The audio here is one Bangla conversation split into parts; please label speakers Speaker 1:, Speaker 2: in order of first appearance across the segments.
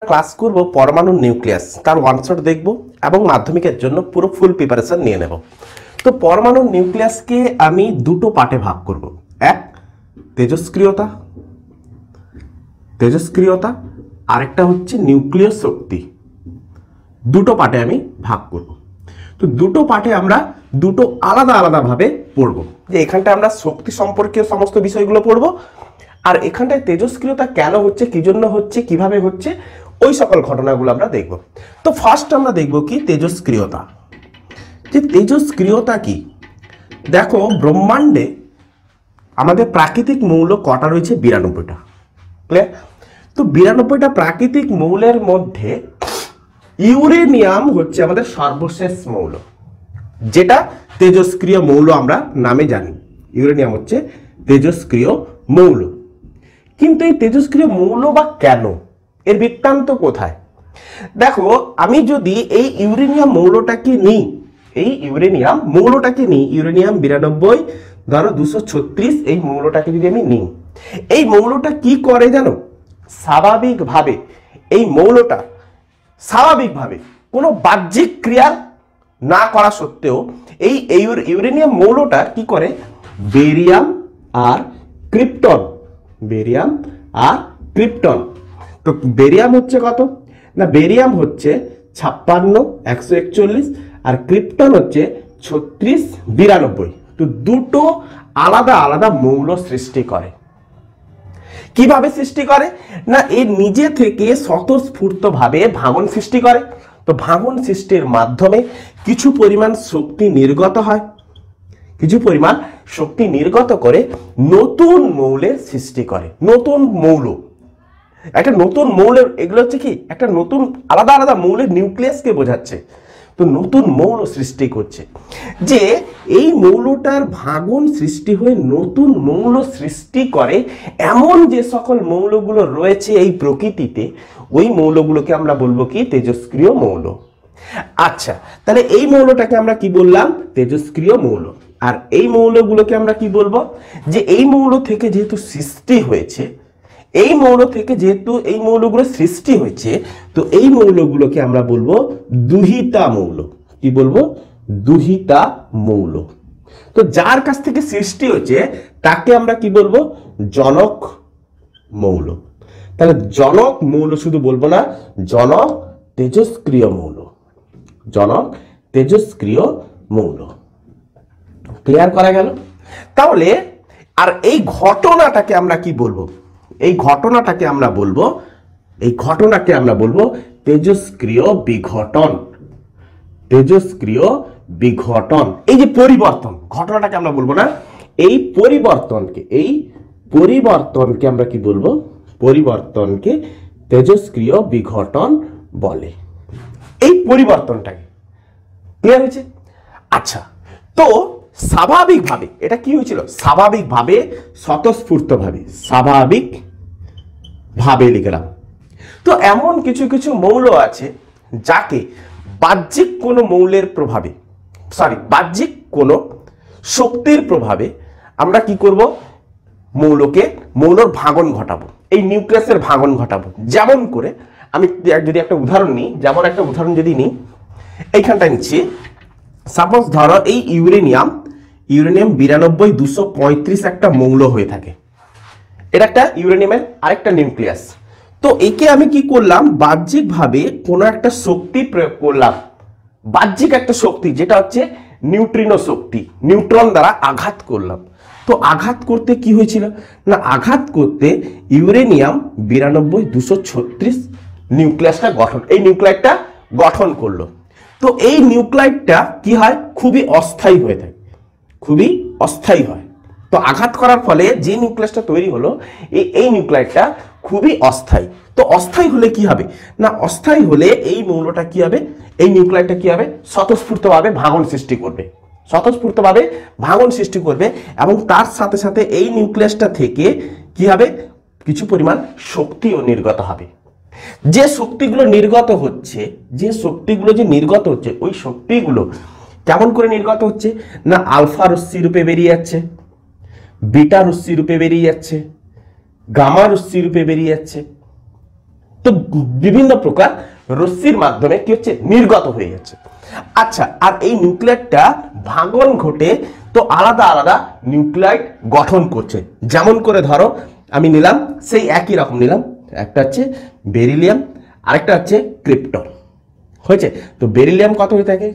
Speaker 1: ক্লাস করব পরমাণুর নিউক্লিয়াস, তার ওয়ান শট দেখব এবং মাধ্যমিকের জন্য পুরো ফুল প্রিপারেশন নিয়ে নেব। তো পরমাণুর নিউক্লিয়াসকে আমি দুটো পার্টে ভাগ করব। এক, তেজস্ক্রিয়তা, তেজস্ক্রিয়তা, আরেকটা হচ্ছে নিউক্লিয় শক্তি। দুটো পার্টে আমি ভাগ করব। তো দুটো পার্টে আমরা দুটো আলাদা আলাদা ভাবে পড়ব। যে এখানটা আমরা শক্তি সম্পর্কীয় সমস্ত বিষয়গুলো পড়ব, আর এখানটায় তেজস্ক্রিয়তা কেন হচ্ছে, কি জন্য হচ্ছে, কিভাবে হচ্ছে, ওই সকল ঘটনাগুলো আমরা দেখব। তো ফার্স্ট আমরা দেখব কি তেজস্ক্রিয়তা। যে তেজস্ক্রিয়তা কি, দেখো ব্রহ্মাণ্ডে আমাদের প্রাকৃতিক মৌল কটা রয়েছে? 92টা। ক্লিয়ার? তো 92টা প্রাকৃতিক মৌলের মধ্যে ইউরেনিয়াম হচ্ছে আমাদের সর্বশেষ মৌল, যেটা তেজস্ক্রিয় মৌল আমরা নামে জানি। ইউরেনিয়াম হচ্ছে তেজস্ক্রিয় মৌল। কিন্তু এই তেজস্ক্রিয় মৌল বা কেন, এর বৃত্তান্ত কোথায়? দেখো, আমি যদি এই ইউরেনিয়াম মৌলটাকে নিই, এই ইউরেনিয়াম মৌলটাকে নিই, ইউরেনিয়াম 92, ধরো 236, এই মৌলটাকে যদি আমি নিই, এই মৌলটা কি করে জানো? স্বাভাবিকভাবে এই মৌলটা স্বাভাবিকভাবে কোনো বাহ্যিক ক্রিয়া না করা সত্ত্বেও এই ইউরেনিয়াম মৌলটা কি করে? বেরিয়াম আর ক্রিপ্টন, বেরিয়াম আর ক্রিপ্টন। তো বেরিয়াম হচ্ছে কত না, বেরিয়াম হচ্ছে 56, 141, আর ক্রিপ্টন হচ্ছে 36, 92। তো দুটো আলাদা আলাদা মৌল সৃষ্টি করে। কিভাবে সৃষ্টি করে না, এর নিজে থেকে স্বতঃস্ফূর্তভাবে ভাঙন সৃষ্টি করে। তো ভাঙন সৃষ্টির মাধ্যমে কিছু পরিমাণ শক্তি নির্গত হয়, কিছু পরিমাণ শক্তি নির্গত করে নতুন মৌলের সৃষ্টি করে। নতুন মৌল, একটা নতুন মৌলের, এগুলো হচ্ছে কি একটা নতুন আলাদা আলাদা মৌলের নিউক্লিয়াসকে বোঝাচ্ছে। তো নতুন মৌল সৃষ্টি করছে, যে এই মৌলটার ভাঙন সৃষ্টি হয়ে নতুন মৌল সৃষ্টি করে এমন যে সকল মৌলগুলো রয়েছে এই প্রকৃতিতে, ওই মৌলগুলোকে আমরা বলবো কি? তেজস্ক্রিয় মৌল। আচ্ছা, তাহলে এই মৌলটাকে আমরা কি বললাম? তেজস্ক্রিয় মৌল। আর এই মৌলগুলোকে আমরা কি বলবো? যে এই মৌল থেকে যেহেতু সৃষ্টি হয়েছে, এই মৌল থেকে যেহেতু এই মৌলগুলো সৃষ্টি হয়েছে, তো এই মৌলগুলোকে আমরা বলবো দুহিতা মৌল। কি বলবো? দুহিতা মৌল। তো যার কাছ থেকে সৃষ্টি হয়েছে তাকে আমরা কি বলবো? জনক মৌল। তাহলে জনক মৌল শুধু বলবো না, জনক তেজস্ক্রিয় মৌল, জনক তেজস্ক্রিয় মৌল। ক্লিয়ার করা গেল? তাহলে আর এই ঘটনাটাকে আমরা কি বলবো? এই ঘটনাটাকে আমরা বলবো, এই ঘটনাকে আমরা বলবো তেজস্ক্রিয় বিঘটন। তেজস্ক্রিয় বিঘটন, এই যে পরিবর্তন, ঘটনাটাকে আমরা বলবো না, এই পরিবর্তনকে, এই পরিবর্তনকে আমরা কি বলবো? পরিবর্তনকে তেজস্ক্রিয় বিঘটন বলে। এই পরিবর্তনটাকে, ক্লিয়ার হয়েছে? আচ্ছা, তো স্বাভাবিকভাবে এটা কি হয়েছিল? স্বাভাবিকভাবে, স্বতঃস্ফূর্তভাবে, স্বাভাবিকভাবে লিখলাম। তো এমন কিছু কিছু মৌল আছে যাকে বাহ্যিক কোনো মৌলের প্রভাবে, বাহ্যিক কোনো শক্তির প্রভাবে আমরা কি করব? মৌলর ভাঙন ঘটাবো, এই নিউক্লিয়াসের ভাঙন ঘটাবো। যেমন করে আমি যদি একটা উদাহরণ নিই, যেমন একটা উদাহরণ যদি নিই, এইখানটা নিচ্ছি, সাপোজ ধরো এই ইউরেনিয়াম 92, 235 একটা মৌল হয়ে থাকে। এটা একটা ইউরেনিয়ামের আরেকটা নিউক্লিয়াস। তো একে আমি কি করলাম? বাহ্যিকভাবে কোনো একটা শক্তি প্রয়োগ করলাম, বাহ্যিক একটা শক্তি, যেটা হচ্ছে নিউট্রিনো শক্তি, নিউট্রন দ্বারা আঘাত করলাম। তো আঘাত করতে কি হয়েছিল না, আঘাত করতে ইউরেনিয়াম 92, 236 নিউক্লিয়াসটা গঠন, এই নিউক্লিয়াসটা গঠন করলো। তো এই নিউক্লাইডটা কি হয়? খুবই অস্থায়ী হয়ে থাকে, খুবই অস্থায়ী হয়। তো আঘাত করার ফলে যে নিউক্লিয়াসটা তৈরি হলো, এই নিউক্লাইডটা খুবই অস্থায়ী। তো অস্থায়ী হলে কি হবে না, অস্থায়ী হলে এই মৌলটা কি হবে? এই নিউক্লাইডটা কি হবে? স্বতঃস্ফূর্তভাবে ভাঙন সৃষ্টি করবে, স্বতঃস্ফূর্তভাবে ভাঙন সৃষ্টি করবে, এবং তার সাথে সাথে এই নিউক্লিয়াসটা থেকে কি হবে? কিছু পরিমাণ শক্তিও নির্গত হবে। যে শক্তিগুলো নির্গত হচ্ছে, যে শক্তিগুলো যে নির্গত হচ্ছে, ওই শক্তিগুলো কেমন করে নির্গত হচ্ছে না, আলফা রশ্মি রূপে বেরিয়ে যাচ্ছে, বিটা রশ্মি রূপে বেরিয়ে যাচ্ছে, গামা রশ্মি রূপে বেরিয়ে যাচ্ছে। তো বিভিন্ন প্রকার রশ্মির মাধ্যমে কি হচ্ছে, নির্গত হয়ে যাচ্ছে। আচ্ছা, আর এই নিউক্লিয়ারটা ভাঙন ঘটে তো আলাদা আলাদা নিউক্লাইড গঠন করছে। যেমন করে ধরো আমি নিলাম, সেই একই রকম নিলাম, একটা হচ্ছে বেরিলিয়াম, আরেকটা হচ্ছে ক্রিপ্টন, হয়েছে। তো বেরিলিয়াম কত হয়ে থাকে,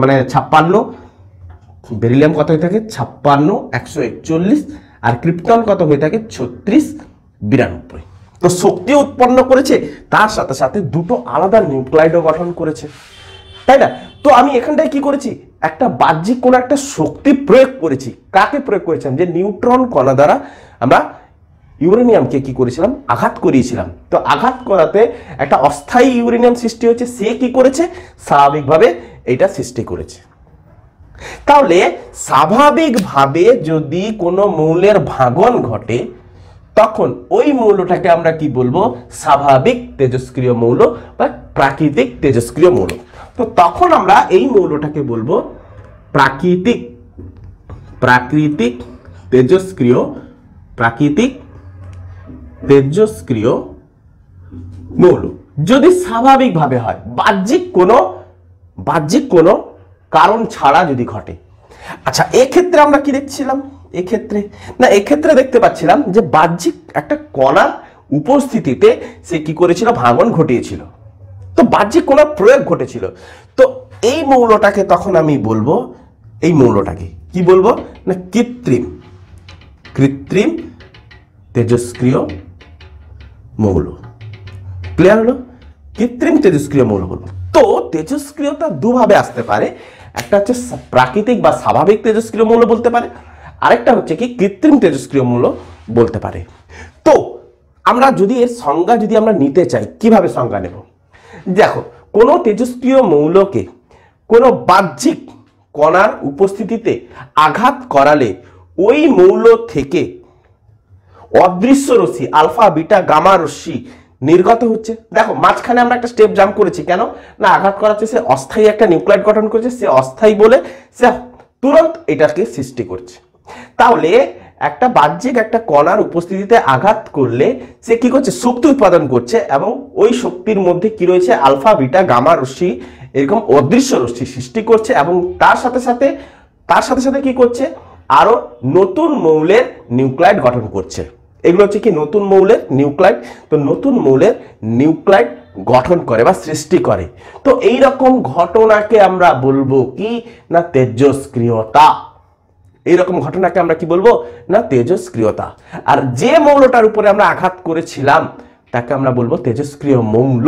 Speaker 1: মানে 56, বেরিলিয়াম কত হয়ে থাকে 56, 141, আর ক্রিপ্টন কত হয়ে থাকে 36, 92। তো শক্তি উৎপন্ন করেছে, তার সাথে সাথে দুটো আলাদা নিউক্লাইডও গঠন করেছে, তাই না? তো আমি এখানটায় কি করেছি, একটা বাহ্যিক কোন একটা শক্তি প্রয়োগ করেছি। কাকে প্রয়োগ করেছিলাম, যে নিউট্রন কণা দ্বারা আমরা ইউরেনিয়ামকে কি করেছিলাম, আঘাত করিয়েছিলাম। তো আঘাত করাতে একটা অস্থায়ী ইউরেনিয়াম সৃষ্টি হয়েছে, সে কি করেছে, স্বাভাবিকভাবে এটা সৃষ্টি করেছে। তাহলে স্বাভাবিকভাবে যদি কোনো মৌলের ভাঙন ঘটে, তখন ওই মৌলটাকে আমরা কি বলবো, স্বাভাবিক তেজস্ক্রিয় মৌল বা প্রাকৃতিক তেজস্ক্রিয় মৌল। তো তখন আমরা এই মৌলটাকে বলবো প্রাকৃতিক তেজস্ক্রিয় মৌল, যদি স্বাভাবিকভাবে হয়, বাহ্যিক কোনো কারণ ছাড়া যদি ঘটে। আচ্ছা, এক্ষেত্রে আমরা কি দেখছিলাম, এক্ষেত্রে দেখতে পাচ্ছিলাম যে বাহ্যিক একটা কণার উপস্থিতিতে সে কি করেছিল, ভাঙন ঘটিয়েছিল। তো বাহ্যিক কণার প্রয়োগ ঘটেছিল। তো এই মৌলটাকে তখন আমি বলবো, এই মৌলটাকে কি বলবো না, কৃত্রিম তেজস্ক্রিয় মৌল। ক্লিয়ার হলো, কৃত্রিম তেজস্ক্রিয় মৌল হলো। তো তেজস্ক্রিয়তা দুভাবে আসতে পারে, একটা হচ্ছে প্রাকৃতিক বা স্বাভাবিক তেজস্ক্রিয় মৌল বলতে পারে, আরেকটা হচ্ছে কি কৃত্রিম তেজস্ক্রিয় মৌল বলতে পারে। তো আমরা যদি এর সংজ্ঞা যদি আমরা নিতে চাই, কিভাবে সংজ্ঞা নেব, দেখো কোনো তেজস্ক্রিয় মৌলকে কোনো বাহ্যিক কণার উপস্থিতিতে আঘাত করালে ওই মৌল থেকে অদৃশ্য রশ্মি, আলফা বিটা গামা রশ্মি নির্গত হচ্ছে। দেখো মাঝখানে আমরা একটা স্টেপ জাম্প করেছি, কেন না, আঘাত করাচ্ছে, সে অস্থায়ী একটা নিউক্লাইড গঠন করেছে, সে অস্থায়ী বলে সে তুরন্ত এটাকে সৃষ্টি করছে। তাহলে একটা বাহ্যিক একটা কণার উপস্থিতিতে আঘাত করলে সে কি করছে, শক্তি উৎপাদন করছে, এবং ওই শক্তির মধ্যে কি রয়েছে, আলফা বিটা গামা রশ্মি, এরকম অদৃশ্য রশ্মি সৃষ্টি করছে, এবং তার সাথে সাথে কি করছে, আরো নতুন মৌলের নিউক্লাইড গঠন করছে। এগুলো হচ্ছে কি নতুন মৌলের নিউক্লাইড। তো নতুন মৌলের নিউক্লাইড গঠন করে বা সৃষ্টি করে। তো এই রকম ঘটনাকে আমরা বলবো কি না, তেজস্ক্রিয়তা। এইরকম ঘটনাকে আমরা কি বলবো না, তেজস্ক্রিয়তা। আর যে মৌলটার উপরে আমরা আঘাত করেছিলাম তাকে আমরা বলবো তেজস্ক্রিয় মৌল।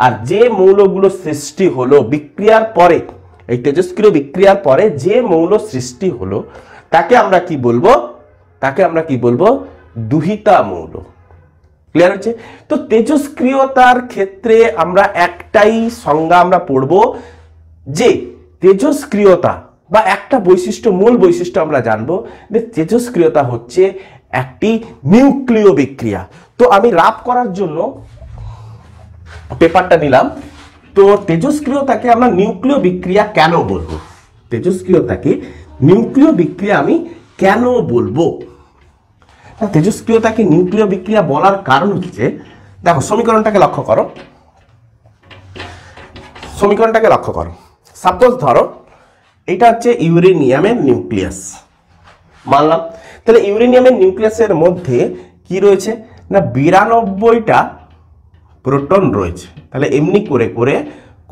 Speaker 1: আর যে মৌলগুলো সৃষ্টি হলো বিক্রিয়ার পরে, এই তেজস্ক্রিয় বিক্রিয়ার পরে যে মৌল সৃষ্টি হলো তাকে আমরা কি বলবো, দুহিতা মৌল। ক্লিয়ার হচ্ছে? তো তেজস্ক্রিয়তার ক্ষেত্রে আমরা একটাই সংজ্ঞা আমরা পড়বো, যে তেজস্ক্রিয়তা বা একটা বৈশিষ্ট্য, মূল বৈশিষ্ট্য আমরা জানবো যে তেজস্ক্রিয়তা হচ্ছে একটি নিউক্লিয় বিক্রিয়া। তো আমি রাফ করার জন্য পেপারটা নিলাম। তো তেজস্ক্রিয়তাকে আমরা নিউক্লিয় বিক্রিয়া কেন বলবো, তেজস্ক্রিয়তাকে নিউক্লিয় বিক্রিয়া আমি কেন বলবো, তেজস্ক্রিয়তাকে নিউক্লিয় বিক্রিয়া বলার কারণ হচ্ছে, দেখো সমীকরণটাকে লক্ষ্য করো। সাপোজ ধরো এটা হচ্ছে ইউরেনিয়ামের নিউক্লিয়াস, মানলাম। তাহলে ইউরেনিয়ামের নিউক্লিয়াসের মধ্যে কি রয়েছে না, 92টা প্রোটন রয়েছে। তাহলে এমনি করে করে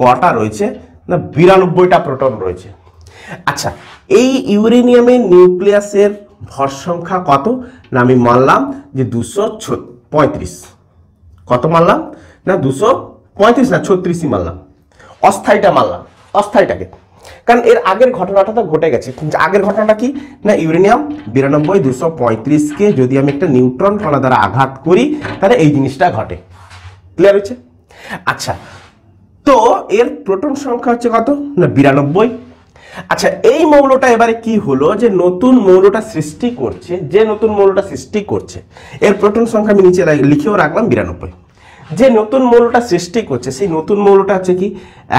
Speaker 1: কটা রয়েছে না, 92টা প্রোটন রয়েছে। আচ্ছা, এই ইউরেনিয়ামের নিউক্লিয়াসের ভর সংখ্যা কত না, আমি মানলাম যে 235। কত মানলাম না, 235 না 36ই মানলাম। অস্থায়ীটা মানলাম, অস্থায়ীটাকে, কারণ এর আগের ঘটনাটা তো ঘটে গেছে। আগের ঘটনাটা কি না, ইউরেনিয়াম 92, 235কে যদি আমি একটা নিউট্রন কণা দ্বারা আঘাত করি তাহলে এই জিনিসটা ঘটে। ক্লিয়ার হচ্ছে? আচ্ছা, তো এর প্রোটন সংখ্যা হচ্ছে কত না, 92। আচ্ছা, এই মৌলটা এবারে কি হলো, যে নতুন মৌলটা সৃষ্টি করছে, এর প্রোটন সংখ্যা আমি নিচে লিখেও রাখলাম 92। যে নতুন মৌলটা সৃষ্টি করছে সেই নতুন মৌলটা হচ্ছে কি,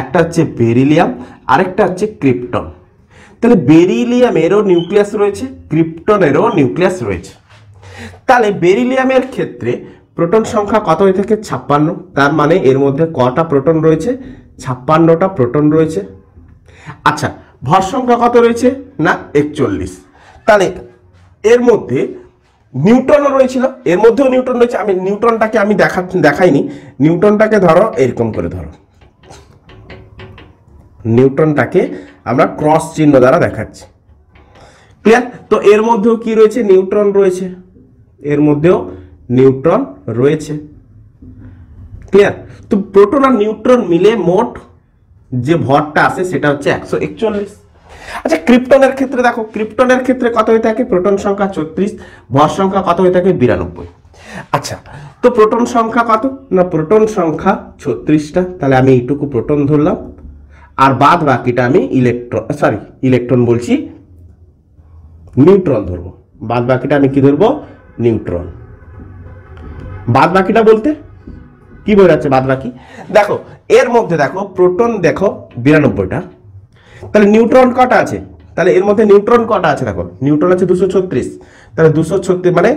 Speaker 1: একটা হচ্ছে বেরিলিয়াম, আরেকটা হচ্ছে ক্রিপ্টন। তাহলে বেরিলিয়ামেরও নিউক্লিয়াস রয়েছে, ক্রিপ্টনেরও নিউক্লিয়াস রয়েছে। তাহলে বেরিলিয়ামের ক্ষেত্রে প্রোটন সংখ্যা কত হয়ে থাকে 56, তার মানে এর মধ্যে কটা প্রোটন রয়েছে 56টা প্রোটন রয়েছে। আচ্ছা ভর সংখ্যা কত রয়েছে না 41, তাহলে এর মধ্যে নিউটনও রয়েছিল, এর মধ্যেও নিউটন রয়েছে। আমি নিউটনটাকে আমি দেখাইনি, নিউটনটাকে ধরো এরকম করে ধরো, নিউটনটাকে আমরা ক্রস চিহ্ন দ্বারা দেখাচ্ছি, ক্লিয়ার? তো এর মধ্যেও কি রয়েছে নিউট্রন রয়েছে, এর মধ্যেও নিউট্রন রয়েছে, ক্লিয়ার? তো প্রোটন আর নিউট্রন মিলে মোট যে ভরটা আছে সেটা হচ্ছে 141। আচ্ছা ক্রিপ্টনের ক্ষেত্রে দেখো, ক্রিপ্টনের ক্ষেত্রে কত হয়ে থাকে প্রোটন সংখ্যা 34, ভর সংখ্যা কত হয়ে থাকে 92। আচ্ছা তো প্রোটন সংখ্যা কত না প্রোটন সংখ্যা 36টা, তাহলে আমি এইটুকু প্রোটন ধরলাম, আর বাদ বাকিটা আমি ইলেকট্রন বলছি নিউট্রন ধরবো, বাদ বাকিটা আমি কি ধরবো নিউট্রন। বাদ বাকিটা বলতে কি বোঝাচ্ছে বাদ বাকি? দেখো এর মধ্যে দেখো প্রোটন দেখো 92টা, তাহলে নিউট্রন কটা আছে, তাহলে এর মধ্যে নিউট্রন কটা আছে দেখো, নিউট্রন আছে 236, তাহলে 236 মানে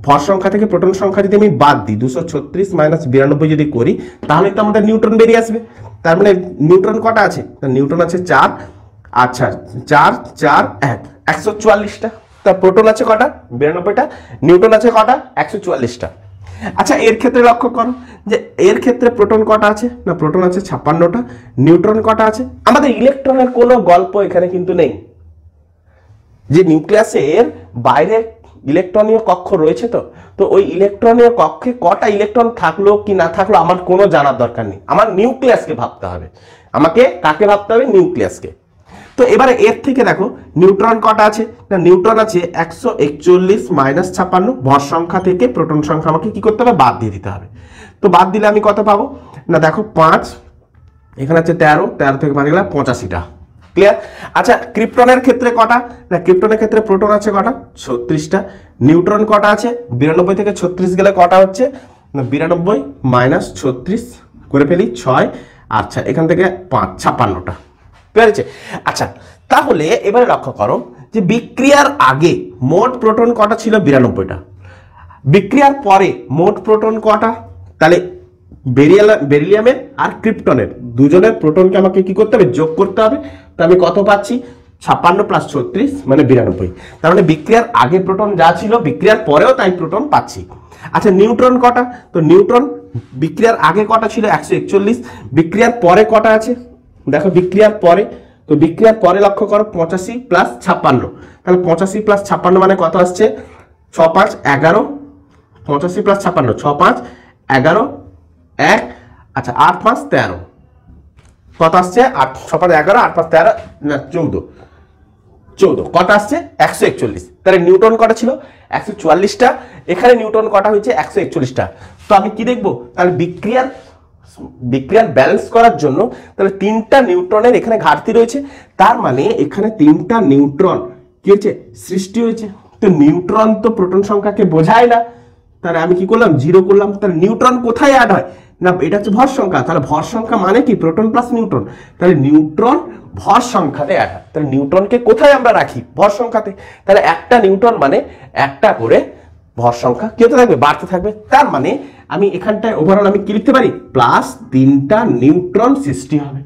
Speaker 1: ভর সংখ্যা থেকে প্রোটন সংখ্যা যদি আমি বাদ দিই 236 মাইনাস 92 যদি করি তাহলে তো আমাদের নিউট্রন বেরিয়ে আসবে। তার মানে নিউট্রন কটা আছে, নিউট্রন আছে 4, আচ্ছা 4 4 1 144টা। তা প্রোটন আছে কটা 92টা, নিউট্রন আছে কটা 144টা। আচ্ছা এর ক্ষেত্রে লক্ষ্য করো যে এর ক্ষেত্রে প্রোটন কটা আছে না প্রোটন আছে 56টা, নিউট্রন কটা আছে? আমাদের ইলেকট্রনের কোনো গল্প এখানে কিন্তু নেই, যে নিউক্লিয়াসের বাইরে ইলেকট্রনীয় কক্ষ রয়েছে, তো ওই ইলেকট্রনীয় কক্ষে কটা ইলেকট্রন থাকলো কি না থাকলো আমার কোনো জানার দরকার নেই, আমার নিউক্লিয়াসকে ভাবতে হবে। আমাকে কাকে ভাবতে হবে? নিউক্লিয়াসকে। তো এবারে এর থেকে দেখো নিউট্রন কটা আছে না নিউট্রন আছে 141 মাইনাস 56, ভর সংখ্যা থেকে প্রোটন সংখ্যা আমাকে কি করতে হবে বাদ দিয়ে দিতে হবে। তো বাদ দিলে আমি কত পাবো না দেখো 5, এখানে আছে 13, 13 থেকে 5 গেলে 85টা, ক্লিয়ার? আচ্ছা ক্রিপ্টনের ক্ষেত্রে কটা না ক্রিপ্টনের ক্ষেত্রে প্রোটন আছে কটা 36টা, নিউট্রন কটা আছে 92 থেকে 36 গেলে কটা হচ্ছে না 92 মাইনাস 36 করে ফেলি 6, আচ্ছা এখান থেকে 5 56টা, পেরেছে? আচ্ছা তাহলে এবারে লক্ষ্য করো যে বিক্রিয়ার আগে মোট প্রোটন কটা ছিল 92টা, বিক্রিয়ার পরে মোট প্রোটন কটা, তাহলে বেরিলিয়ামের আর ক্রিপ্টনের দুজনের প্রোটনকে আমাকে কি করতে হবে যোগ করতে হবে। তো আমি কত পাচ্ছি 56 প্লাস 36 মানে 92, তার মানে বিক্রিয়ার আগে প্রোটন যা ছিল বিক্রিয়ার পরেও তাই প্রোটন পাচ্ছি। আচ্ছা নিউট্রন কটা, তো নিউট্রন বিক্রিয়ার আগে কটা ছিল 141, বিক্রিয়ার পরে কটা আছে দেখো বিক্রিয়ার পরে, তো বিক্রিয়ার পরে লক্ষ্য করো 85 প্লাস 56, তাহলে 85 প্লাস 56 মানে কত আসছে 6 5 11, 85 প্লাস 56 6 5 11 1, আচ্ছা 8 5 13 কত আসছে 8 6 5 11 8 5 13 না 14 কত আসছে 141। তাহলে নিউটন কটা ছিল 144টা, এখানে নিউটন কটা হয়েছে 141টা। তো আমি কি দেখবো তাহলে বিক্রিয়ার ব্যালেন্স করার জন্য তাহলে 3টা নিউট্রনের এখানে ঘাটতি রয়েছে, তার মানে এখানে 3টা নিউট্রন কি হয়েছে সৃষ্টি হয়েছে। তো নিউট্রন তো প্রোটন সংখ্যাকে বোঝায় না, তাহলে আমি কি করলাম 0 করলাম। তাহলে নিউট্রন কোথায় অ্যাড হয় না এটা হচ্ছে ভর সংখ্যা, তাহলে ভর সংখ্যা মানে কি প্রোটন প্লাস নিউট্রন, তাহলে নিউট্রন ভর সংখ্যাতে অ্যাড হয়। তাহলে নিউট্রনকে কোথায় আমরা রাখি ভর সংখ্যাতে, তাহলে একটা নিউট্রন মানে একটা করে ভর সংখ্যা কি হতে থাকবে বাড়তে থাকবে। তার মানে আমি এখানটায় ওভারঅল আমি কি লিখতে পারি প্লাস 3টা নিউট্রন সৃষ্টি হবে,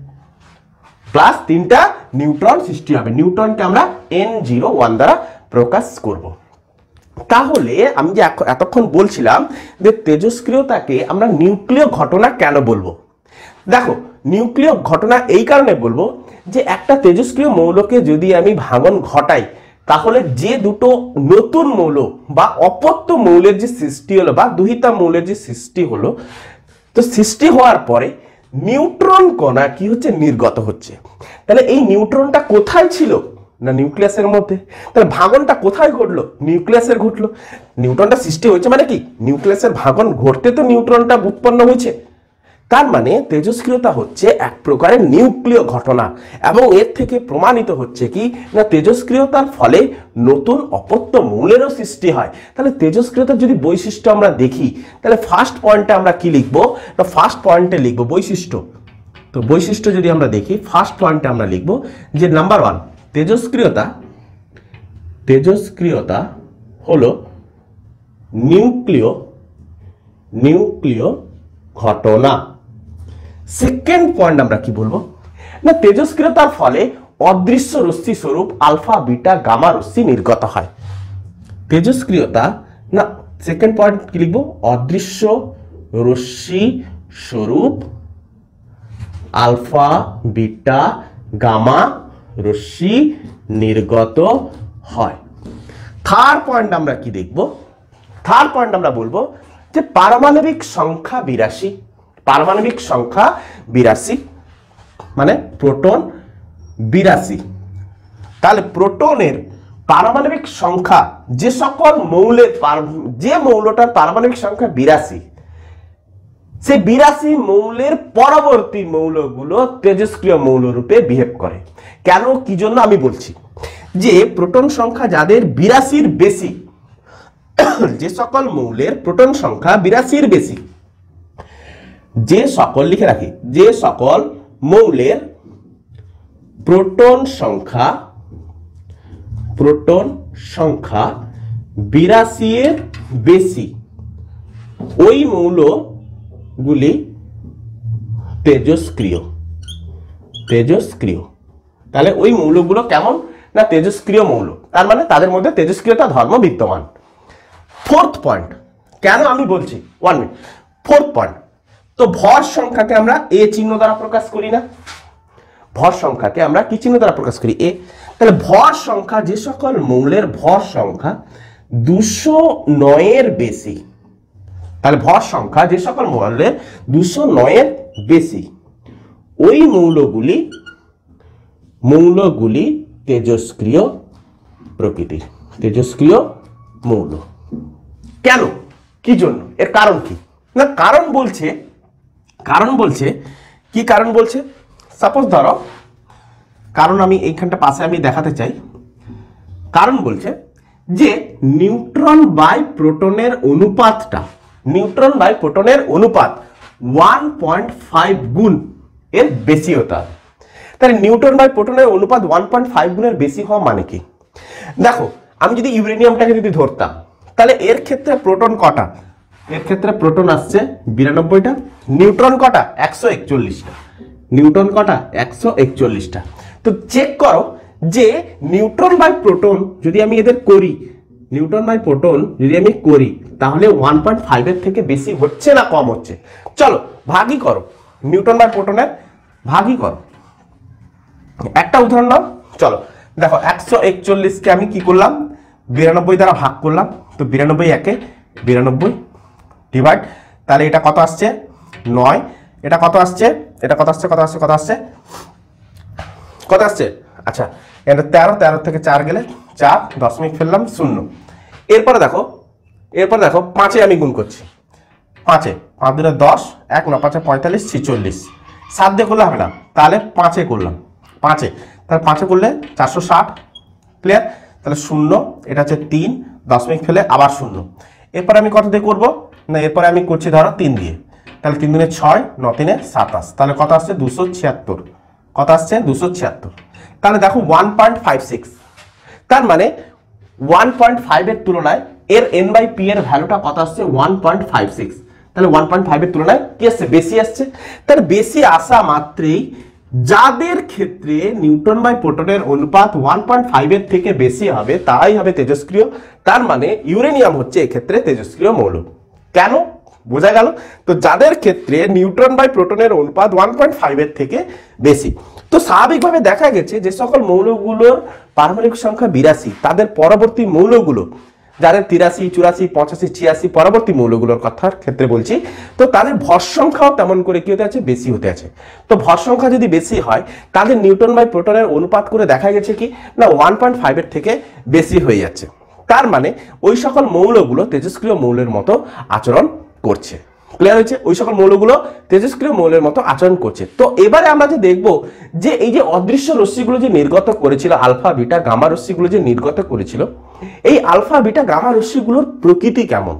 Speaker 1: প্লাস 3টা নিউট্রন সৃষ্টি হবে। নিউট্রনকে আমরা N01 দ্বারা প্রকাশ করব। তাহলে আমি যে এতক্ষণ বলছিলাম যে তেজস্ক্রিয়তাকে আমরা নিউক্লিয় ঘটনা কেন বলবো, দেখো নিউক্লিয় ঘটনা এই কারণে বলবো যে একটা তেজস্ক্রিয় মৌলকে যদি আমি ভাঙন ঘটাই তাহলে যে দুটো নতুন মৌল বা অপত্য মৌলের যে সৃষ্টি হলো বা দুহিতা মৌলের যে সৃষ্টি হলো, তো সৃষ্টি হওয়ার পরে নিউট্রন কণা কি হচ্ছে নির্গত হচ্ছে। তাহলে এই নিউট্রনটা কোথায় ছিল না নিউক্লিয়াসের মধ্যে, তাহলে ভাঙনটা কোথায় ঘটলো নিউক্লিয়াসের ঘটলো। নিউট্রনটা সৃষ্টি হয়েছে মানে কি নিউক্লিয়াসের ভাঙন ঘটতে তো নিউট্রনটা উৎপন্ন হয়েছে। তার মানে তেজস্ক্রিয়তা হচ্ছে এক প্রকারের নিউক্লিয় ঘটনা এবং এর থেকে প্রমাণিত হচ্ছে কি না তেজস্ক্রিয়তার ফলে নতুন অপত্য মৌলেরও সৃষ্টি হয়। তাহলে তেজস্ক্রিয়তার যদি বৈশিষ্ট্য আমরা দেখি তাহলে ফার্স্ট পয়েন্টে আমরা কি লিখবো না ফার্স্ট পয়েন্টে লিখবো বৈশিষ্ট্য। তো বৈশিষ্ট্য যদি আমরা দেখি ফার্স্ট পয়েন্টে আমরা লিখবো যে নাম্বার 1 তেজস্ক্রিয়তা হলো নিউক্লিয় ঘটনা। সেকেন্ড পয়েন্ট আমরা কি বলবো না, তেজস্ক্রিয়তার ফলে অদৃশ্য রশ্মি স্বরূপ আলফা বিটা গামা রশ্মি নির্গত হয়। তেজস্ক্রিয়তা না, সেকেন্ড পয়েন্ট কি লিখবো, অদৃশ্য রশ্মি স্বরূপ আলফা বিটা গামা রশ্মি নির্গত হয়। থার্ড পয়েন্ট আমরা কি দেখব, থার্ড পয়েন্ট আমরা বলবো যে পারমাণবিক সংখ্যা 82। পারমাণবিক সংখ্যা 82 মানে প্রোটন 82। তাহলে প্রোটনের পারমাণবিক সংখ্যা যে সকল মৌলের, যে মৌলটার পারমাণবিক সংখ্যা 82, সেই 82 মৌলের পরবর্তী মৌলগুলো তেজস্ক্রিয় মৌল রূপে বিহেভ করে। কেন, কি জন্য আমি বলছি যে প্রোটন সংখ্যা যাদের 82-র বেশি, যে সকল মৌলের প্রোটন সংখ্যা 82-র বেশি, যে সকল, লিখে রাখি, যে সকল মৌলের প্রোটন সংখ্যা 82-এর বেশি, ওই মৌলগুলি তেজস্ক্রিয়। তেজস্ক্রিয়, তাহলে ওই মৌলগুলো কেমন না, তেজস্ক্রিয় মৌল, তার মানে তাদের মধ্যে তেজস্ক্রিয়তা ধর্ম বিদ্যমান। ফোর্থ পয়েন্ট, কেন আমি বলছি, 1 মিনিট, ফোর্থ পয়েন্ট, তো ভর সংখ্যাকে আমরা এ চিহ্ন দ্বারা প্রকাশ করি না, ভর সংখ্যাকে আমরা কি চিহ্ন দ্বারা প্রকাশ করি, এ। তাহলে ভর সংখ্যা, যে সকল মৌলের ভর সংখ্যা 209-এর বেশি, তাহলে ভর সংখ্যা যে সকল মৌলের 209-এর বেশি, ওই মৌলগুলি তেজস্ক্রিয় প্রকৃতির, তেজস্ক্রিয় মৌল। কেন, কি জন্য, এর কারণ কি না, কারণ বলছে কি, কারণ বলছে, সাপোজ ধরো, কারণ আমি এইখানটা পাশে আমি দেখাতে চাই, কারণ বলছে যে নিউট্রন বাই প্রোটনের অনুপাতটা, নিউট্রন বাই প্রোটনের অনুপাত 1.5 গুণ এর বেশি হতে হবে। তাহলে নিউট্রন বাই প্রোটনের অনুপাত 1.5 গুণের বেশি হওয়া মানে কি, দেখো আমি যদি ইউরেনিয়ামটাকে যদি ধরতাম, তাহলে এর ক্ষেত্রে প্রোটন কটা, এর ক্ষেত্রে প্রোটন আসছে 92টা, নিউট্রন কটা 141টা, নিউট্রন কটা 141টা। তো চেক করো যে নিউট্রন বাই প্রোটন যদি আমি এদের করি, নিউট্রন বাই প্রোটন যদি আমি করি, তাহলে 1.5-এর থেকে বেশি হচ্ছে না কম হচ্ছে। চলো ভাগই করো, নিউট্রন বাই প্রোটনের ভাগই করো। একটা উদাহরণ নাও, চলো দেখো 141কে আমি কি করলাম, 92 দ্বারা ভাগ করলাম, তো 92 একে 92 ডিভাইড, তাহলে এটা কত আসছে 9, এটা কত আসছে, এটা কত আসছে, কত আসছে, কত আসছে, কত আসছে, আচ্ছা এটা 13, 13 থেকে 4 গেলে 4, দশমিক ফেললাম 0। এরপরে দেখো 5-এ আমি গুণ করছি, 5-এ 5 দুনে 10, 1 9 5 45 46, 7 দিয়ে করলে হবে না, তাহলে 5-এ করলাম, 5-এ, তাহলে 5-এ করলে 460, ক্লিয়ার, তাহলে 0, এটা হচ্ছে 3, দশমিক ফেলে আবার 0। এরপরে আমি কত দিয়ে করবো না, এরপরে আমি করছি ধরো 3 দিয়ে, তাহলে 3 দুনে 6, 9 3 27, তাহলে কত আসছে 276, কত আসছে 276। তাহলে দেখো 1.56, তার মানে 1.5-এর তুলনায় এর n/p এর ভ্যালুটা কত আসছে 1.56, তাহলে 1.5-এর তুলনায় কি আসছে, বেশি আসছে। তাহলে বেশি আসা মাত্রেই যাদের ক্ষেত্রে নিউট্রন বাই প্রোটনের অনুপাত 1.5-এর থেকে বেশি হবে তাই হবে তেজস্ক্রিয়। তার মানে ইউরেনিয়াম হচ্ছে এক্ষেত্রে তেজস্ক্রিয় মৌল। কেন, বোঝা গেল তো, যাদের ক্ষেত্রে নিউট্রন বাই প্রোটনের অনুপাত 1.5-এর থেকে বেশি। তো স্বাভাবিকভাবে দেখা গেছে যে সকল মৌলগুলোর পারমাণবিক সংখ্যা 82, তাদের পরবর্তী মৌলগুলো যাদের 83 84 85 86 পরবর্তী মৌলগুলোর কথার ক্ষেত্রে বলছি, তো তাদের ভর সংখ্যাও তেমন করে কি হতে আছে, বেশি হতে আছে। তো ভর সংখ্যা যদি বেশি হয়, তাদের নিউট্রন বাই প্রোটনের অনুপাত করে দেখা গেছে কি না 1.5-এর থেকে বেশি হয়ে যাচ্ছে। তার মানে ওই সকল মৌলগুলো তেজস্ক্রিয় মৌলের মতো আচরণ করছে। ক্লিয়ার হয়েছে, ওই সকল মৌলগুলো তেজস্ক্রিয় মৌলের মতো আচরণ করছে। তো এবারে আমরা যে দেখবো যে এই যে অদৃশ্য রশ্মিগুলো যে নির্গত করেছিল, আলফা বিটা গামা রশ্মিগুলো যে নির্গত করেছিল, এই আলফা বিটা গামা রশ্মিগুলোর প্রকৃতি কেমন,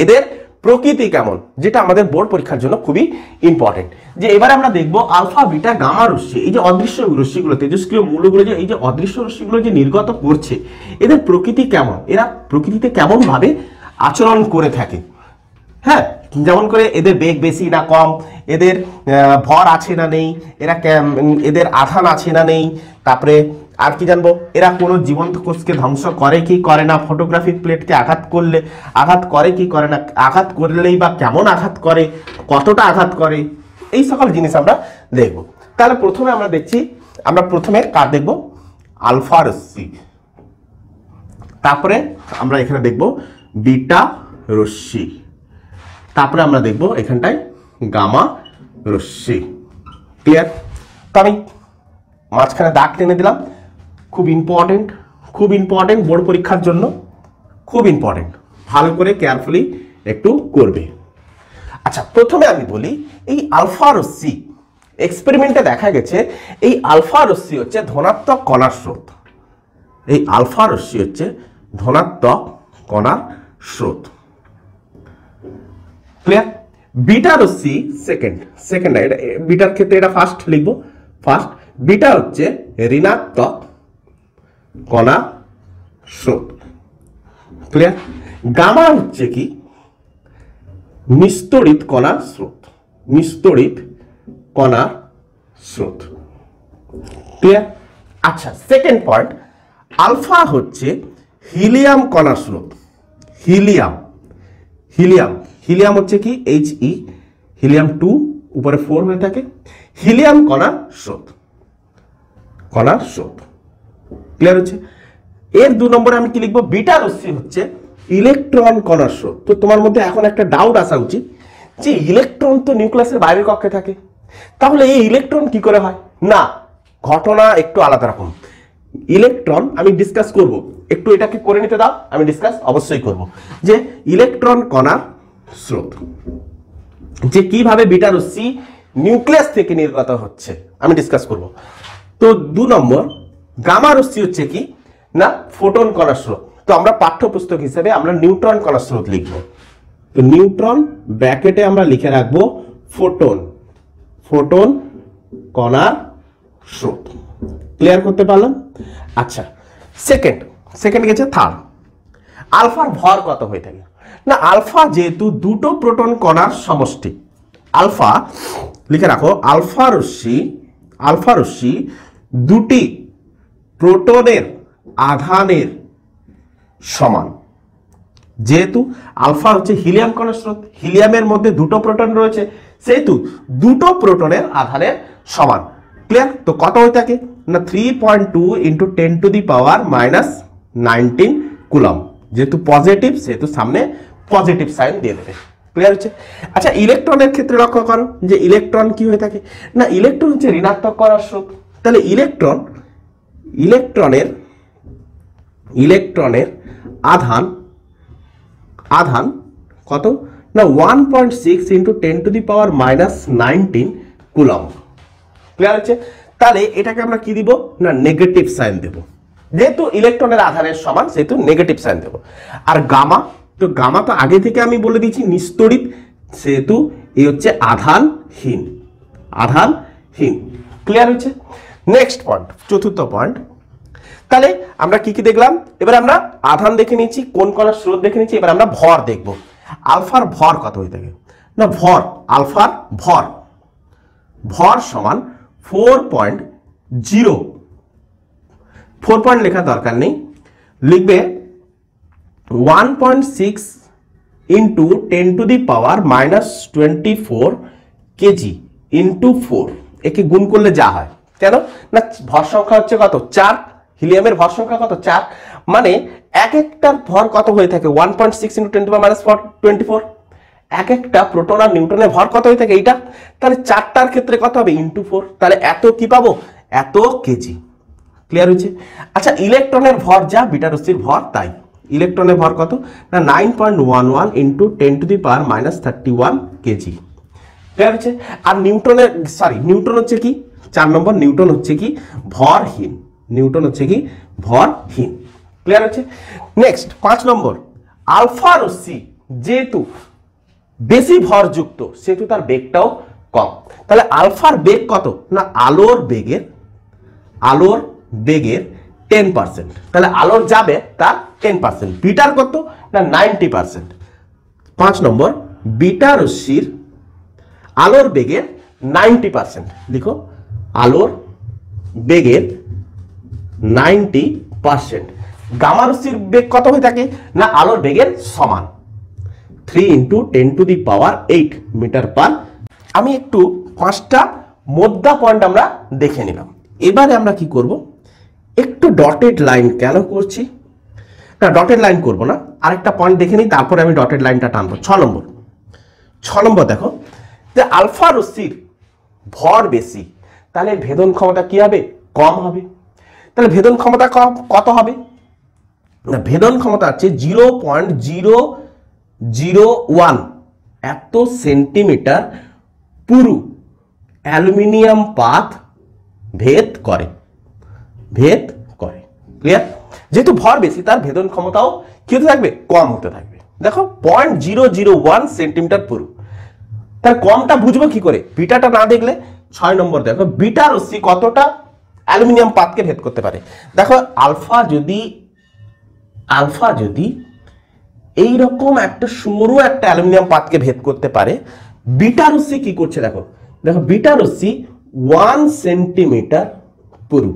Speaker 1: এদের প্রকৃতি কেমন, যেটা আমাদের বোর্ড পরীক্ষার জন্য খুবই ইম্পর্টেন্ট। যে এবারে আমরা দেখবো আলফা বিটা গামা রশ্মি, এই যে অদৃশ্য রশ্মিগুলো তেজস্ক্রিয় মৌলগুলো যে এই যে অদৃশ্য রশ্মিগুলো যে নির্গত করছে, এদের প্রকৃতি কেমন, এরা প্রকৃতিতে কেমন ভাবে আচরণ করে থাকে। হ্যাঁ, যেমন করে এদের বেগ বেশি না কম, এদের ভর আছে না নেই, এদের আধান আছে না নেই, তারপরে আর কি জানবো, এরা কোনো জীবন্ত কোষকে ধ্বংস করে কি করে না, ফটোগ্রাফিক প্লেটকে আঘাত করলে আঘাত করে কি করে না, আঘাত করলেই বা কেমন আঘাত করে, কতটা আঘাত করে, এই সকল জিনিস আমরা দেখব। তাহলে প্রথমে আমরা দেখছি, আমরা প্রথমে কার দেখব, আলফা রশ্মি, তারপরে আমরা এখানে দেখব বিটা রশ্মি, তারপরে আমরা দেখব এখানটায় গামা রশ্মি। ক্লিয়ার? তো আমি মাঝখানে দাগ টেনে দিলাম, খুব ইম্পর্টেন্ট, খুব ইম্পর্টেন্ট, বোর্ড পরীক্ষার জন্য খুব ইম্পর্টেন্ট, ভালো করে কেয়ারফুলি একটু করবে। আচ্ছা, প্রথমে আমি বলি এই আলফা রশ্মি এক্সপেরিমেন্টে দেখা গেছে এই আলফা রশ্মি হচ্ছে ধনাত্মক কণার স্রোত, এই আলফা রশ্মি হচ্ছে ধনাত্মক কণার স্রোত। ক্লিয়ার? বিটা রশ্মি সেকেন্ড এটা বিটার ক্ষেত্রে এটা ফার্স্ট লিখবো, ফার্স্ট বিটা হচ্ছে ঋণাত্মক কণা স্রোত। ক্লিয়ার? গামা হচ্ছে কি, নিস্তড়িত কণার স্রোত, নিস্তড়িত কণার স্রোত। ক্লিয়ার? আচ্ছা, সেকেন্ড পয়েন্ট, আলফা হচ্ছে হিলিয়াম কণার স্রোত, হিলিয়াম, হিলিয়াম, হিলিয়াম হচ্ছে কি He, হিলিয়াম 2 উপরে 4 হয়ে থাকে, হিলিয়াম কণার স্রোত, কণার স্রোত। ক্লিয়ার হচ্ছে? এর 2 নম্বরে আমি কি লিখবো, বিটা রশ্মি হচ্ছে ইলেকট্রন কণার স্রোত। তো তোমার মধ্যে এখন একটা ডাউট আসা উচিত যে ইলেকট্রন তো নিউক্লিয়াসের বাইরের কক্ষে থাকে, তাহলে এই ইলেকট্রন কি করে হয়? না, ঘটনা একটু আলাদা রকম। ইলেকট্রন আমি ডিসকাস করব, একটু এটাকে করে নিতে দাও, আমি ডিসকাস অবশ্যই করব যে ইলেকট্রন কণার স্রোত, যে কিভাবে বিটা রশ্মি নিউক্লিয়াস থেকে নির্গত হচ্ছে আমি ডিসকাস করব। তো 2 নম্বর গামা রশ্মি হচ্ছে কি না, ফোটন কণার স্রোত। তো আমরা পাঠ্যপুস্তক হিসেবে আমরা নিউট্রন কণার স্রোত লিখব। তো নিউট্রন ব্র্যাকেটে আমরা লিখে রাখবো ফোটন, ফোটন কণার স্রোত। ক্লিয়ার করতে পারলাম? আচ্ছা, সেকেন্ড গেছে থার্ড, আলফার ভর কত হয়ে থাকে না, আলফা যেহেতু দুটো প্রোটন কণার সমষ্টি, আলফা লিখে রাখো, আলফা রশ্মি দুটি প্রোটনের আধানের সমান। যেহেতু আলফা হচ্ছে হিলিয়াম কণার স্রোত, হিলিয়ামের মধ্যে দুটো প্রোটন রয়েছে, সেহেতু দুটো প্রোটনের আধানের সমান। ক্লিয়ার? তো কত হয়ে থাকে না 3.2 × 10⁻⁻19 কুলম্ব। যেহেতু পজিটিভ সেহেতু সামনে পজিটিভ সাইন দিয়ে দেবে। ক্লিয়ার হচ্ছে? আচ্ছা, ইলেকট্রনের ক্ষেত্রে লক্ষ্য করো যে ইলেকট্রন কি হয়ে থাকে না, ইলেকট্রন হচ্ছে ঋণাত্মক কণার স্রোত। তাহলে ইলেকট্রনের আধান কত না 1.6 × 10⁻⁻19 কুলম্ব। ক্লিয়ার হচ্ছে? তাহলে এটাকে আমরা কি দিব না, নেগেটিভ সাইন দেব। যেহেতু ইলেকট্রনের আধানের সমান সেহেতু নেগেটিভ সাইন দেব। আর গামা, তো গামা তো আগে থেকে আমি বলে দিয়েছি নিস্তড়িত, সেহেতু এই হচ্ছে আধানহীন, আধানহীন। ক্লিয়ার হচ্ছে? নেক্সট পয়েন্ট, চতুর্থ পয়েন্ট, তাহলে আমরা কি কি দেখলাম, এবার আমরা আধান দেখে নিয়েছি, কোন কণার স্রোত দেখে নিয়েছি, এবার আমরা ভর দেখব। আলফার ভর কত হয়ে থাকে না, ভর, আলফার ভর সমান 4.0, 4 পয়েন্ট লেখা দরকার নেই, লিখবে 1.6 × 10⁻⁻24 কেজি × 4, একে গুণ করলে যা হয়, কেন না ভর সংখ্যা হচ্ছে কত 4, হিলিয়ামের ভর সংখ্যা কত 4, মানে এক একটার ভর কত হয়ে থাকে 1.6 × 10⁻⁻24, এক একটা প্রোটন আর নিউট্রনের ভর কত হয়ে থাকে এইটা, তাহলে 4টার ক্ষেত্রে কত হবে × 4, তাহলে এত কি পাবো, এত কেজি। ক্লিয়ার হচ্ছে? আচ্ছা, ইলেকট্রনের ভর যা বিটা রশ্মির ভর তাই, ইলেকট্রনের ভর কত না 9.11 × 10⁻⁻31 কেজি। ক্লিয়ার হচ্ছে? আর নিউট্রন হচ্ছে কি 4 নম্বর, নিউটন হচ্ছে কি ভরহীন, নিউটন হচ্ছে কি ভরহীন। ক্লিয়ার হচ্ছে? নেক্সট 5 নম্বর, আলফা রশ্মি যেহেতু বেশি ভরযুক্ত সেহেতু তার বেগটাও কম। তাহলে আলফার বেগ কত না, আলোর বেগের 10%, তাহলে আলোর যাবে তার 10%, বিটার কত না 90%। 5 নম্বর, বিটা রশ্মির আলোর বেগের 90%, লিখো আলোর বেগের 90%। গামা রশ্মির বেগ কত হয়ে থাকে না আলোর বেগের সমান 3 × 10⁸ মিটার পার। আমি একটু 5টা মোদ্দা পয়েন্ট আমরা দেখে নিলাম। এবারে আমরা কি করব, একটু ডটেড লাইন কেন করছি না, ডটেড লাইন করব না, আরেকটা পয়েন্ট দেখে নিই, তারপরে আমি ডটেড লাইনটা টানবো। 6 নম্বর দেখো যে আলফা রশ্মির ভর বেশি, তাহলে ভেদন ক্ষমতা কি হবে, কম হবে। তাহলে ভেদন ক্ষমতা কত হবে না, ভেদন ক্ষমতা হচ্ছে 0.001 এত সেন্টিমিটার পুরু অ্যালুমিনিয়াম পাত ভেদ করে। ক্লিয়ার? যেহেতু ভর বেশি তার ভেদন ক্ষমতাও কি হতে থাকবে, কম হতে থাকবে। দেখো 0.001 সেন্টিমিটার পুরু, তার কমটা বুঝবো কি করে, বিটাটা না দেখলে। 6 নম্বর দেখো বিটা রশ্মি কতটা অ্যালুমিনিয়াম পাতকে ভেদ করতে পারে। দেখো আলফা যদি এইরকম একটা সরু একটা অ্যালুমিনিয়াম পাতকে ভেদ করতে পারে, বিটা রশ্মি কি করছে দেখো, বিটা রশ্মি 1 সেন্টিমিটার পুরু।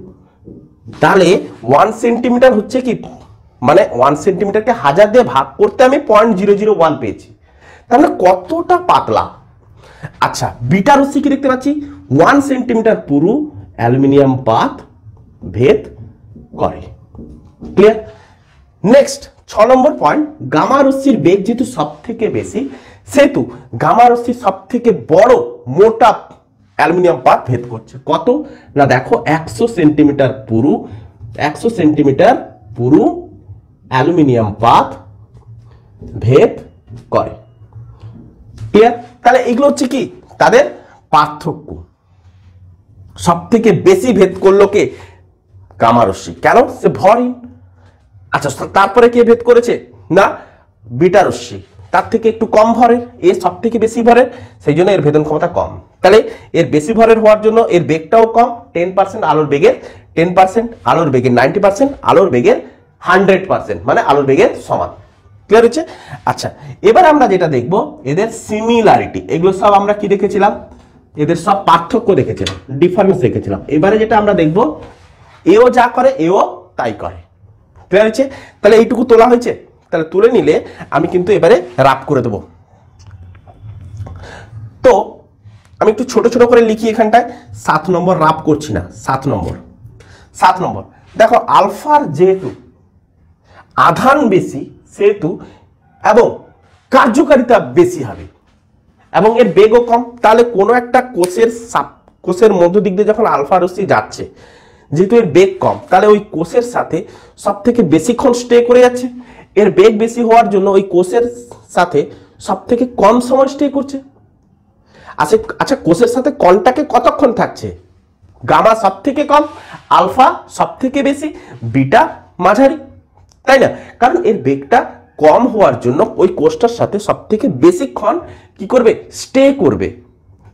Speaker 1: তাহলে 1 সেন্টিমিটার হচ্ছে কি, মানে 1 সেন্টিমিটারকে 1000 দিয়ে ভাগ করতে আমি 0.001 পেয়েছি, তাহলে কতটা পাতলা। আচ্ছা বিটা রশ্মি কি দেখতে পাচ্ছি, 1 সেন্টিমিটার পুরু অ্যালুমিনিয়াম পাত ভেদ করে। ক্লিয়ার? নেক্সট 6 নম্বর পয়েন্ট, গামা রশ্মির বেগ যেহেতু সব থেকে বেশি, সেহেতু গামা রশ্মি সব থেকে বড় মোটা অ্যালুমিনিয়াম পাত ভেদ করছে। কত না দেখো 100 সেন্টিমিটার পুরু অ্যালুমিনিয়াম পাত ভেদ করে। ক্লিয়ার? তাহলে এগুলো হচ্ছে কি তাদের পার্থক্য। সব থেকে বেশি ভেদ করলো কে, গামা রশ্মি। কেন? সে ভরহীন। আচ্ছা তারপরে কে ভেদ করেছে না বিটা রশ্মি, তার থেকে একটু কম ভরের, এর সব থেকে বেশি ভরের, সেই জন্য এর ভেদন ক্ষমতা কম। তাহলে এর বেশি ভরের হওয়ার জন্য এর বেগটাও কম, 10% আলোর বেগের 10%, আলোর বেগের 90%, আলোর বেগের 100%, মানে আলোর বেগের সমান। ক্লিয়ার হচ্ছে? আচ্ছা এবার আমরা যেটা দেখব এদের সিমিলারিটি, এগুলো সব আমরা কি দেখেছিলাম, এদের সব পার্থক্য দেখেছিলাম, ডিফারেন্স দেখেছিলাম। এবারে যেটা আমরা দেখব এও যা করে এও তাই করে। ক্লিয়ার হচ্ছে? তাহলে এইটুকু তোলা হয়েছে, তাহলে তুলে নিলে আমি কিন্তু এবারে রাফ করে দেব। তো আমি একটু ছোট ছোট করে লিখি এখানটায়, 7 নম্বর রাফ করছি না। 7 নম্বর দেখো আলফার যেহেতু আধান বেশি সেহেতু এবং কার্যকারিতা বেশি হবে এবং এর বেগও কম, তাহলে কোনো একটা কোষের মধ্য দিক দিয়ে যখন আলফা রশ্মি যাচ্ছে, যেহেতু এর বেগ কম, তাহলে ওই কোষের সাথে সব থেকে বেশিক্ষণ স্টে করে যাচ্ছে। এর বেগ বেশি হওয়ার জন্য ওই কোষের সাথে সব থেকে কম সময় স্টে করছে। আচ্ছা কোষের সাথে কন্টাক্টে কতক্ষণ থাকছে, গামা সব থেকে কম, আলফা সব থেকে বেশি, বিটা মাঝারি, তাই না? কারণ এর বেগটা কম হওয়ার জন্য ওই কোষটার সাথে সব থেকে বেশিক্ষণ কি করবে, স্টে করবে,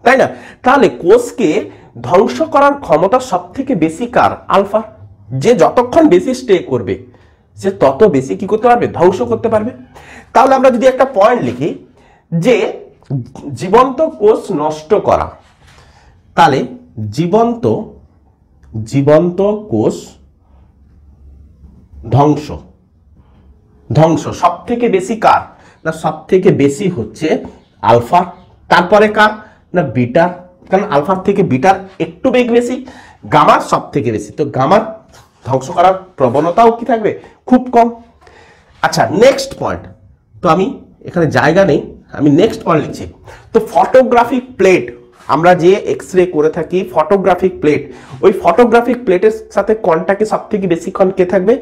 Speaker 1: তাই না? তাহলে কোষকে ধ্বংস করার ক্ষমতা সব থেকে বেশি কার, আলফা। যে যতক্ষণ বেশি স্টে করবে সে তত বেশি কি করতে পারবে, ধ্বংস করতে পারবে। তাহলে আমরা যদি একটা পয়েন্ট লিখি যে জীবন্ত কোষ নষ্ট করা, তাহলে জীবন্ত কোষ ধ্বংস সব থেকে বেশি কার না, সব থেকে বেশি হচ্ছে আলফা। তারপরে কার না বিটা, কারণ আলফার থেকে বিটার একটু বেগ বেশি, গামার সব থেকে বেশি, তো গামার ধ্বংস করার প্রবণতাও কি থাকবে, খুব কম। আচ্ছা নেক্সট পয়েন্ট, তো আমি এখানে জায়গা নেই, আমি নেক্সট পয়েন্ট লিখছি। তো ফটোগ্রাফিক প্লেট, আমরা যে এক্স রে করে থাকি ফটোগ্রাফিক প্লেট, ওই ফটোগ্রাফিক প্লেটের সাথে কন্টাক্টে সব থেকে বেশিক্ষণ কে থাকবে,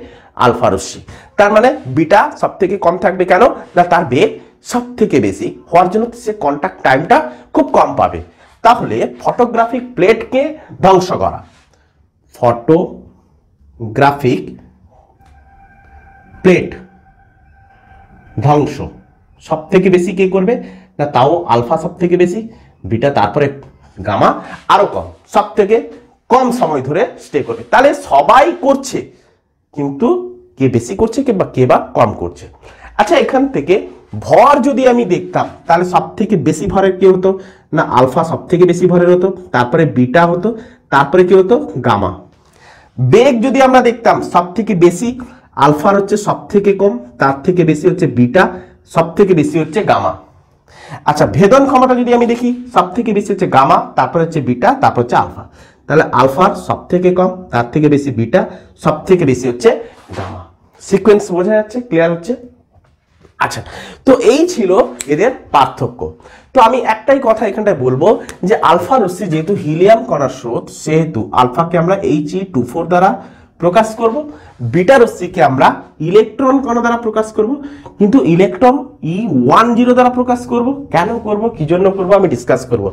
Speaker 1: আলফা রশ্মি। তার মানে বিটা সব থেকে কম থাকবে, কেন না তার বেগ সব থেকে বেশি হওয়ার জন্য সে কন্টাক্ট টাইমটা খুব কম পাবে। তাহলে ফটোগ্রাফিক প্লেটকে ধ্বংস করা, ফটোগ্রাফিক প্লেট ধ্বংস সব থেকে বেশি কে করবে না, তাও আলফা সব থেকে বেশি, বিটা তারপরে গামা আরো কম, সব থেকে কম সময় ধরে স্টে করবে। তাহলে সবাই করছে, কিন্তু কে বেশি করছে কে বা কম করছে। আচ্ছা এখান থেকে ভর যদি আমি দেখতাম তাহলে সব থেকে বেশি ভরের কি হতো না আলফা সব থেকে বেশি ভরের হতো, তারপরে বিটা হতো, তারপরে কি হতো গামা। বেগ যদি আমরা দেখতাম সব থেকে বেশি আলফার হচ্ছে সব থেকে কম, তার থেকে বেশি হচ্ছে বিটা, সব থেকে বেশি হচ্ছে গামা। আচ্ছা ভেদন ক্ষমতা যদি আমি দেখি সব থেকে বেশি হচ্ছে গামা, তারপর হচ্ছে বিটা, তারপর হচ্ছে আলফা। তাহলে আলফার সব থেকে কম, তার থেকে বেশি বিটা, সব থেকে বেশি হচ্ছে গামা। সিকোয়েন্স বোঝা যাচ্ছে, ক্লিয়ার হচ্ছে? আচ্ছা তো এই ছিল এদের পার্থক্য। তো আমি একটাই কথা এখানটায় বলবো যে আলফা রশ্মি যেহেতু হিলিয়াম কণার স্রোত সেহেতু আলফাকে আমরা He24 দ্বারা প্রকাশ করব, বিটা রশ্মিকে আমরা ইলেকট্রন কণা দ্বারা প্রকাশ করব, কিন্তু ইলেকট্রন E10 দ্বারা প্রকাশ করব। কেন করব, কি জন্য করব আমি ডিসকাস করব।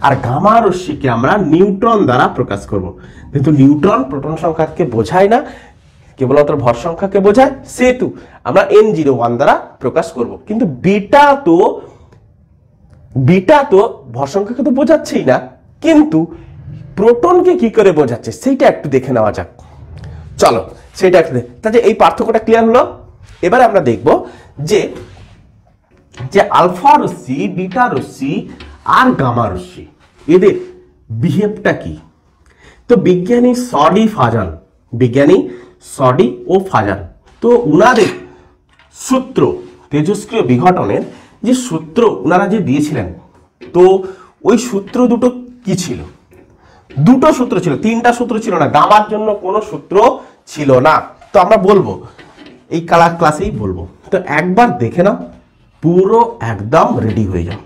Speaker 1: আর গামা রশ্মিকে আমরা নিউট্রন দ্বারা প্রকাশ করব, কিন্তু নিউট্রন প্রোটন সংখ্যাকে বোঝায় না, কেবলমাত্র ভর সংখ্যাকে বোঝায়, সেহেতু আমরা N01 দ্বারা প্রকাশ করব। কিন্তু বিটা তো ভর সংখ্যাকে তো বোঝাচ্ছেই না, কিন্তু প্রোটনকে কি করে বোঝাচ্ছে সেইটা একটু দেখে নেওয়া যাক। চলো সেটা একটু তাহলে এই পার্থক্যটা ক্লিয়ার হলো। এবারে আমরা দেখব যে আলফা রশ্মি, বিটা রশ্মি আর গামা রশ্মি এদের বিহেভটা কি। তো বিজ্ঞানী সডি ও ফাজান তো উনাদের সূত্র তেজস্ক্রিয় বিঘটনের যে সূত্র উনারা যে দিয়েছিলেন, তো ওই সূত্র দুটো কি ছিল? দুটো সূত্র ছিল, তিনটা সূত্র ছিল না, গামার জন্য কোনো সূত্র ছিল না। তো আমরা বলবো এই ক্লাসেই বলবো। তো একবার দেখে নাও, পুরো একদম রেডি হয়ে যাও,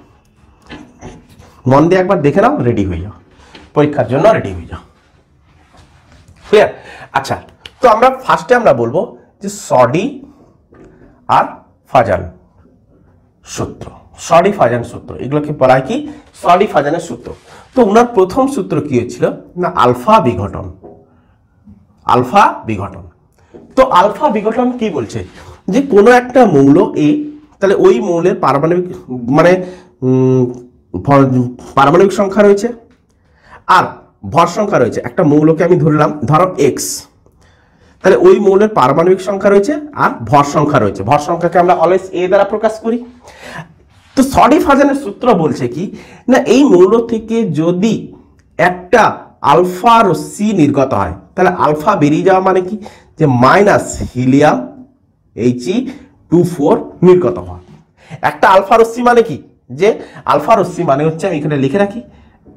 Speaker 1: মন দিয়ে একবার দেখে নাও, রেডি হয়ে যাও, পরীক্ষার জন্য রেডি হয়ে যাও। ক্লিয়ার? আচ্ছা তো আমরা ফার্স্টে আমরা বলবো যে সডি আর ফাজান সূত্র, সডি ফাজান সূত্র, এগুলোকে বলা হয় কি সডি ফাজানের সূত্র। তো ওনার প্রথম সূত্র কি হয়েছিল না আলফা বিঘটন। তো আলফা বিঘটন কি বলছে যে কোনো একটা মৌল এ, তাহলে ওই মৌলের পারমাণবিক মানে পারমাণবিক সংখ্যা রয়েছে আর ভর সংখ্যা রয়েছে। একটা মৌলকে আমি ধরলাম ধরো এক্স, তাহলে ওই মৌলের পারমাণবিক সংখ্যা রয়েছে আর ভর সংখ্যা রয়েছে। ভর সংখ্যাকে আমরা অলওয়েজ এ দ্বারা প্রকাশ করি। তো সডি ফাজানের সূত্র বলছে কি না এই মৌল থেকে যদি একটা আলফা রশ্মি নির্গত হয়, তাহলে আলফা বেরিয়ে যাওয়া মানে কি যে মাইনাস হিলিয়াম He24 নির্গত হওয়া। একটা আলফা রশ্মি মানে কি যে আলফা রশ্মি মানে হচ্ছে আমি এখানে লিখে রাখি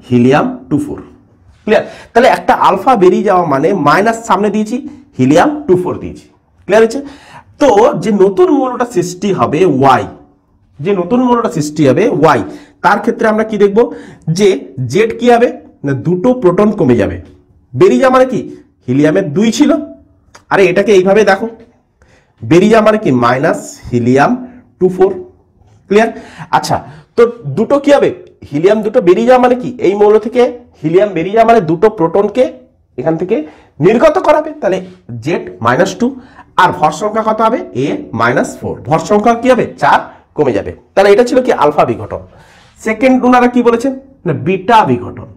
Speaker 1: He24। ক্লিয়ার? তাহলে একটা আলফা বেরিয়ে যাওয়া মানে মাইনাস সামনে দিয়েছি, He24 দিয়েছি। ক্লিয়ার হচ্ছে? তো যে নতুন মৌলটা সৃষ্টি হবে ওয়াই, তার ক্ষেত্রে আমরা কি দেখব যে জেড কি হবে না দুটো প্রোটন কমে যাবে। বেরিয়ে যাওয়া মানে কি হিলিয়ামের 2 ছিল, আরে এটাকে এইভাবে দেখো, বেরিয়ে যাওয়া মানে কি মাইনাস He24। ক্লিয়ার? আচ্ছা তো দুটো কি হবে হিলিয়াম দুটো বেরিয়ে যাওয়া মানে কি এই মৌল থেকে হিলিয়াম বেরিয়ে যাওয়া মানে দুটো প্রোটনকে এখান থেকে নির্গত করাবে, তাহলে Z-2 আর ভর সংখ্যা কত হবে A-4, ভর সংখ্যা কি হবে 4 কমে যাবে। তাহলে এটা ছিল কি আলফা বিঘটন। সেকেন্ড ওনারা কি বলেছেন না বিটা বিঘটন।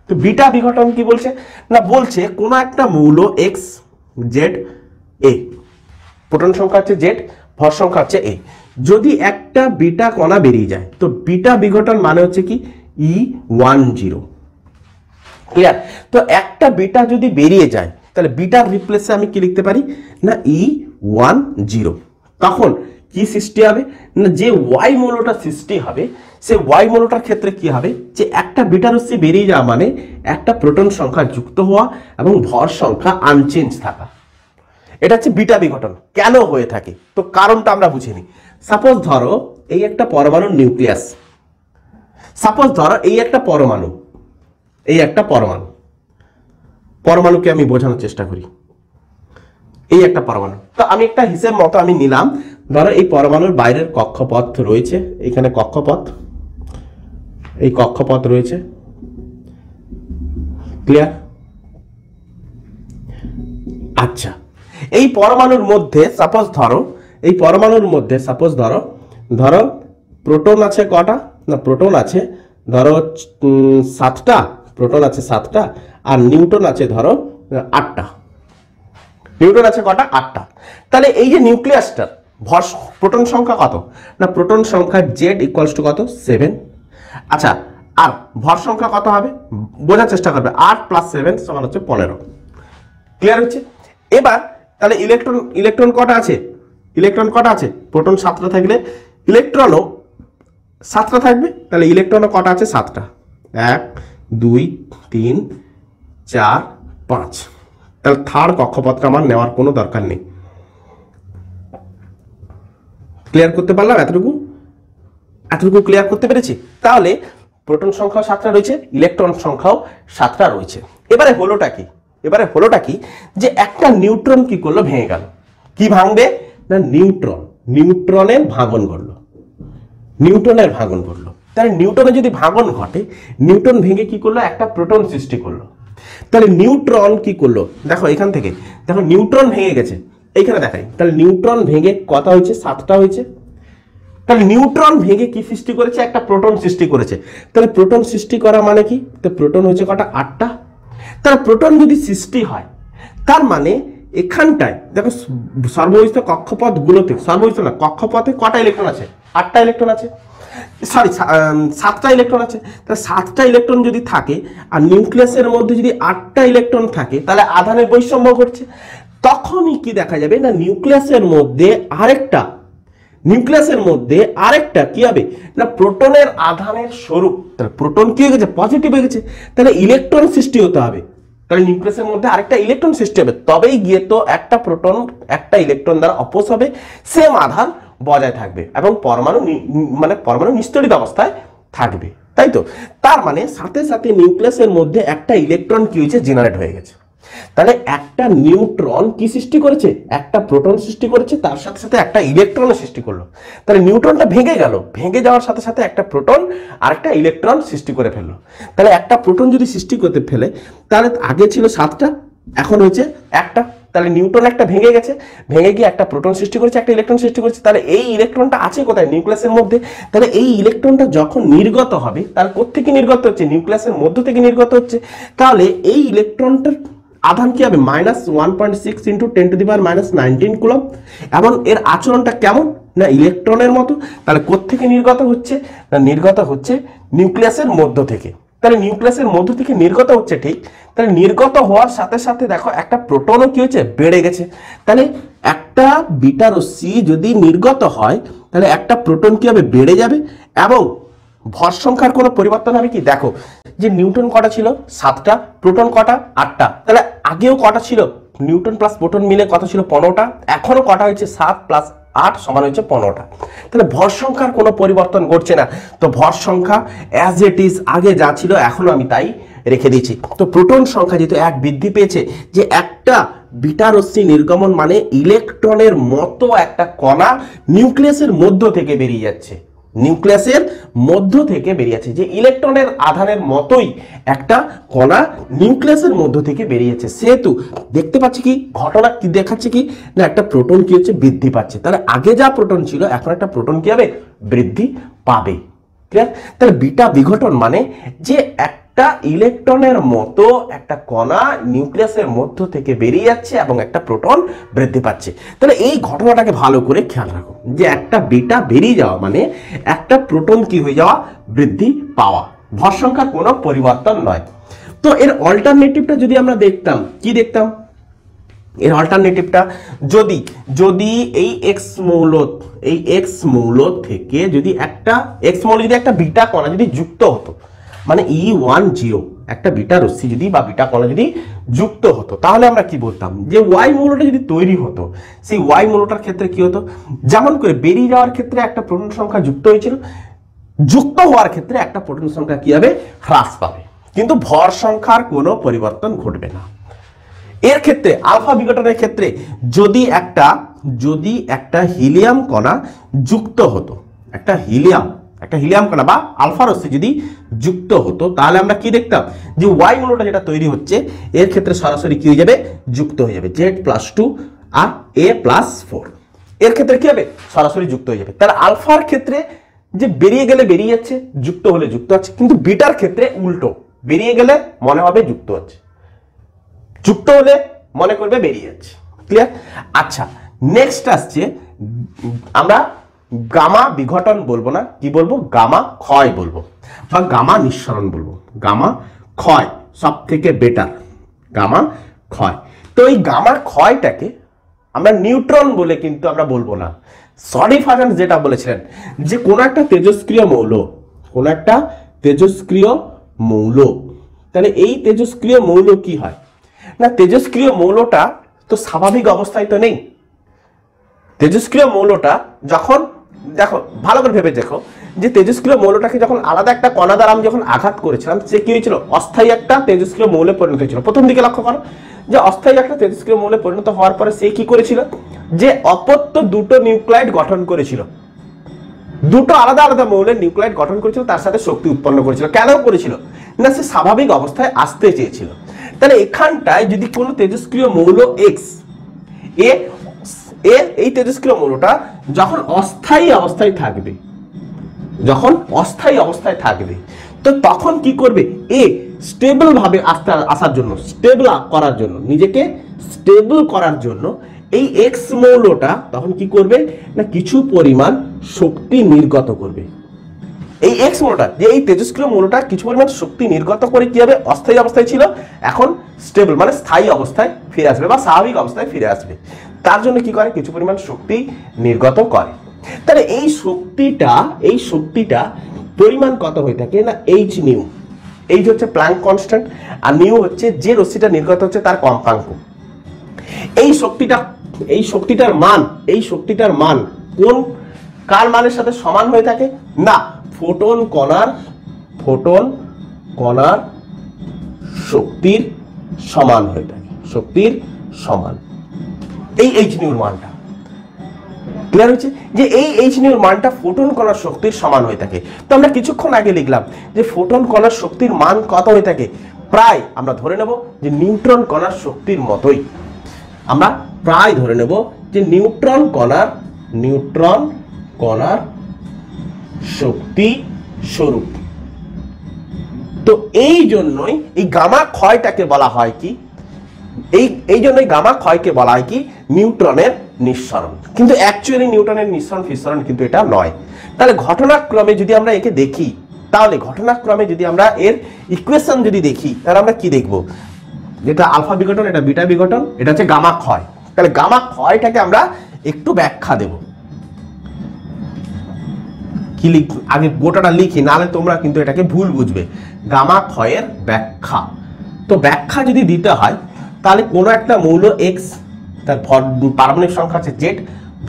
Speaker 1: তো বিটা বিঘটন কি বলছে না বলছে কোন একটা মৌল X Z A, প্রোটন সংখ্যা হচ্ছে Z, ভর সংখ্যা হচ্ছে A, যদি একটা বিটা কণা বেরিয়ে যায় তো বিটা বিঘটন মানে হচ্ছে কি E10। ক্লিয়ার? তো একটা বিটা যদি বেরিয়ে যায় তাহলে বিটার রিপ্লেসে আমি কি লিখতে পারি না E10। তখন কি সৃষ্টি হবে না যে ওয়াই মৌলটা সৃষ্টি হবে সে ওয়াই মৌলটার ক্ষেত্রে কি হবে যে একটা বিটা রশ্মি বেরিয়ে যাওয়া মানে একটা প্রোটন সংখ্যা যুক্ত হওয়া এবং ভর সংখ্যা আনচেঞ্জ থাকা। এটা হচ্ছে বিটা বিঘটন। কেন হয়ে থাকে তো কারণটা আমরা বুঝিনি। সাপোজ ধরো এই একটা পরমাণুর নিউক্লিয়াস, সাপোজ ধরো এই একটা পরমাণুকে আমি বোঝানোর চেষ্টা করি, এই একটা পরমাণু। তো আমি একটা হিসেব মতো আমি নিলাম, ধরো এই পরমাণুর বাইরের কক্ষপথ রয়েছে, এখানে এই কক্ষপথ রয়েছে। ক্লিয়ার? আচ্ছা এই পরমাণুর মধ্যে সাপোজ ধরো প্রোটন আছে কটা না প্রোটন আছে ধরো 7টা, প্রোটন আছে 7টা আর নিউট্রন আছে ধরো 8টা। নিউট্রন আছে কটা 8টা। তাহলে এই যে নিউক্লিয়াসটা প্রোটন সংখ্যা কত না প্রোটন সংখ্যা জেড ইকুয়ালস টু কত 7। আচ্ছা আর ভর সংখ্যা কত হবে বোঝার চেষ্টা করবে 8 + 7 সমান হচ্ছে 15। ক্লিয়ার হচ্ছে? এবার তাহলে ইলেকট্রন কটা আছে প্রোটন 7টা থাকলে ইলেকট্রনও 7টা থাকবে, তাহলে ইলেকট্রনও কটা আছে 7টা 1 2 3 4 5। তাহলে থার্ড কক্ষপথটা আমার নেওয়ার কোনো দরকার নেই। ক্লিয়ার করতে পারলাম? এতটুকু ক্লিয়ার করতে পেরেছি? তাহলে প্রোটন সংখ্যাও 7টা রয়েছে, ইলেকট্রন সংখ্যাও 7টা রয়েছে। এবারে হলোটা কি যে একটা নিউট্রন কি করলো ভেঙে গেল। কি ভাঙবে না নিউট্রনের ভাঙন ঘটলো। তাহলে নিউটনের যদি ভাঙন ঘটে নিউটন ভেঙে কি করলো একটা প্রোটন সৃষ্টি করলো। তাহলে নিউট্রন কি করলো দেখো এখান থেকে দেখো নিউট্রন ভেঙে গেছে, এইখানে দেখাই। তাহলে নিউট্রন ভেঙে কত হয়েছে 7টা হয়েছে। তাহলে নিউট্রন ভেঙে কি সৃষ্টি করেছে একটা প্রোটন সৃষ্টি করেছে। তাহলে প্রোটন সৃষ্টি করা মানে কি তো প্রোটন হচ্ছে কটা 8টা। তাহলে প্রোটন যদি সৃষ্টি হয় তার মানে এখানটায় দেখো সর্বহিত কক্ষপথগুলোতে কক্ষপথে কটা ইলেকট্রন আছে 8টা ইলেকট্রন আছে, সরি 7টা ইলেকট্রন আছে। তাহলে 7টা ইলেকট্রন যদি থাকে আর নিউক্লিয়াসের মধ্যে যদি 8টা ইলেকট্রন থাকে তাহলে আধানের বৈষম্য ঘটছে। তখনই কি দেখা যাবে না নিউক্লিয়াসের মধ্যে আরেকটা কি হবে না প্রোটনের আধানের স্বরূপ। তাহলে প্রোটন কি হয়ে গেছে পজিটিভ হয়ে গেছে, তাহলে ইলেকট্রন সৃষ্টি হতে হবে। তাহলে নিউক্লিয়াসের মধ্যে আরেকটা ইলেকট্রন সৃষ্টি হবে, তবেই গিয়ে তো একটা প্রোটন একটা ইলেকট্রন দ্বারা অপোজ হবে, সেম আধান বজায় থাকবে এবং পরমাণু নিস্তড়িত অবস্থায় থাকবে, তাই তো? তার মানে সাথে সাথে নিউক্লিয়াসের মধ্যে একটা ইলেকট্রন কি হয়েছে জেনারেট হয়ে গেছে। তাহলে একটা নিউট্রন কি সৃষ্টি করেছে একটা প্রোটন সৃষ্টি করেছে, তার সাথে সাথে একটা ইলেকট্রন সৃষ্টি করলো। তাহলে নিউট্রনটা ভেঙে যাওয়ার সাথে সাথে একটা প্রোটন আর একটা ইলেকট্রন সৃষ্টি করে ফেললো। তাহলে একটা প্রোটন যদি সৃষ্টি করতে ফেলে তাহলে আগে ছিল 7টা এখন হচ্ছে একটা। তাহলে নিউট্রন একটা ভেঙে গিয়ে একটা প্রোটন সৃষ্টি করেছে একটা ইলেকট্রন সৃষ্টি করেছে। তাহলে এই ইলেকট্রনটা আছে কোথায় নিউক্লিয়াসের মধ্যে। তাহলে এই ইলেকট্রনটা যখন নির্গত হবে তাহলে কোত্থেকে নির্গত হচ্ছে নিউক্লিয়াসের মধ্য থেকে নির্গত হচ্ছে। তাহলে এই ইলেকট্রনটার আধান কি হবে -1.6 × 10⁻⁻19 কুলম্ব এবং এর আচরণটা কেমন না ইলেকট্রনের মতো। তাহলে কোত্থেকে নির্গত হচ্ছে না নির্গত হচ্ছে নিউক্লিয়াসের মধ্য থেকে। তাহলে নিউক্লিয়াসের মধ্য থেকে নির্গত হচ্ছে ঠিক, তাহলে নির্গত হওয়ার সাথে সাথে দেখো একটা প্রোটনও কি হচ্ছে বেড়ে গেছে। তাহলে একটা বিটা রশ্মি যদি নির্গত হয় তাহলে একটা প্রোটন কি হবে বেড়ে যাবে এবং ভর সংখ্যার কোনো পরিবর্তন হবে কি দেখো যে নিউটন কটা ছিল 7টা, প্রোটন কটা 8টা। তাহলে আগেও কটা ছিল নিউটন প্লাস প্রোটন মিলে কত ছিল 15টা, এখনো কটা হয়েছে 7 + 8 সমান হচ্ছে 15টা। তাহলে ভর সংখ্যার কোনো পরিবর্তন ঘটছে না, তো ভর সংখ্যা অ্যাজ ইট ইজ আগে যা ছিল এখনো আমি তাই রেখে দিয়েছি। তো প্রোটন সংখ্যা যেহেতু 1 বৃদ্ধি পেয়েছে যে একটা বিটা রশ্মি নির্গমন মানে ইলেকট্রনের মতো একটা কণা নিউক্লিয়াসের মধ্য থেকে বেরিয়ে যাচ্ছে যে ইলেকট্রনের আধানের মতোই একটা কণা নিউক্লিয়াসের মধ্য থেকে বেরিয়েছে। সেহেতু দেখতে পাচ্ছি কি ঘটনা কি দেখাচ্ছে কি না একটা প্রোটন কি হচ্ছে বৃদ্ধি পাচ্ছে। তাহলে আগে যা প্রোটন ছিল এখন একটা প্রোটন কি হবে বৃদ্ধি পাবে। ক্লিয়ার? তাহলে বিটা বিঘটন মানে যে একটা ইলেকট্রনের মতো একটা কণা নিউক্লিয়াসের মধ্য থেকে বেরিয়ে যাচ্ছে এবং একটা প্রোটন বৃদ্ধি পাচ্ছে। তাহলে এই ঘটনাটাকে ভালো করে খেয়াল রাখো যে একটা বিটা বেরিয়ে যাওয়া মানে একটা প্রোটন কি হয়ে যাওয়া বৃদ্ধি পাওয়া, ভর সংখ্যার কোনো পরিবর্তন নয়। তো এর অল্টারনেটিভটা যদি আমরা দেখতাম কি দেখতাম এর অল্টারনেটিভটা যদি এই এক্স মৌল থেকে যদি একটা বিটা কণা যদি যুক্ত হতো মানে E10 একটা বিটা রশ্মি যদি বা বিটা কণা যদি যুক্ত হতো তাহলে আমরা কি বলতাম যে ওয়াই মৌলটা যদি তৈরি হতো সেই ওয়াই মৌলটার ক্ষেত্রে কি হতো যেমন করে বেরিয়ে যাওয়ার ক্ষেত্রে একটা প্রোটন সংখ্যা যুক্ত হয়েছিল, যুক্ত হওয়ার ক্ষেত্রে একটা প্রোটন সংখ্যা কি হবে হ্রাস পাবে, কিন্তু ভর সংখ্যার কোনো পরিবর্তন ঘটবে না। এর ক্ষেত্রে আলফা বিঘটনের ক্ষেত্রে যদি একটা হিলিয়াম কণা যুক্ত হতো একটা হিলিয়াম কণা বা আলফা রশ্মি যদি যুক্ত হতো তাহলে আমরা কি দেখতাম যে ওয়াই মৌলটা যেটা তৈরি হচ্ছে এর ক্ষেত্রে সরাসরি কি হয়ে যাবে যুক্ত হয়ে যাবে Z+2 আর A+4 এর ক্ষেত্রে কি হবে সরাসরি যুক্ত হয়ে যাবে। তাহলে আলফার ক্ষেত্রে যে বেরিয়ে গেলে বেরিয়ে যাচ্ছে যুক্ত হলে যুক্ত হচ্ছে, কিন্তু বিটার ক্ষেত্রে উল্টো, বেরিয়ে গেলে মনে হবে যুক্ত হচ্ছে, যুক্ত হলে মনে করবে বেরিয়ে যাচ্ছে। ক্লিয়ার? আচ্ছা নেক্সট আসছে আমরা গামা বিঘটন বলবো না, কি বলবো, গামা ক্ষয় বলবো বা গামা নিঃসরণ বলবো। গামা ক্ষয় সব থেকে বেটার, গামা ক্ষয়। তো এই গামা ক্ষয়টাকে আমরা নিউট্রন বলে কিন্তু আমরা বলবো না। সরি ফাজান যেটা বলেছিলেন যে কোন একটা তেজস্ক্রিয় মৌল, কোন একটা তেজস্ক্রিয় মৌল, তাহলে এই তেজস্ক্রিয় মৌল কি হয় না, তেজস্ক্রিয় মৌলটা তো স্বাভাবিক অবস্থায় তো নেই। তেজস্ক্রিয় মৌলটা যখন, দেখো ভালো করে ভেবে দেখো, যে তেজস্ক্রিয় মৌলটাকে যখন আলাদা একটা কণা দ্বারা আমি যখন আঘাত করেছিলাম, সে কি হয়েছিল, অস্থায়ী একটা তেজস্ক্রিয় মৌলে পরিণত হয়েছিল। প্রথম দিকে লক্ষ্য করো যে অস্থায়ী একটা তেজস্ক্রিয় মৌলে পরিণত হওয়ার পরে সে কি করেছিল, যে অপত্য দুটো নিউক্লাইড গঠন করেছিল, দুটো আলাদা আলাদা মৌলের নিউক্লাইড গঠন করেছিল, তার সাথে শক্তি উৎপন্ন করেছিল। কেন করেছিল না, সে স্বাভাবিক অবস্থায় আসতে চেয়েছিল। তাহলে এখানটায় যদি কোনো তেজস্ক্রিয় মৌল এক্স এই তেজস্ক্রিয় মৌলটা যখন অস্থায়ী অবস্থায় থাকবে, যখন অস্থায়ী অবস্থায় থাকবে, তো তখন কি করবে, এ স্টেবল ভাবে আসার জন্য, স্টেবল করার জন্য, নিজেকে স্টেবল করার জন্য এই এক্স মৌলটা তখন কি করবে না, কিছু পরিমাণ শক্তি নির্গত করবে। এই এক্স মৌলটা, যে এই তেজস্ক্রিয় মৌলটা কিছু পরিমাণ শক্তি নির্গত করে কি হবে, অস্থায়ী অবস্থায় ছিল, এখন স্টেবল মানে স্থায়ী অবস্থায় ফিরে আসবে বা স্বাভাবিক অবস্থায় ফিরে আসবে। তার জন্য কি করে, কিছু পরিমাণ শক্তি নির্গত করে। তাহলে এই শক্তিটা পরিমাণ কত হয়ে থাকে না, এইচ নিউ। এইচ হচ্ছে প্ল্যাঙ্ক কনস্ট্যান্ট, আর নিউ হচ্ছে যে রশ্মিটা নির্গত হচ্ছে তার কম্পাঙ্ক। এই শক্তিটার মান কোন কার মানের সাথে সমান হয়ে থাকে না, ফোটন কণার শক্তির সমান হয়ে থাকে, শক্তির সমান। এই এইচ নিউর মানটা ক্লিয়ার হচ্ছে, যে এই এইচ নিউর মানটা ফোটন কণার শক্তির সমান হয়ে থাকে। তো আমরা কিছুক্ষণ আগে লিখলাম যে ফোটন কণার শক্তির মান কত হয়ে থাকে, প্রায় আমরা ধরে নেব যে নিউট্রন কণার শক্তির মতোই। আমরা প্রায় ধরে নেব যে নিউট্রন কণার শক্তি স্বরূপ। তো এই জন্যই এই গামা ক্ষয়টাকে বলা হয় কি, এই জন্যই গামা ক্ষয়কে বলা হয় কি, নিউট্রনের নিঃসরণ। কিন্তু অ্যাকচুয়ালি নিউটনের নিঃসরণ ফিঃসরণ কিন্তু এটা নয়। তাহলে ঘটনাক্রমে যদি আমরা একে দেখি, তাহলে ঘটনাক্রমে যদি আমরা এর ইকুয়েশন যদি দেখি, তাহলে আমরা কি দেখব, যেটা আলফা বিঘটন, এটা বিটা বিঘটন, এটা হচ্ছে গামা ক্ষয়। তাহলে গামা ক্ষয়টাকে আমরা একটু ব্যাখ্যা দেব। কি আগে গোটাটা লিখি, নাহলে তোমরা কিন্তু এটাকে ভুল বুঝবে। গামা ক্ষয়ের ব্যাখ্যা, তো ব্যাখ্যা যদি দিতে হয় তাহলে কোনো একটা মৌল এক্স, তার পারমাণবিক সংখ্যা আছে জেড,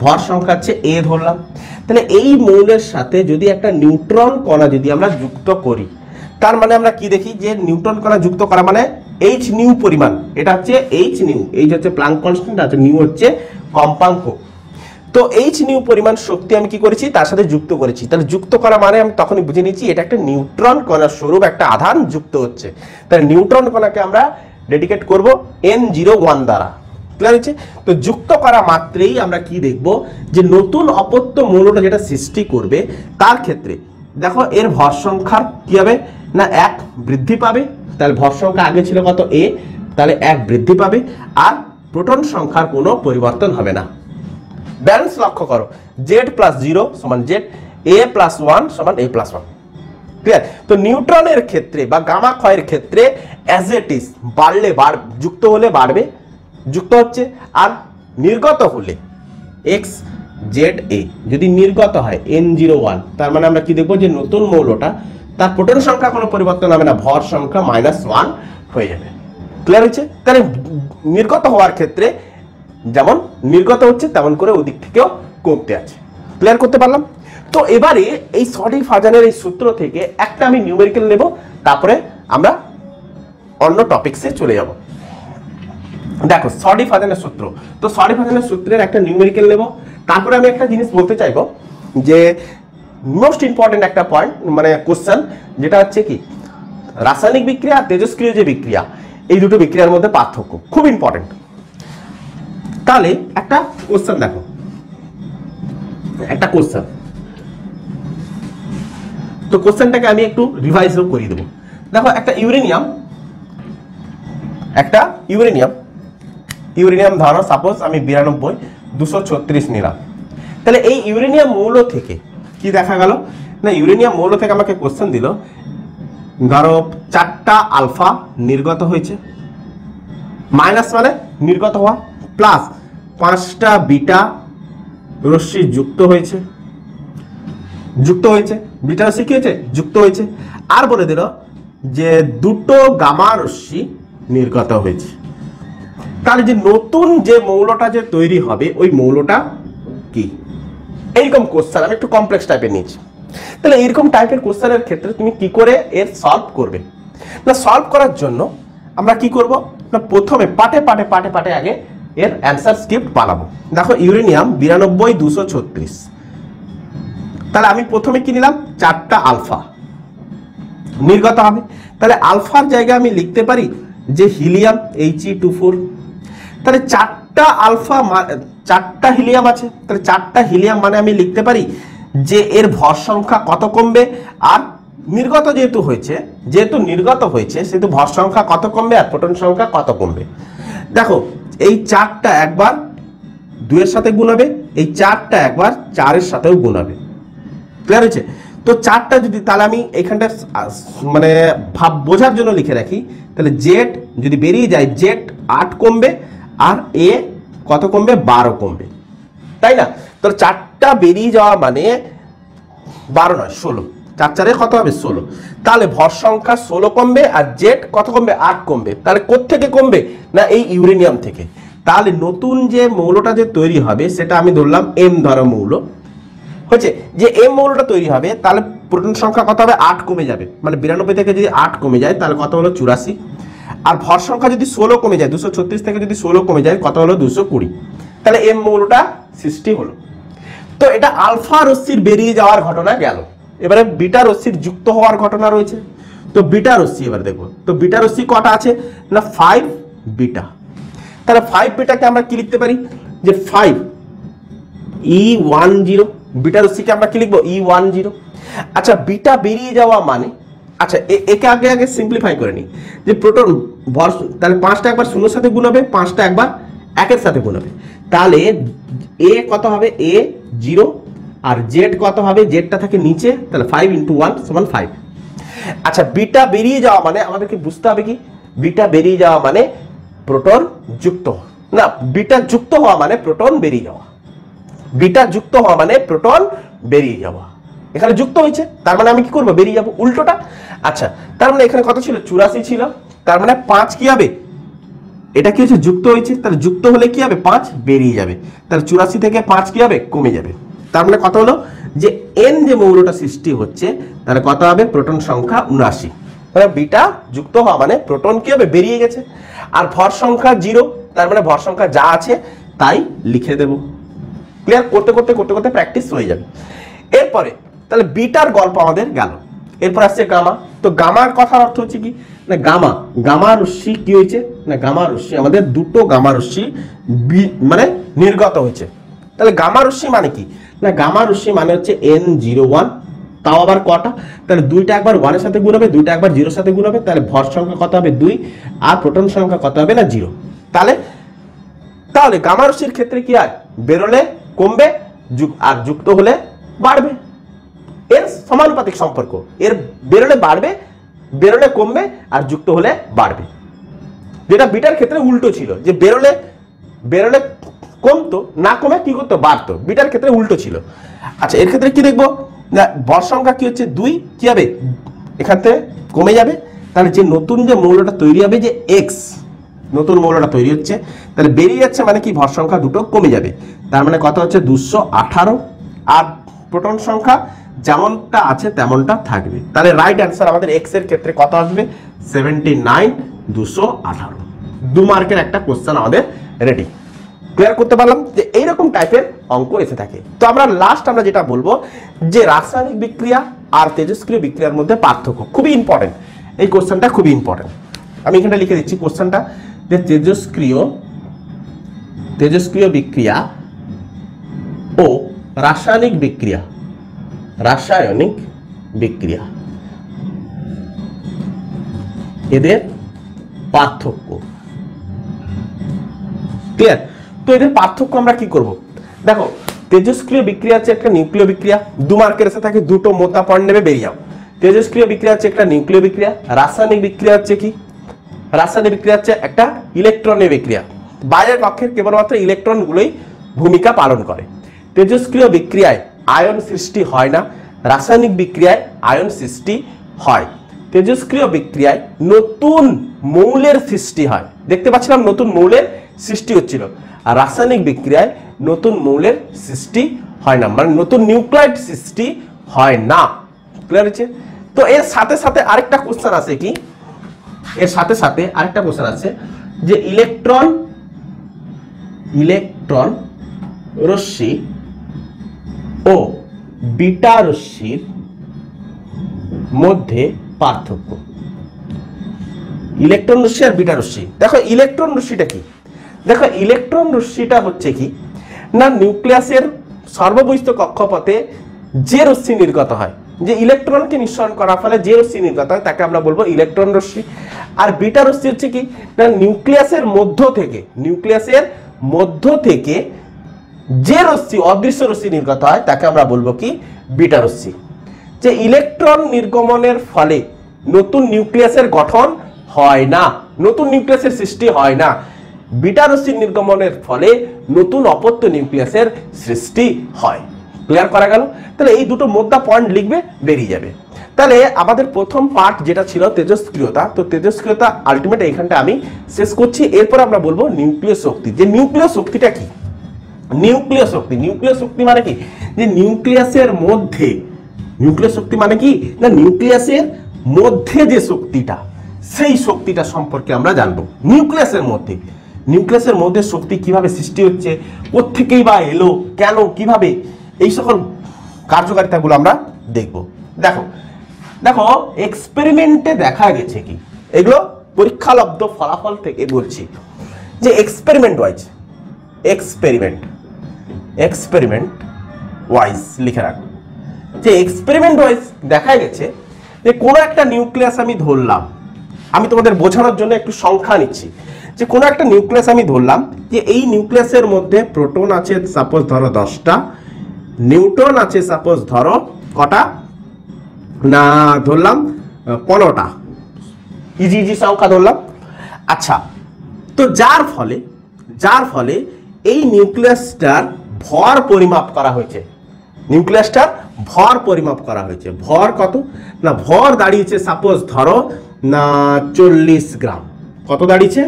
Speaker 1: ভর সংখ্যা আছে এ ধরলাম। তাহলে এই মৌলের সাথে যদি একটা নিউট্রন কণা যদি আমরা যুক্ত করি, তার মানে আমরা কি দেখি, যে নিউট্রন কণা যুক্ত করা মানে এইচ নিউ পরিমাণ, এটা হচ্ছে এইচ নিউ, এইচ হচ্ছে প্ল্যাঙ্ক কনস্ট্যান্ট, আছে নিউ হচ্ছে কম্পাঙ্ক। তো এইচ নিউ পরিমাণ শক্তি আমি কি করেছি, তার সাথে যুক্ত করেছি। তাহলে যুক্ত করা মানে আমি তখনই বুঝে নিয়েছি এটা একটা নিউট্রন কণার স্বরূপ, একটা আধান যুক্ত হচ্ছে। তাহলে নিউট্রন কণাকে আমরা ডেডিকেট করব N01 দ্বারা। ক্লিয়ার হচ্ছে? তো যুক্ত করা মাত্রেই আমরা কি দেখব, যে নতুন অপত্য মৌলটা যেটা সৃষ্টি করবে, তার ক্ষেত্রে দেখো এর ভর সংখ্যার কি হবে না, 1 বৃদ্ধি পাবে। তাহলে ভর সংখ্যা আগে ছিল কত, a, তাহলে 1 বৃদ্ধি পাবে, আর প্রোটন সংখ্যার কোনো পরিবর্তন হবে না। ব্যালেন্স লক্ষ্য করো, z + 0 = z, a + 1 = a + 1। Clear? তো নিউট্রনের ক্ষেত্রে বা গামা ক্ষয়ের ক্ষেত্রে অ্যাজ ইট ইজ, বাড়লে যুক্ত হলে বাড়বে, যুক্ত হচ্ছে, আর নির্গত হলে x z a, যদি নির্গত হয় N01, তার মানে আমরা কি দেখবো, যে নতুন মৌলটা তার প্রোটন সংখ্যা কোনো পরিবর্তন হবে না, ভর সংখ্যা -1 হয়ে যাবে। ক্লিয়ার হচ্ছে? তাহলে নির্গত হওয়ার ক্ষেত্রে যেমন নির্গত হচ্ছে, তেমন করে ওদিক থেকেও কমতে আছে। ক্লিয়ার করতে পারলাম? তো এবারে এই সডি ফাজানের এই সূত্র থেকে একটা আমি নিউমেরিক্যাল নেব, তারপরে আমরা অন্য টপিকসে চলে যাব। দেখো সডি ফাজানের সূত্র, তো সডি ফাজানের সূত্রের একটা নিউমেরিক্যাল নেব, তারপরে আমি একটা জিনিস বলতে চাইবো, যে মোস্ট ইম্পর্টেন্ট একটা পয়েন্ট, মানে কোশ্চেন, যেটা হচ্ছে কি, রাসায়নিক বিক্রিয়া আর তেজস্ক্রিয় যে বিক্রিয়া, এই দুটো বিক্রিয়ার মধ্যে পার্থক্য খুব ইম্পর্টেন্ট। তাহলে একটা কোশ্চেন দেখো, একটা কোশ্চেন, তো কোশ্চেনটাকে আমি একটু রিভাইজ করিয়ে দেবো। দেখো একটা ইউরেনিয়াম ধরো, সাপোজ আমি 92 236 নিলাম। তাহলে এই ইউরেনিয়াম মৌল থেকে কি দেখা গেল না, ইউরেনিয়াম মৌল থেকে আমাকে কোশ্চেন দিল, ধরো 4টা আলফা নির্গত হয়েছে, মাইনাস মানে নির্গত হওয়া, প্লাস 5টা বিটা রশ্মি যুক্ত হয়েছে, বিটা রশ্মি কি হয়েছে, যুক্ত হয়েছে, আর বলে দিল যে 2টো গামা রশ্মি নির্গত হয়েছে। তাহলে যে নতুন যে মৌলটা যে তৈরি হবে ওই মৌলটা কি? এইরকম কোশ্চেন আমি একটু কমপ্লেক্স টাইপের নিয়েছি। তাহলে এইরকম টাইপের কোশ্চেনের ক্ষেত্রে তুমি কি করে এর সলভ করবে না, সলভ করার জন্য আমরা কি করব না, প্রথমে পাটে আগে এর অ্যান্সার স্ক্রিপ্ট বানাবো। দেখো ইউরেনিয়াম 92,236, তাহলে আমি প্রথমে কি নিলাম, 4টা আলফা নির্গত হবে। তাহলে আলফার জায়গায় আমি লিখতে পারি যে হিলিয়াম He24, তাহলে 4টা আলফা 4টা হিলিয়াম আছে, তাহলে 4টা হিলিয়াম মানে আমি লিখতে পারি যে এর ভর সংখ্যা কত কমবে, আর নির্গত যেহেতু নির্গত হয়েছে সেহেতু ভর সংখ্যা কত কমবে আর প্রোটন সংখ্যা কত কমবে। দেখো এই 4টা একবার 2 এর সাথে গুণ হবে, এই 4টা একবার 4 এর সাথেও গুণ হবে। ক্লিয়ার হয়েছে? তো 4টা যদি, তাহলে আমি এখানটা মানে ভাব বোঝার জন্য লিখে রাখি, তাহলে জেড যদি বেরিয়ে যায়, জেড 8 কমবে আর এ কত কমবে, 12 কমবে, তাই না? তো 4টা বেরিয়ে যাওয়া মানে 12 নয় 16, 4 4 কত হবে 16, তাহলে ভর সংখ্যা 16 কমবে আর জেড কত কমবে, 8 কমবে। তাহলে কোত্থেকে কমবে না, এই ইউরেনিয়াম থেকে। তাহলে নতুন যে মৌলটা যে তৈরি হবে সেটা আমি ধরলাম এম ধরো মৌল হচ্ছে, যে এম মৌলটা তৈরি হবে তাহলে প্রোটন সংখ্যা কত হবে, 8 কমে যাবে, মানে 92 থেকে যদি 8 কমে যায় তাহলে কত হলো 84, আর ভর সংখ্যা যদি 16 কমে যায়, 236 থেকে যদি 16 কমে যায় কত হলো 220, তাহলে এম মৌলটা সৃষ্টি হলো। তো এটা আলফা রশ্মির বেরিয়ে যাওয়ার ঘটনা গেল। এবারে বিটা রশ্মির যুক্ত হওয়ার ঘটনা রয়েছে। তো বিটা রশ্মি এবার দেখো, তো বিটা রশ্মি কটা আছে না 5 বিটা। তাহলে 5 বিটাকে আমরা কি লিখতে পারি যে 5 E10, বিটা রশ্মিকে আমরা কি লিখবো, E10। আচ্ছা বিটা বেরিয়ে যাওয়া মানে, আচ্ছা একে আগে সিম্পলিফাই করে নিই যে প্রোটন ভর, তাহলে 5টা একবার 0 সাথে গুণ হবে, 5টা একবার 1 এর সাথে গুণ হবে, তাহলে এ কত হবে, এ 0, আর জেড কত হবে, জেডটা থাকে নিচে, তাহলে 5 × 1 = 5। আচ্ছা বিটা বেরিয়ে যাওয়া মানে আমাদেরকে বুঝতে হবে কি, বিটা বেরিয়ে যাওয়া মানে প্রোটন যুক্ত না, বিটা যুক্ত হওয়া মানে প্রোটন বেরিয়ে যাওয়া, বিটা যুক্ত হওয়া মানে প্রোটন বেরিয়ে যাওয়া। এখানে যুক্ত হয়েছে তার মানে আমি কি করব, বেরিয়ে যাব, উল্টোটা। আচ্ছা তার মানে এখানে কত ছিল, 84 ছিল, তার মানে 5 কি হবে, এটা কি হচ্ছে, যুক্ত হয়েছে, তাহলে যুক্ত হলে কি হবে, 5 বেরিয়ে যাবে, তাহলে 84 থেকে 5 কি হবে, কমে যাবে। তার মানে কত হলো যে এন যে মৌলটা সৃষ্টি হচ্ছে তাহলে কত হবে, প্রোটন সংখ্যা 79। তাহলে বিটা যুক্ত হওয়া মানে প্রোটন কি হবে, বেরিয়ে গেছে, আর ভর সংখ্যা 0, তার মানে ভর সংখ্যা যা আছে তাই লিখে দেব। ক্লিয়ার? করতে করতে প্র্যাকটিস হয়ে যাবে। এরপরে তাহলে বিটার গল্প আমাদের গেল, এরপর আসছে গামা। তো গামার কথার অর্থ হচ্ছে কি না, গামা রশ্মি কি হয়েছে না, গামা রশ্মি আমাদের 2টো গামা রশ্মি মানে নির্গত হয়েছে। তাহলে গামা রশ্মি মানে কি না, গামা রশ্মি মানে হচ্ছে N01, তাও আবার কটা, তাহলে 2টা একবার 1 এর সাথে গুণ হবে, 2টা একবার 0 এর সাথে গুণ হবে, তাহলে ভর সংখ্যা কত হবে 2, আর প্রোটন সংখ্যা কত হবে না 0। তাহলে গামা রশ্মির ক্ষেত্রে কি হয়, বেরোলে কমবে আর যুক্ত হলে বাড়বে, এর সমানুপাতিক সম্পর্ক, এর বেরোলে বাড়বে, বেরোলে কমবে আর যুক্ত হলে বাড়বে। যেটা বিটার ক্ষেত্রে উল্টো ছিল, যে বেরোলে কমতো, না কমে কি করতো, বাড়তো, বিটার ক্ষেত্রে উল্টো ছিল। আচ্ছা এর ক্ষেত্রে কি দেখবো না, ভর সংখ্যা কি হচ্ছে 2, কি হবে এখান থেকে কমে যাবে, তাহলে যে নতুন যে মৌলটা তৈরি হবে, যে এক্স নতুন মৌলটা তৈরি হচ্ছে, তাহলে বেরিয়ে যাচ্ছে মানে কি, ভর সংখ্যা 2টো কমে যাবে, তার মানে কত হচ্ছে 218, আর প্রোটন সংখ্যা যেমনটা আছে তেমনটা থাকবে। তাহলে রাইট অ্যান্সার আমাদের এক্স এর ক্ষেত্রে কত আসবে, 79, 218। 2 মার্কের একটা কোশ্চেন আমাদের রেডি। ক্লিয়ার করতে পারলাম যে এইরকম টাইপের অঙ্ক এসে থাকে। তো আমরা যেটা বলবো যে রাসায়নিক বিক্রিয়া আর তেজস্ক্রিয় বিক্রিয়ার মধ্যে পার্থক্য খুবই ইম্পর্টেন্ট, এই কোশ্চেনটা খুবই ইম্পর্টেন্ট। আমি এখানে লিখে দিচ্ছি কোশ্চেনটা, যে তেজস্ক্রিয় বিক্রিয়া ও রাসায়নিক বিক্রিয়া এদের পার্থক্য। ক্লিয়ার? তো এদের পার্থক্য আমরা কি করব, দেখো তেজস্ক্রিয় বিক্রিয়া হচ্ছে একটা নিউক্লিয় বিক্রিয়া। 2 মার্কের এসে থাকে, দুটো মোটা পয়েন্ট নেবে, বেরিয়ে যাও। তেজস্ক্রিয় বিক্রিয়া হচ্ছে একটা নিউক্লিয় বিক্রিয়া। রাসায়নিক বিক্রিয়া হচ্ছে কি? রাসায়নিক বিক্রিয়া হচ্ছে একটা ইলেকট্রনের বিক্রিয়া। বাইরের কক্ষের কেবলমাত্র ইলেকট্রনগুলোই ভূমিকা পালন করে। তেজস্ক্রিয় বিক্রিয়ায় আয়ন সৃষ্টি হয় না, রাসায়নিক বিক্রিয়ায় আয়ন সৃষ্টি হয়। তেজস্ক্রিয় বিক্রিয়ায় নতুন মৌলের সৃষ্টি হয়, দেখতে পাচ্ছিলাম নতুন মৌলের সৃষ্টি হচ্ছিল। আর রাসায়নিক বিক্রিয়ায় নতুন মৌলের সৃষ্টি হয় না, মানে নতুন নিউক্লাইড সৃষ্টি হয় না। ক্লিয়ার হচ্ছে? তো এর সাথে সাথে আরেকটা কোশ্চেন আছে কি, এর সাথে সাথে আরেকটা কোশ্চেন আছে যে ইলেকট্রন রশ্মি ও বিটা রশ্মির মধ্যে পার্থক্য। ইলেকট্রন রশ্মি আর বিটা রশ্মি। দেখো ইলেকট্রন রশ্মিটা কি? দেখো ইলেকট্রন রশ্মিটা হচ্ছে কি না, নিউক্লিয়াসের সর্ববহিস্থ কক্ষপথে যে রশ্মি নির্গত হয়, যে ইলেকট্রনকে নিঃসরণ করার ফলে যে রশ্মি নির্গত হয় তাকে আমরা বলবো ইলেকট্রন রশ্মি। আর বিটা রশ্মি হচ্ছে কি না, নিউক্লিয়াসের মধ্য থেকে যে রশ্মি, অদৃশ্য রশ্মি নির্গত হয় তাকে আমরা বলবো কি বিটা রশ্মি। যে ইলেকট্রন নির্গমনের ফলে নতুন নিউক্লিয়াসের গঠন হয় না, নতুন নিউক্লিয়াসের সৃষ্টি হয় না। বিটা রশ্মি নির্গমনের ফলে নতুন অপত্য নিউক্লিয়াসের সৃষ্টি হয়। ক্লিয়ার করা গেল? তাহলে এই দুটো মোদ্দা পয়েন্ট লিখবে, বেরিয়ে যাবে। তাহলে আমাদের প্রথম পার্ট যেটা ছিল তেজস্ক্রিয়তা, তো তেজস্ক্রিয়তা আলটিমেট এইখানটা আমি শেষ করছি। এরপর আমরা বলবো নিউক্লিয় শক্তি। যে নিউক্লিয় শক্তিটা কি? নিউক্লিয় শক্তি মানে কি? যে নিউক্লিয়াসের মধ্যে, নিউক্লিয় শক্তি মানে কি না, নিউক্লিয়াসের মধ্যে যে শক্তিটা, সেই শক্তিটা সম্পর্কে আমরা জানবো। নিউক্লিয়াসের মধ্যে শক্তি কিভাবে সৃষ্টি হচ্ছে, কোত্থেকেই বা এলো, কেন, কিভাবে, এই সকল কার্যকারিতাগুলো আমরা দেখব। দেখো এক্সপেরিমেন্টে দেখা গেছে কি, এগুলো পরীক্ষালব্ধ ফলাফল থেকে বলছি, যে এক্সপেরিমেন্ট ওয়াইজ লিখে রাখো। যে এক্সপেরিমেন্ট ওয়াইজ দেখা গেছে যে কোনো একটা নিউক্লিয়াস আমি ধরলাম, আমি তোমাদের বোঝানোর জন্য একটু সংখ্যা নিচ্ছি, যে কোনো একটা নিউক্লিয়াস আমি ধরলাম যে এই নিউক্লিয়াসের মধ্যে প্রোটন আছে সাপোজ ধরো 10টা, নিউট্রন আছে সাপোজ ধরো কটা না, ধরলাম 15টা, ইজি সংখ্যা ধরলাম। আচ্ছা, তো যার ফলে এই নিউক্লিয়াসটার ভর পরিমাপ করা হয়েছে, ভর কত না, ভর দাঁড়িয়েছে সাপোজ ধরো না 40 গ্রাম। কত দাঁড়িয়েছে?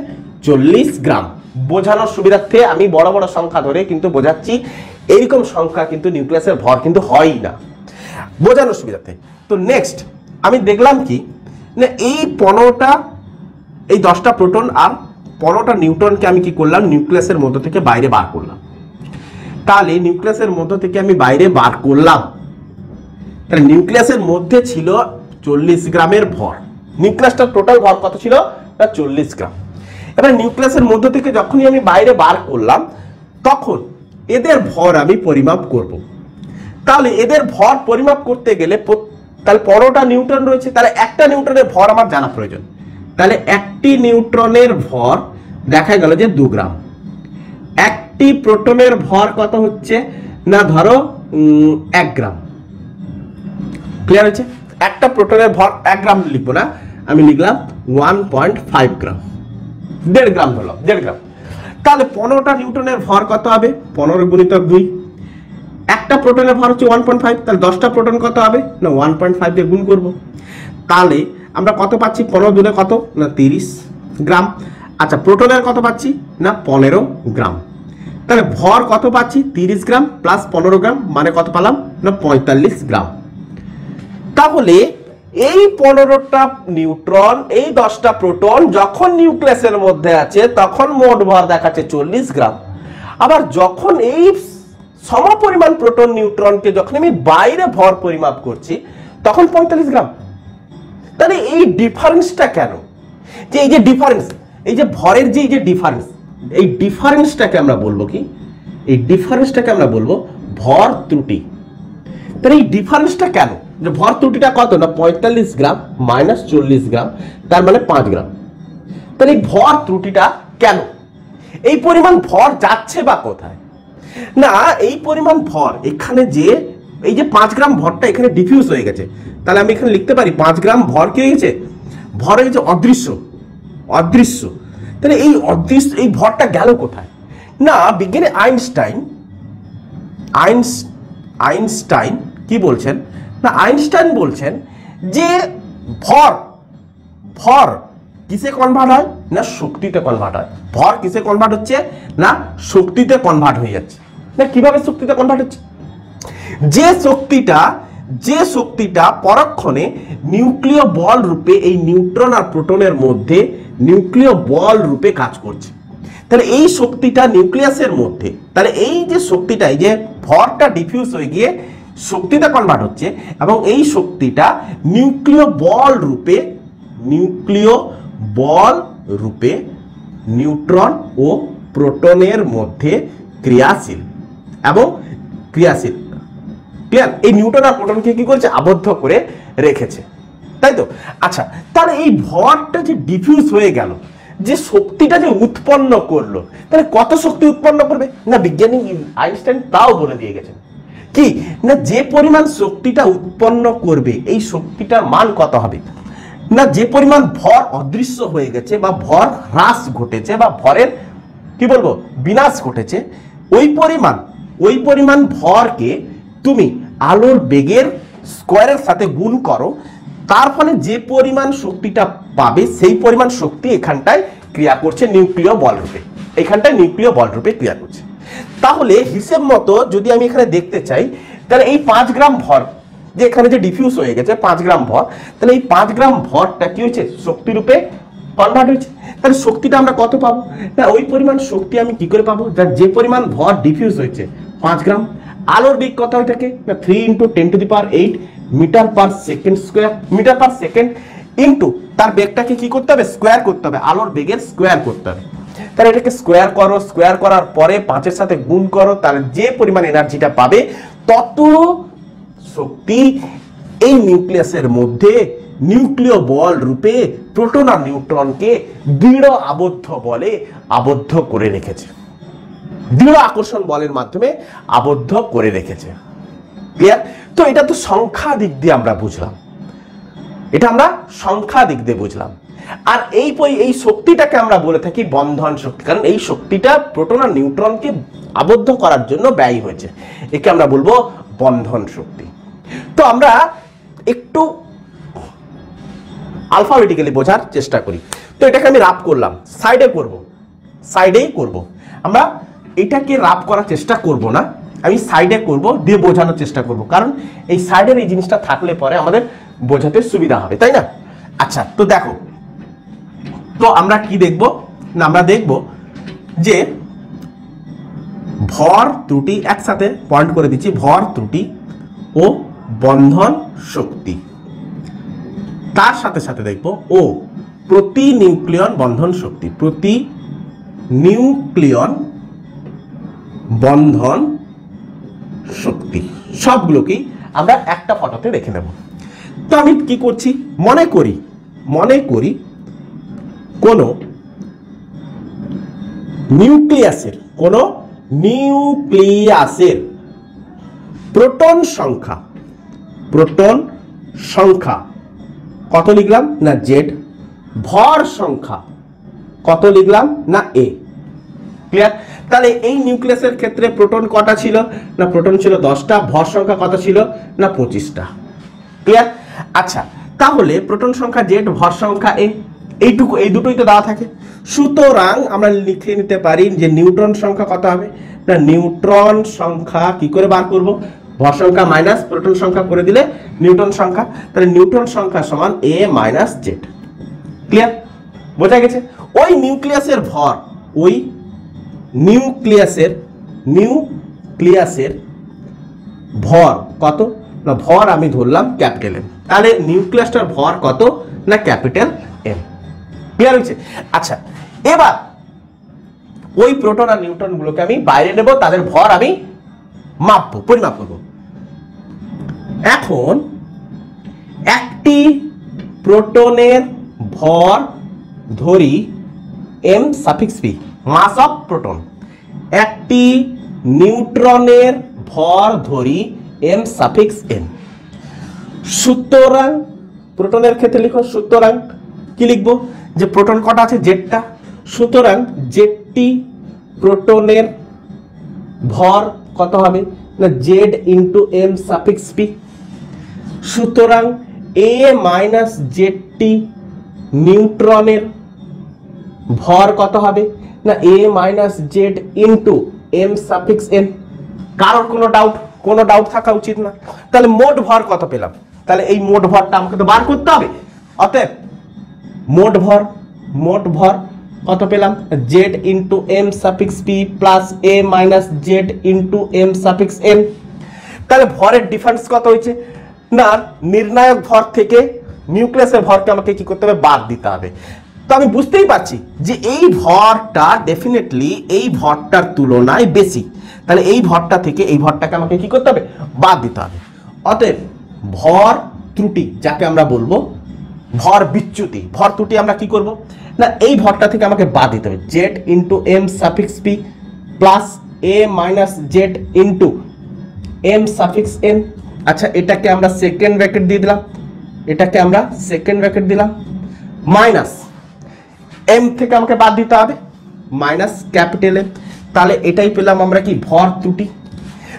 Speaker 1: 40 গ্রাম। বোঝানোর সুবিধার্থে আমি বড় বড় সংখ্যা ধরে কিন্তু বোঝাচ্ছি, এইরকম সংখ্যা কিন্তু নিউক্লিয়াসের ভর কিন্তু হয় না, বোঝানোর সুবিধার্থে। তো নেক্সট আমি দেখলাম কি না, এই 10টা প্রোটন আর 15টা নিউট্রনকে আমি কি করলাম, নিউক্লিয়াসের মধ্য থেকে বাইরে বার করলাম। তাহলে নিউক্লিয়াসের মধ্য থেকে আমি বাইরে বার করলাম, তাহলে নিউক্লিয়াসের মধ্যে ছিল 40 গ্রামের ভর। নিউক্লিয়াসটার টোটাল ভর কত ছিল না 40 গ্রাম। এবার নিউক্লিয়াসের মধ্য থেকে যখনই আমি বাইরে বার করলাম, তখন এদের ভর আমি পরিমাপ করব। তাহলে এদের ভর পরিমাপ করতে গেলে তাহলে 15টা নিউট্রন রয়েছে, তাহলে একটা নিউট্রনের ভর আমার জানা প্রয়োজন। তাহলে একটি নিউট্রনের ভর দেখা গেল যে 2 গ্রাম। একটি প্রোটনের ভর কত হচ্ছে না ধরো 1 গ্রাম। ক্লিয়ার হচ্ছে? একটা প্রোটনের ভর 1 গ্রাম লিখবো না, আমি লিখলাম 1.5 গ্রাম, 1.5 গ্রাম ধরলাম, 1.5 গ্রাম। তাহলে 15টা নিউটনের ভর কত হবে? 15 গুণিতক 2। একটা প্রোটনের ভর হচ্ছে 1.5, তাহলে 10টা প্রোটন কত হবে না 1.5 দিয়ে গুণ করব। তাহলে আমরা কত পাচ্ছি? 15 দুনে কত না 30 গ্রাম। আচ্ছা, প্রোটনের কত পাচ্ছি না 15 গ্রাম। তাহলে ভর কত পাচ্ছি? 30 গ্রাম প্লাস 15 গ্রাম, মানে কত পেলাম না 45 গ্রাম। তাহলে এই 15টা নিউট্রন, এই 10টা প্রোটন যখন নিউক্লিয়াসের মধ্যে আছে তখন মোট ভর দেখাচ্ছে 40 গ্রাম। আবার যখন এই সমপরিমাণ প্রোটন নিউট্রনকে যখন আমি বাইরে ভর পরিমাপ করছি তখন 45 গ্রাম। তাহলে এই ডিফারেন্সটা কেন? যে এই যে ডিফারেন্স, এই যে ভরের যে এই যে ডিফারেন্স, এই ডিফারেন্সটাকে আমরা বলবো কি, এই ডিফারেন্সটাকে আমরা বলবো ভর ত্রুটি। তাহলে এই ডিফারেন্সটা কেন? যে ভর ত্রুটিটা কত না 45 গ্রাম মাইনাস 40 গ্রাম, তার মানে 5 গ্রাম। তাহলে এই ভর ত্রুটিটা কেন? এই পরিমাণ ভর যাচ্ছে বা কোথায়? না এই পরিমাণ ভর এখানে যে এই যে 5 গ্রাম ভরটা এখানে ডিফিউজ হয়ে গেছে, তাহলে আমি এখানে লিখতে পারি 5 গ্রাম ভর কি হয়ে গেছে, ভর হয়ে গেছে অদৃশ্য, অদৃশ্য। তাহলে এই অদৃশ্য এই ভরটা গেল কোথায়? না বিজ্ঞানী আইনস্টাইন কি বলছেন, না আইনস্টাইন বলছেন যে ভর ভর কিসে কনভার্ট হয়, না শক্তিতে কনভার্ট হয়। ভর কিসে কনভার্ট হচ্ছে, না শক্তিতে কনভার্ট হয়ে যাচ্ছে। না কিভাবে শক্তিতে কনভার্ট হচ্ছে? যে শক্তিটা পরক্ষণে নিউক্লিয় বল রূপে এই নিউট্রন আর প্রোটনের মধ্যে নিউক্লিয় বল রূপে কাজ করছে। তাহলে এই শক্তিটা নিউক্লিয়াসের মধ্যে, তাহলে এই যে শক্তিটা, এই যে ভরটা ডিফিউজ হয়ে গিয়ে শক্তিতে কনভার্ট হচ্ছে এবং এই শক্তিটা নিউক্লিয় বল রূপে নিউট্রন ও প্রোটনের মধ্যে ক্রিয়াশীল এবং ক্রিয়াশীল। ক্লিয়ার? এই নিউট্রন আর প্রোটনকে কি করেছে, আবদ্ধ করে রেখেছে, তাই তো? আচ্ছা, তাহলে এই ভরটা যে ডিফিউজ হয়ে গেল, যে শক্তিটা যে উৎপন্ন করলো, তাহলে কত শক্তি উৎপন্ন করবে? না বিজ্ঞানী আইনস্টাইন তাও বলে দিয়ে গেছেন কি, না যে পরিমাণ শক্তিটা উৎপন্ন করবে এই শক্তিটার মান কত হবে, না যে পরিমাণ ভর অদৃশ্য হয়ে গেছে বা ভর হ্রাস ঘটেছে বা ভরের কি বলবো বিনাশ ঘটেছে, ওই পরিমাণ ভরকে তুমি আলোর বেগের স্কয়ারের সাথে গুণ করো, তার ফলে যে পরিমাণ শক্তিটা পাবে সেই পরিমাণ শক্তি এখানটায় ক্রিয়া করছে নিউক্লিয় বল রূপে, এখানটায় নিউক্লিয় বল রূপে ক্রিয়া করছে। তাহলে হিসেব মতো যদি আমি এখানে দেখতে চাই, তাহলে এই 5 গ্রাম ভর যে এখানে যে ডিফিউজ হয়ে গেছে 5 গ্রাম ভর, তাহলে এই 5 গ্রাম ভরটা কি হয়েছে, শক্তি রূপে কনভার্ট হয়েছে। তাহলে শক্তিটা আমরা কত পাবো, না ওই পরিমাণ শক্তি আমি কি করে পাবো, যে পরিমাণ ভর ডিফিউজ হয়েছে 5 গ্রাম। আলোর বেগ কত হয়ে থাকে, না 3 × 10⁸ metre per second square, metre per second into তার বেগটাকে কি করতে হবে, স্কয়ার করতে হবে, আলোর বেগের স্কয়ার করতে হবে। তাহলে এটাকে স্কয়ার করো, স্কয়ার করার পরে 5 এর সাথে গুণ করো, তাহলে যে পরিমাণ এনার্জিটা পাবে তত শক্তি এই নিউক্লিয়াসের মধ্যে নিউক্লিয় বল রূপে প্রোটন আর নিউট্রনকে দৃঢ় আবদ্ধ বলে আবদ্ধ করে রেখেছে, দৃঢ় আকর্ষণ বলের মাধ্যমে আবদ্ধ করে রেখেছে। ক্লিয়ার? তো এটা তো সংখ্যা দিক দিয়ে আমরা বুঝলাম, এটা আমরা সংখ্যা দিক দিয়ে বুঝলাম। আর এই শক্তিটাকে আমরা বলে থাকি বন্ধন শক্তি, কারণ এই শক্তিটা প্রোটন আর নিউট্রনকে আবদ্ধ করার জন্য ব্যয় হয়েছে, একে আমরা বলবো বন্ধন শক্তি। তো আমরা একটু আলফাবেটিক্যালি বোঝার চেষ্টা করি। তো এটাকে আমি রাফ করলাম, সাইডেই করব। আমরা এটাকে রাফ করার চেষ্টা করব না, আমি সাইডে করব, দিয়ে বোঝানোর চেষ্টা করব, কারণ এই সাইডের এই জিনিসটা থাকলে পরে আমাদের বোঝাতে সুবিধা হবে, তাই না? আচ্ছা, তো দেখো, তো আমরা কি দেখব, না আমরা দেখব যে ভর ত্রুটি, একসাথে পয়েন্ট করে দিচ্ছি, ভর ত্রুটি ও বন্ধন শক্তি, তার সাথে সাথে দেখব ও প্রতি নিউক্লিয়ন বন্ধন শক্তি, প্রতি নিউক্লিয়ন বন্ধন শক্তি, সবগুলোকেই আমরা একটা ফটোতে দেখে নেব। তো আমি কি করছি, মনে করি কোন নিউক্লিয়াসের প্রোটন সংখ্যা কত লিখলাম, না Z, ভর সংখ্যা কত লিখলাম, না A। ক্লিয়ার? তাহলে এই নিউক্লিয়াসের ক্ষেত্রে প্রোটন কটা ছিল, না প্রোটন ছিল 10টা, ভর সংখ্যা কত ছিল, না 25টা। ক্লিয়ার? আচ্ছা, তাহলে প্রোটন সংখ্যা Z, ভর সংখ্যা A, এই দুটোই তো দেওয়া থাকে। সুতরাং আমরা লিখে নিতে পারি যে নিউট্রন সংখ্যা কত হবে, না নিউট্রন সংখ্যা কি করে বার করব, ভর সংখ্যা মাইনাস প্রোটন সংখ্যা করে দিলে নিউটন সংখ্যা, তাহলে নিউটন সংখ্যা সমান A - Z। ক্লিয়ার? বোঝা গেছে? ওই নিউক্লিয়াসের ভর, ওই নিউক্লিয়াসের ভর কত, না ভর আমি ধরলাম ক্যাপিটাল M, তাহলে নিউক্লিয়াসটার ভর কত, না ক্যাপিটাল M। ক্লিয়ার হয়েছে? আচ্ছা, এবার ওই প্রোটন আর নিউট্রন গুলোকে আমি বাইরে নেব, তাদের ভর আমি মাপবো, পরিমাপ করব। এখন একটি প্রোটনের ভর ধরি M∗P, মাস অফ প্রোটন। একটি নিউট্রনের ভর ধরি m সাফিক্স n। সুতরাং প্রোটনের ক্ষেত্রে লিখো, সুতরাং কি লিখবো, যে প্রোটন কটা আছে, জেডটা, সুতরাং জেডটি প্রোটনের ভর কত হবে না Z into M suffix P. সুতরাং এ মাইনাস জেডটি নিউট্রনের ভর কত হবে না A minus Z into M suffix N. কারোর কোনো ডাউট থাকা উচিত না। তাহলে মোট ভর কত পেলাম, তাহলে এই মোট ভরটা আমাকে তো বার করতে হবে। অতএব মোট ভর কত পেলাম, Z into M suffix P plus A minus Z into M suffix N. তাহলে ভরের ডিফারেন্স কত হয়েছে না নির্ণায়ক ভর থেকে নিউক্লিয়াসের ভরকে আমাকে কি করতে হবে, বাদ দিতে হবে। তো আমি বুঝতেই পারছি যে এই ভরটা ডেফিনেটলি এই ভরটার তুলনায় বেশি, তাহলে এই ভরটা থেকে এই ভরটাকে আমাকে কি করতে হবে, বাদ দিতে হবে। অতএব ভর ত্রুটি যাকে আমরা বলবো ভর বিচ্যুতি, ভর ত্রুটি আমরা কি করব না এই ভরটা থেকে আমাকে বাদ দিতে হবে, Z into M suffix P plus A minus Z into M suffix N. আচ্ছা এটাকে আমরা সেকেন্ড ব্র্যাকেট দিয়ে দিলাম, মাইনাস এম থেকে আমাকে বাদ দিতে হবে মাইনাস ক্যাপিটাল এম। তাহলে এটাই পেলাম আমরা কি ভর ত্রুটি।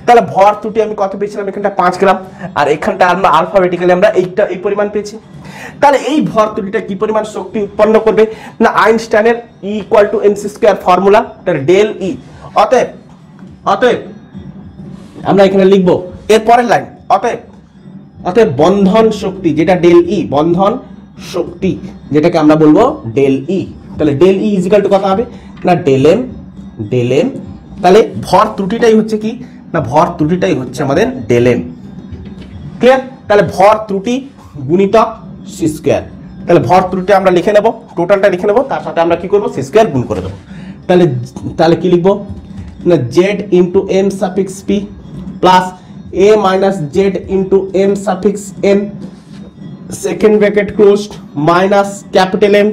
Speaker 1: তাহলে ভর ত্রুটি আমি কত পেয়েছিলাম, এখানটা 5 গ্রাম, আর এখানটা আমরা আলফাবেটিক্যালি আমরা এই পরিমাণ পেয়েছি। তাহলে এই ভর ত্রুটিটা কি পরিমাণ শক্তি উৎপন্ন করবে না আইনস্টাইনের E equal to mc square formula, তার ডেল ই। অতএব আমরা এখানে লিখবো এর পরের লাইন, অতএব বন্ধন শক্তি যেটা ডেল ই, বন্ধন শক্তি যেটাকে আমরা বলবো ডেল ই। তাহলে del E is equal to কত হবে না ডেল এম। তাহলে ভর ত্রুটিটাই হচ্ছে কি না ভর ত্রুটিটাই হচ্ছে আমাদের ডেল এম। ক্লিয়ার? তাহলে ভর ত্রুটি গুণিতক সি স্কয়ার। তাহলে ভর ত্রুটি আমরা লিখে নেব, টোটালটা লিখে নেব, তার সাথে আমরা কি করব সি স্কয়ার গুণ করে দেবো। তাহলে কি লিখবো না Z into M suffix P plus A minus Z into M suffix N, second bracket closed, minus capital M,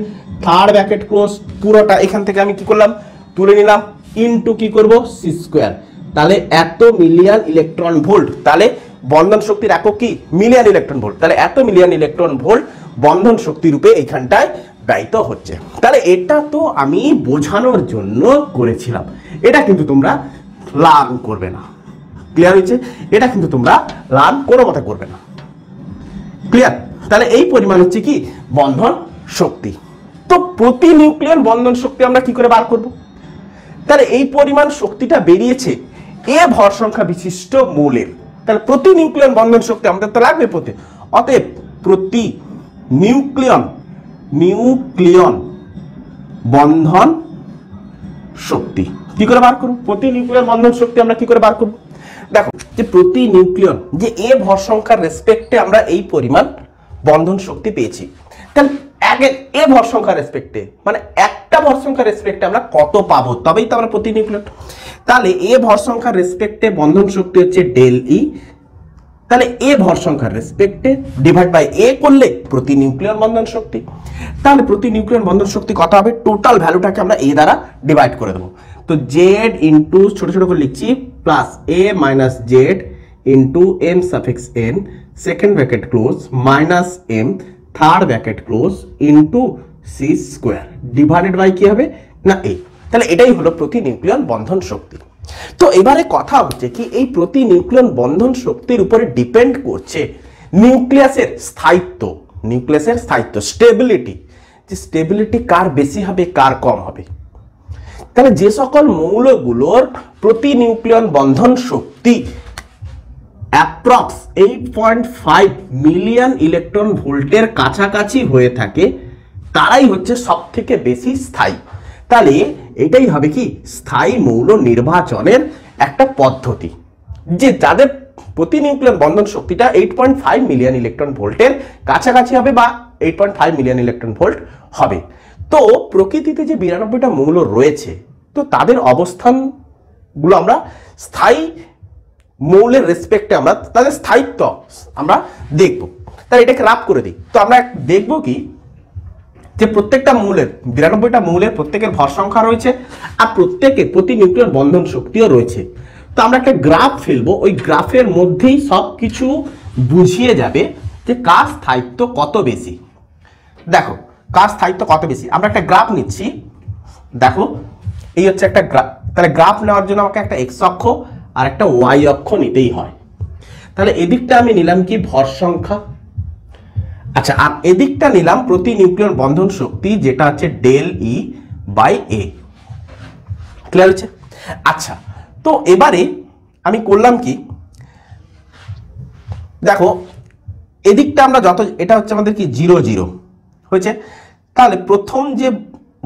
Speaker 1: third bracket close, পুরোটা এখান থেকে আমি কি করলাম তুলে নিলাম, ইনটু কি করব সি স্কয়ার। তাহলে এত মিলিয়ন ইলেকট্রন ভোল্ট, তাহলে বন্ধন শক্তির একক কি মিলিয়ন ইলেকট্রন ভোল্ট, তাহলে এত মিলিয়ন ইলেকট্রন ভোল্ট বন্ধন শক্তি রূপে এইখানটায় ব্যয়িত হচ্ছে। তাহলে এটা তো আমি বোঝানোর জন্য করেছিলাম, এটা কিন্তু তোমরা লার্ন করবে না। ক্লিয়ার হয়েছে? এটা কিন্তু তোমরা লার্ন কোনো মতে করবে না। ক্লিয়ার? তাহলে এই পরিমাণ হচ্ছে কি বন্ধন শক্তি। তো প্রতি নিউক্লিয়ন বন্ধন শক্তি আমরা কি করে বার করব? তাহলে এই পরিমাণ শক্তিটা বেরিয়েছে এ ভর সংখ্যা বিশিষ্ট মৌলের, তাহলে প্রতি নিউক্লিয়ন বন্ধন শক্তি আমাদের তো লাগবে প্রতি। অতএব প্রতি নিউক্লিয়ন বন্ধন শক্তি কি করে বার করব? প্রতি নিউক্লিয়ন বন্ধন শক্তি আমরা কি করে বার করব? দেখো যে প্রতি নিউক্লিয়ন যে এ ভর সংখ্যার রেসপেক্টে আমরা এই পরিমাণ বন্ধন শক্তি পেয়েছি, তাহলে এ ভর সংখ্যার রেসপেক্টে মানে একটা ভর সংখ্যার রেসপেক্টে আমরা কত পাবো, তবেই তো আমরা প্রতি নিউক্লিয়ন। তাহলে এ ভর সংখ্যার রেসপেক্টে বন্ধন শক্তি হচ্ছে ডেল ই। তাহলে এ ভর সংখ্যার রেসপেক্টে ডিভাইড বাই এ করলে প্রতি নিউক্লিয়ন বন্ধন শক্তি। তাহলে প্রতি নিউক্লিয়ন বন্ধন শক্তি কত হবে, টোটাল ভ্যালুটাকে আমরা এ দ্বারা ডিভাইড করে দেবো। তো জেড ইন্টু ছোট ছোট করে লিখছি plus A minus Z into M suffix N, second bracket close, minus M, third bracket close, into C square divided by কি হবে না এ। তাহলে এটাই হলো প্রতি নিউক্লিয়ন বন্ধন শক্তি। তো এবারে কথা হচ্ছে কি এই প্রতি নিউক্লিয়ন বন্ধন শক্তির উপরে ডিপেন্ড করছে নিউক্লিয়াসের স্থায়িত্ব, স্টেবিলিটি, যে স্টেবিলিটি কার বেশি হবে কার কম হবে। তাহলে যে সকল মৌলগুলোর প্রতি নিউক্লিয়ন বন্ধন শক্তি অ্যাপ্রক্স 8.5 মিলিয়ন ইলেকট্রন ভোল্টের কাছাকাছি হয়ে থাকে তারাই হচ্ছে সব থেকে বেশি স্থায়ী। তাহলে এটাই হবে কি স্থায়ী মৌল নির্বাচনের একটা পদ্ধতি, যে যাদের প্রতি নিউক্লিয়ন বন্ধন শক্তিটা 8.5 মিলিয়ন ইলেকট্রন ভোল্টের কাছাকাছি হবে বা 8.5 মিলিয়ন ইলেকট্রন ভোল্ট হবে। তো প্রকৃতিতে যে 92টা মৌল রয়েছে, তো তাদের অবস্থানগুলো আমরা স্থায়ী মৌলের রেসপেক্টে আমরা তাদের স্থায়িত্ব আমরা দেখব। তাহলে এটাকে রাফ করে দিই। তো আমরা দেখব কি যে প্রত্যেকটা মৌলের 92টা মৌলের প্রত্যেকের ভর সংখ্যা রয়েছে আর প্রত্যেকের প্রতি নিউক্লিয়ন বন্ধন শক্তিও রয়েছে। তো আমরা একটা গ্রাফ ফেলবো, ওই গ্রাফের মধ্যেই সব কিছু বুঝিয়ে যাবে যে কার স্থায়িত্ব কত বেশি। দেখো কার স্থায়িত্ব কত বেশি, আমরা একটা গ্রাফ নিচ্ছি। দেখো এই হচ্ছে একটা গ্রাফ, তাহলে গ্রাফ নেওয়ার জন্য আমাকে একটা এক্স অক্ষ আর একটা ওয়াই অক্ষ নিতেই হয়। তাহলে এদিকটা আমি নিলাম কি ভর সংখ্যা, আচ্ছা, আর এদিকটা নিলাম প্রতি নিউক্লিয়ন বন্ধন শক্তি, যেটা হচ্ছে del E by A. Clear হচ্ছে? আচ্ছা, তো এবারে আমি করলাম কি, দেখো এদিকটা আমরা যত, এটা হচ্ছে আমাদের কি 0 0 হয়েছে। তাহলে প্রথম যে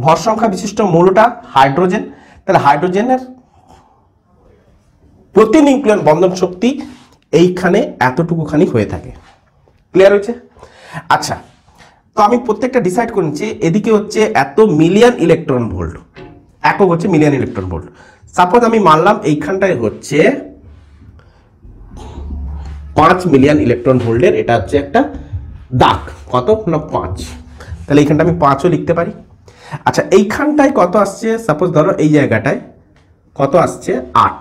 Speaker 1: ভর সংখ্যা বিশিষ্ট মৌলটা হাইড্রোজেন, তাহলে হাইড্রোজেনের প্রতি নিউক্লিয়ন বন্ধন শক্তি এইখানে এতটুকুখানি হয়ে থাকে। ক্লিয়ার হয়েছে? আচ্ছা, তো আমি প্রত্যেকটা ডিসাইড করে নিচ্ছি। এদিকে হচ্ছে এত মিলিয়ন ইলেকট্রন ভোল্ট, একক হচ্ছে মিলিয়ন ইলেকট্রন ভোল্ট। সাপোজ আমি মানলাম এইখানটায় হচ্ছে 5 মিলিয়ন ইলেকট্রন ভোল্টের, এটা হচ্ছে একটা দাগ, কত না 5, তাহলে এইখানটা আমি 5ও লিখতে পারি। আচ্ছা, এইখানটায় কত আসছে, সাপোজ ধরো এই জায়গাটায় কত আসছে 8,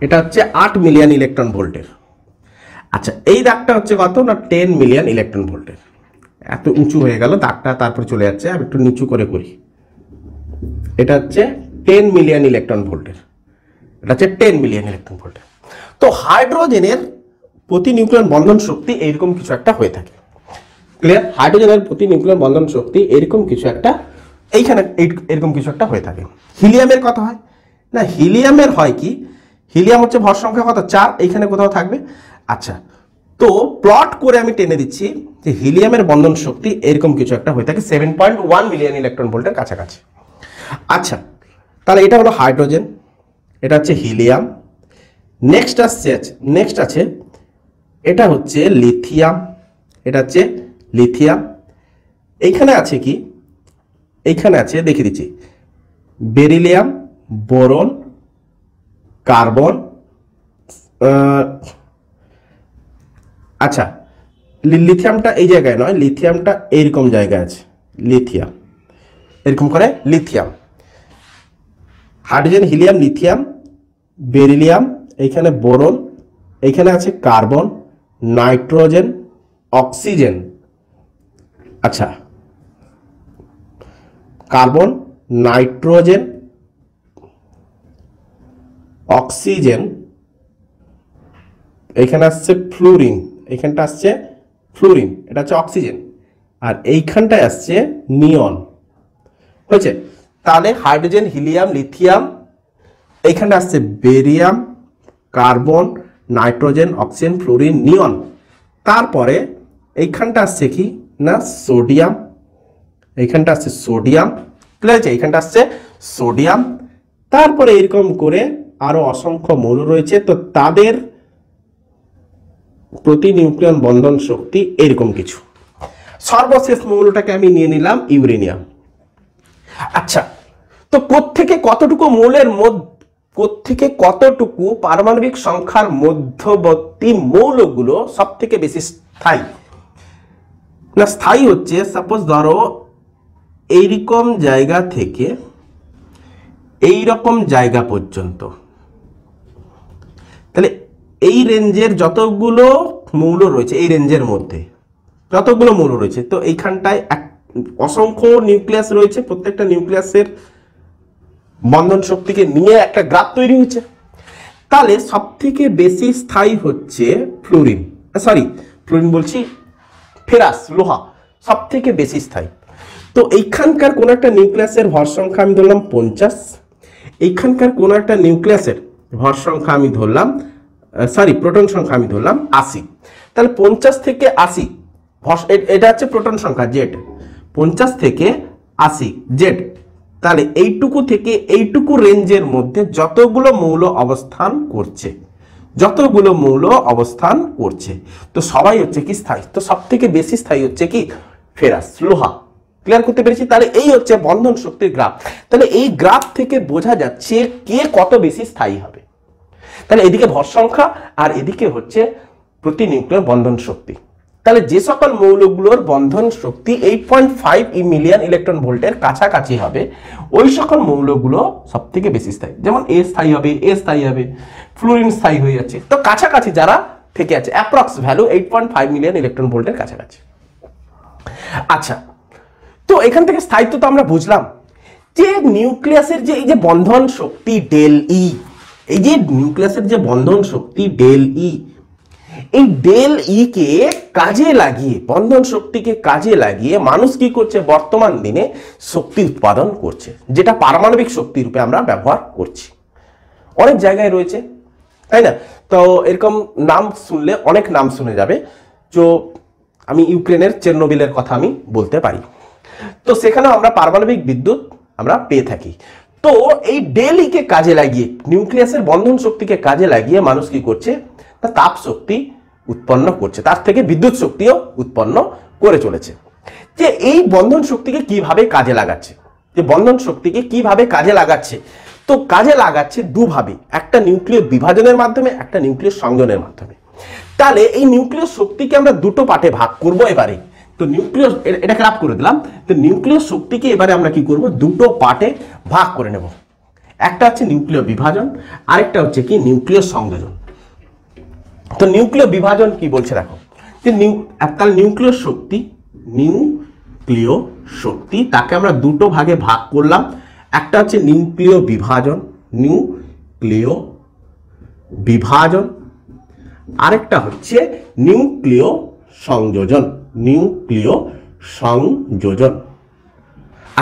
Speaker 1: এটা হচ্ছে 8 মিলিয়ন ইলেকট্রন ভোল্টের। আচ্ছা, এই দাগটা হচ্ছে কত না 10 মিলিয়ন ইলেকট্রন ভোল্টের। এত উঁচু হয়ে গেল দাগটা, তারপরে চলে যাচ্ছে, আমি একটু নিচু করে করি। এটা হচ্ছে 10 মিলিয়ন ইলেকট্রন ভোল্টের, এটা হচ্ছে 10 মিলিয়ন ইলেকট্রন ভোল্টের। তো হাইড্রোজেনের প্রতি নিউক্লিয়ন বন্ধন শক্তি এরকম কিছু একটা হয়ে থাকে। ক্লিয়ার? হাইড্রোজেনের প্রতি নিউক্লিয়ন বন্ধন শক্তি এরকম কিছু একটা, এইখানে এরকম কিছু একটা হয়ে থাকে। হিলিয়ামের কত হয় না, হিলিয়ামের হয় কি, হিলিয়াম হচ্ছে ভর সংখ্যা কত 4, এইখানে কোথাও থাকবে। আচ্ছা, তো প্লট করে আমি টেনে দিচ্ছি যে হিলিয়ামের বন্ধন শক্তি এরকম কিছু একটা হয়ে থাকে 7.1 মিলিয়ন ইলেকট্রন ভোল্টের কাছাকাছি। আচ্ছা, তাহলে এটা হলো হাইড্রোজেন, এটা হচ্ছে হিলিয়াম। নেক্সট আছে এটা হচ্ছে লিথিয়াম, এটা হচ্ছে লিথিয়াম। এইখানে আছে কি, এইখানে আছে দেখিয়ে দিচ্ছি, বেরিলিয়াম, বোরন, কার্বন। আচ্ছা, লিথিয়ামটা এই জায়গায় নয়, লিথিয়ামটা এইরকম জায়গায় আছে, লিথিয়াম এরকম করে lithium, hydrogen, helium, lithium, beryllium, এইখানে বোরন, এইখানে আছে কার্বন, নাইট্রোজেন, অক্সিজেন। আচ্ছা, কার্বন, নাইট্রোজেন, অক্সিজেন, এইখানে আসছে ফ্লুরিন, এইখানটা আসছে ফ্লুরিন, এটা হচ্ছে অক্সিজেন, আর এইখানটায় আসছে নিয়ন। হয়েছে? তাহলে হাইড্রোজেন, হিলিয়াম, লিথিয়াম, এইখানে আসছে barium, carbon, nitrogen, oxygen, fluorine, neon. তারপরে এইখানটা আসছে কি না সোডিয়াম, এইখানটা আসছে সোডিয়াম। ক্লিয়ার আছে? এইখানটা আসছে সোডিয়াম। তারপরে এরকম করে আরো অসংখ্য মৌল রয়েছে, তো তাদের প্রতি নিউক্লিয়ন বন্ধন শক্তি এরকম কিছু। সর্বশেষ মৌলটাকে আমি নিয়ে নিলাম ইউরেনিয়াম। আচ্ছা, তো কোত্থেকে কতটুকু মৌলের কোত্থেকে কতটুকু পারমাণবিক সংখ্যার মধ্যবর্তী মৌলগুলো সব থেকে বেশি স্থায়ী না, স্থায়ী হচ্ছে সাপোজ ধরো এইরকম জায়গা থেকে এইরকম জায়গা পর্যন্ত, তাহলে এই রেঞ্জের যতগুলো মৌল রয়েছে, এই রেঞ্জের মধ্যে যতগুলো মৌল রয়েছে, তো এইখানটায় অসংখ্য নিউক্লিয়াস রয়েছে, প্রত্যেকটা নিউক্লিয়াসের বন্ধন শক্তিকে নিয়ে একটা গ্রাফ তৈরি হচ্ছে। তাহলে সব থেকে বেশি স্থায়ী হচ্ছে ফ্লুরিন, ফ্লুরিন বলছি ফেরাস, লোহা সব থেকে বেশি স্থায়ী। তো এইখানকার কোন একটা নিউক্লিয়াসের ভর সংখ্যা আমি ধরলাম 50, এইখানকার কোন একটা নিউক্লিয়াসের ভর সংখ্যা আমি ধরলাম, প্রোটন সংখ্যা আমি ধরলাম 80। তাহলে 50 থেকে 80, এটা হচ্ছে প্রোটন সংখ্যা জেড, 50 থেকে 80 জেড। তাহলে এইটুকু থেকে এইটুকু রেঞ্জের মধ্যে যতগুলো মৌল অবস্থান করছে, তো সবাই হচ্ছে কি স্থায়ী। তো সব থেকে বেশি স্থায়ী হচ্ছে কি ফেরাস, লোহা। ক্লিয়ার করতে পেরেছি? তাহলে এই হচ্ছে বন্ধন শক্তির গ্রাফ। তাহলে এই গ্রাফ থেকে বোঝা যাচ্ছে কে কত বেশি স্থায়ী হবে। তাহলে এদিকে ভর সংখ্যা আর এদিকে হচ্ছে প্রতি নিউক্লিয়ন বন্ধন শক্তি। তাহলে যে সকল মৌলগুলোর বন্ধন শক্তি 8.5 মিলিয়ন ইলেকট্রন ভোল্টের কাছাকাছি হবে ওই সকল মৌলগুলো সব থেকে বেশি স্থায়ী। যেমন এ স্থায়ী হবে, এ স্থায়ী হবে, ফ্লুরিন স্থায়ী হয়ে যাচ্ছে। তো কাছাকাছি যারা থেকে আছে, অ্যাপ্রক্স ভ্যালু 8.5 মিলিয়ন ইলেকট্রন ভোল্টের কাছাকাছি। আচ্ছা, তো এখান থেকে স্থায়িত্ব তো আমরা বুঝলাম যে নিউক্লিয়াসের যে এই যে বন্ধন শক্তি ডেল ই, এই যে নিউক্লিয়াসের যে বন্ধন শক্তি ডেল ই, এই ডেল ই কে কাজে লাগিয়ে, বন্ধন শক্তিকে কাজে লাগিয়ে মানুষ কি করছে, বর্তমান দিনে শক্তি উৎপাদন করছে, যেটা পারমাণবিক শক্তি রূপে আমরা ব্যবহার করছি। অনেক জায়গায় রয়েছে, তাই না? তো এরকম নাম শুনলে অনেক নাম শুনে যাবে। তো আমি ইউক্রেনের চেরনোবিলের কথা আমি বলতে পারি। তো সেখানেও আমরা পারমাণবিক বিদ্যুৎ আমরা পেয়ে থাকি। তো এই ডেল ই কে কাজে লাগিয়ে, নিউক্লিয়াসের বন্ধন শক্তিকে কাজে লাগিয়ে মানুষ কি করছে, না তাপ শক্তি উৎপন্ন করছে, তার থেকে বিদ্যুৎ শক্তিও উৎপন্ন করে চলেছে। যে এই বন্ধন শক্তিকে কিভাবে কাজে লাগাচ্ছে, যে বন্ধন শক্তিকে কিভাবে কাজে লাগাচ্ছে, তো কাজে লাগাচ্ছে দুভাবে, একটা নিউক্লিয় বিভাজনের মাধ্যমে, একটা নিউক্লিয় সংযোজনের মাধ্যমে। তাহলে এই নিউক্লিয় শক্তিকে আমরা দুটো পার্টে ভাগ করব এবারে। তো নিউক্লিয়, এটা গ্রাফ করে দিলাম। তো নিউক্লিয় শক্তিকে এবারে আমরা কি করব, দুটো পার্টে ভাগ করে নেব। একটা হচ্ছে নিউক্লিয় বিভাজন, আরেকটা হচ্ছে কি নিউক্লিয় সংযোজন। তো নিউক্লিয় বিভাজন কি বলছে দেখো, যে তাহলে নিউক্লিয় শক্তি, নিউক্লিয় শক্তি তাকে আমরা দুটো ভাগে ভাগ করলাম। একটা হচ্ছে নিউক্লিয় বিভাজন, নিউক্লিয় বিভাজন, আরেকটা হচ্ছে নিউক্লিয় সংযোজন, নিউক্লিয় সংযোজন।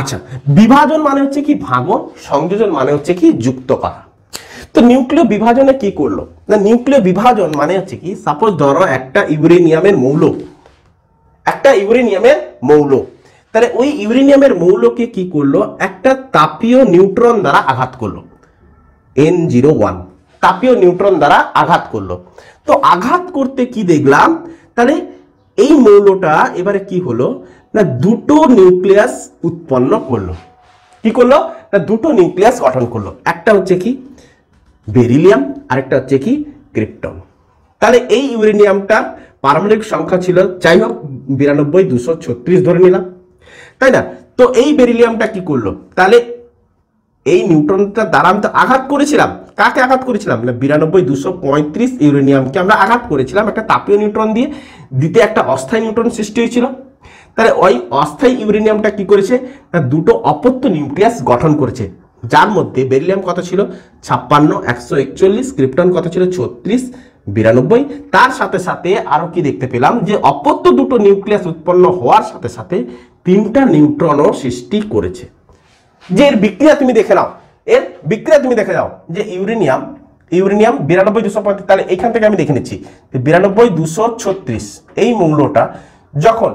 Speaker 1: আচ্ছা, বিভাজন মানে হচ্ছে কি ভাঙন, সংযোজন মানে হচ্ছে কি যুক্ত করা। তো নিউক্লিয় বিভাজনে কি করলো না, নিউক্লিয় বিভাজন মানে হচ্ছে কি, সাপোজ ধরো একটা ইউরেনিয়ামের মৌল, একটা ইউরেনিয়ামের মৌল, তাহলে ওই ইউরেনিয়ামের মৌলকে কি করলো, একটা তাপীয় নিউট্রন দ্বারা আঘাত করলো, N01 তাপীয় নিউট্রন দ্বারা আঘাত করলো। তো আঘাত করতে কি দেখলাম, তাহলে এই মৌলটা এবারে কি হলো না, দুটো নিউক্লিয়াস উৎপন্ন করলো। কি করলো না, দুটো নিউক্লিয়াস গঠন করলো। একটা হচ্ছে কি বেরিলিয়াম, আরেকটা হচ্ছে কি ক্রিপ্টন। তাহলে এই ইউরেনিয়ামটার পারমাণবিক সংখ্যা ছিল, যাই হোক 92,236 ধরে নিলাম, তাই না? তো এই বেরিলিয়ামটা কি করলো, তাহলে এই নিউট্রনটা দ্বারা আমি তো আঘাত করেছিলাম, কাকে আঘাত করেছিলাম না, 92,235 ইউরেনিয়ামকে আমরা আঘাত করেছিলাম একটা তাপীয় নিউট্রন দিয়ে। দ্বিতীয় একটা অস্থায়ী নিউট্রন সৃষ্টি হয়েছিল। তাহলে ওই অস্থায়ী ইউরেনিয়ামটা কি করেছে না, দুটো অপত্য নিউক্লিয়াস গঠন করেছে, যার মধ্যে বেরিলিয়াম কত ছিল 56, 141, ক্রিপ্টন কত ছিল 36, 92। তার সাথে সাথে আরো কি দেখতে পেলাম, যে অপত্য দুটো নিউক্লিয়াস উৎপন্ন হওয়ার সাথে সাথে তিনটা নিউট্রনও সৃষ্টি করেছে। যে এর বিক্রিয়া তুমি দেখে নাও, এর বিক্রিয়া তুমি দেখে যাও, যে ইউরেনিয়াম 92,235, তাহলে এইখান থেকে আমি দেখে নিচ্ছি 92,236 এই মৌলটা যখন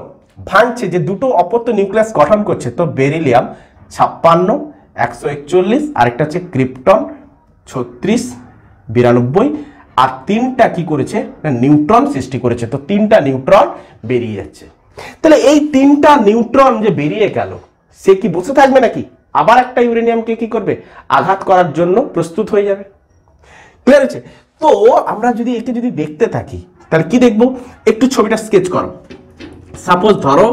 Speaker 1: ভাঙছে, যে দুটো অপত্য নিউক্লিয়াস গঠন করছে, তো বেরিলিয়াম 56, 141, আরেকটা হচ্ছে ক্রিপ্টন 36, 92, আর তিনটা কি করেছে না নিউট্রন সৃষ্টি করেছে। তো তিনটা নিউট্রন বেরিয়ে যাচ্ছে। তাহলে এই তিনটা নিউট্রন যে বেরিয়ে গেল, সে কি বসে থাকবে নাকি, আবার একটা ইউরেনিয়ামকে কি করবে, আঘাত করার জন্য প্রস্তুত হয়ে যাবে। ক্লিয়ার হচ্ছে? তো আমরা যদি একে যদি দেখতে থাকি, তাহলে কি দেখবো, একটু ছবিটা স্কেচ করো। সাপোজ ধরো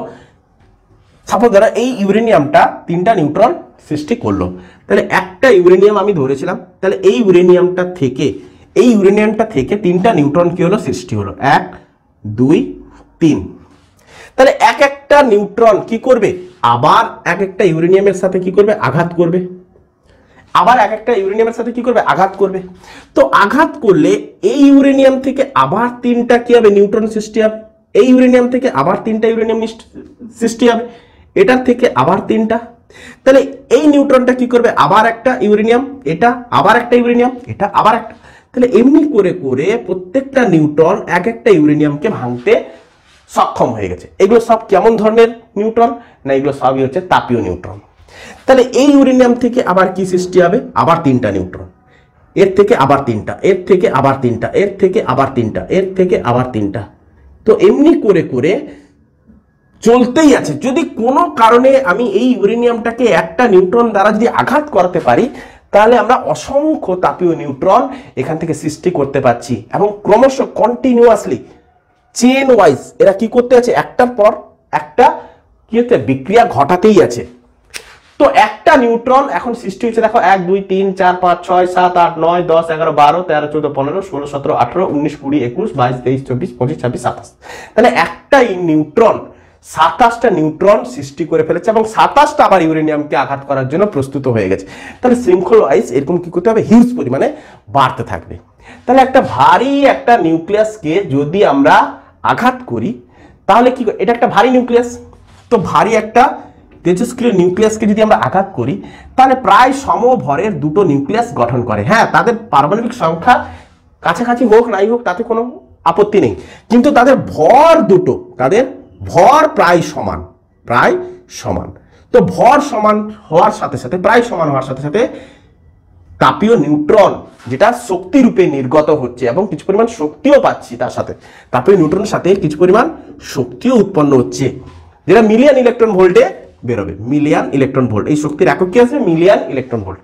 Speaker 1: এই ইউরেনিয়ামটা তিনটা নিউট্রন সৃষ্টি করলো, তাহলে একটা ইউরেনিয়াম আমি ধরেছিলাম, তাহলে এই ইউরেনিয়ামটা থেকে তিনটা নিউট্রন কি হলো, সৃষ্টি হলো, 1, 2, 3। তাহলে এক একটা নিউট্রন কি করবে, আবার এক একটা ইউরেনিয়ামের সাথে কি করবে, আঘাত করবে, আবার এক একটা ইউরেনিয়ামের সাথে কি করবে, আঘাত করবে। তো আঘাত করলে এই ইউরেনিয়াম থেকে আবার তিনটা কি হবে, নিউট্রন সৃষ্টি হবে, এই ইউরেনিয়াম থেকে আবার তিনটা ইউরেনিয়াম সৃষ্টি হবে, এটার থেকে আবার তিনটা। তাহলে এই নিউট্রনটা কি করবে, আবার একটা ইউরেনিয়াম, এটা আবার একটা ইউরেনিয়াম, এটা আবার একটা। তাহলে এমনি করে করে প্রত্যেকটা নিউট্রন এক একটা ইউরেনিয়ামকে ভাঙতে সক্ষম হয়ে গেছে। এগুলো সব কেমন ধরনের নিউট্রন না, এগুলো সবই হচ্ছে তাপীয় নিউট্রন। তাহলে এই ইউরেনিয়াম থেকে আবার কি সৃষ্টি হবে, আবার তিনটা নিউট্রন, এর থেকে আবার তিনটা, এর থেকে আবার তিনটা, এর থেকে আবার তিনটা, এর থেকে আবার তিনটা। তো এমনি করে করে চলতেই আছে। যদি কোনো কারণে আমি এই ইউরেনিয়ামটাকে একটা নিউট্রন দ্বারা যদি আঘাত করাতে পারি, তাহলে আমরা অসংখ্য তাপীয় নিউট্রন এখান থেকে সৃষ্টি করতে পারছি, এবং ক্রমশ কন্টিনিউয়াসলি চেন ওয়াইজ এরা কি করতে আছে, একটার পর একটা কি হচ্ছে বিক্রিয়া ঘটাতেই আছে। তো একটা নিউট্রন এখন সৃষ্টি হয়েছে, দেখো 1 2 3 4 5 6 7 8 9 10 11 12 13 14 15 16 17 18 19 20 21 22 23 24 25 26 27। তাহলে একটা নিউট্রন 27টা নিউট্রন সৃষ্টি করে ফেলেছে এবং 27টা আবার ইউরেনিয়ামকে আঘাত করার জন্য প্রস্তুত হয়ে গেছে। তাহলে শৃঙ্খল ওয়াইজ এরকম কি করতে হবে, হিউজ পরিমাণে বাড়তে থাকবে। তাহলে একটা ভারী একটা নিউক্লিয়াসকে যদি আমরা আঘাত করি তাহলে কি, এটা একটা ভারী নিউক্লিয়াস, তো ভারী একটা তেজস্ক্রিয় নিউক্লিয়াসকে যদি আমরা আঘাত করি তাহলে প্রায় সমভরের দুটো নিউক্লিয়াস গঠন করে। হ্যাঁ, তাদের পারমাণবিক সংখ্যা কাছাকাছি হোক নাই হোক তাতে কোনো আপত্তি নেই, কিন্তু তাদের ভর দুটো, তাদের ভর প্রায় সমান, প্রায় সমান। তো ভর সমান হওয়ার সাথে সাথে, প্রায় সমান হওয়ার সাথে সাথে তাপীয় নিউট্রন যেটা শক্তি রূপে নির্গত হচ্ছে এবং কিছু পরিমাণ শক্তিও পাচ্ছি, তার সাথে তাপীয় নিউট্রনের সাথে কিছু পরিমাণ শক্তিও উৎপন্ন হচ্ছে, যেটা মিলিয়ন ইলেকট্রন ভোল্টে বেরোবে। মিলিয়ন ইলেকট্রন ভোল্ট, এই শক্তির একক কি আছে, মিলিয়ন ইলেকট্রন ভোল্ট।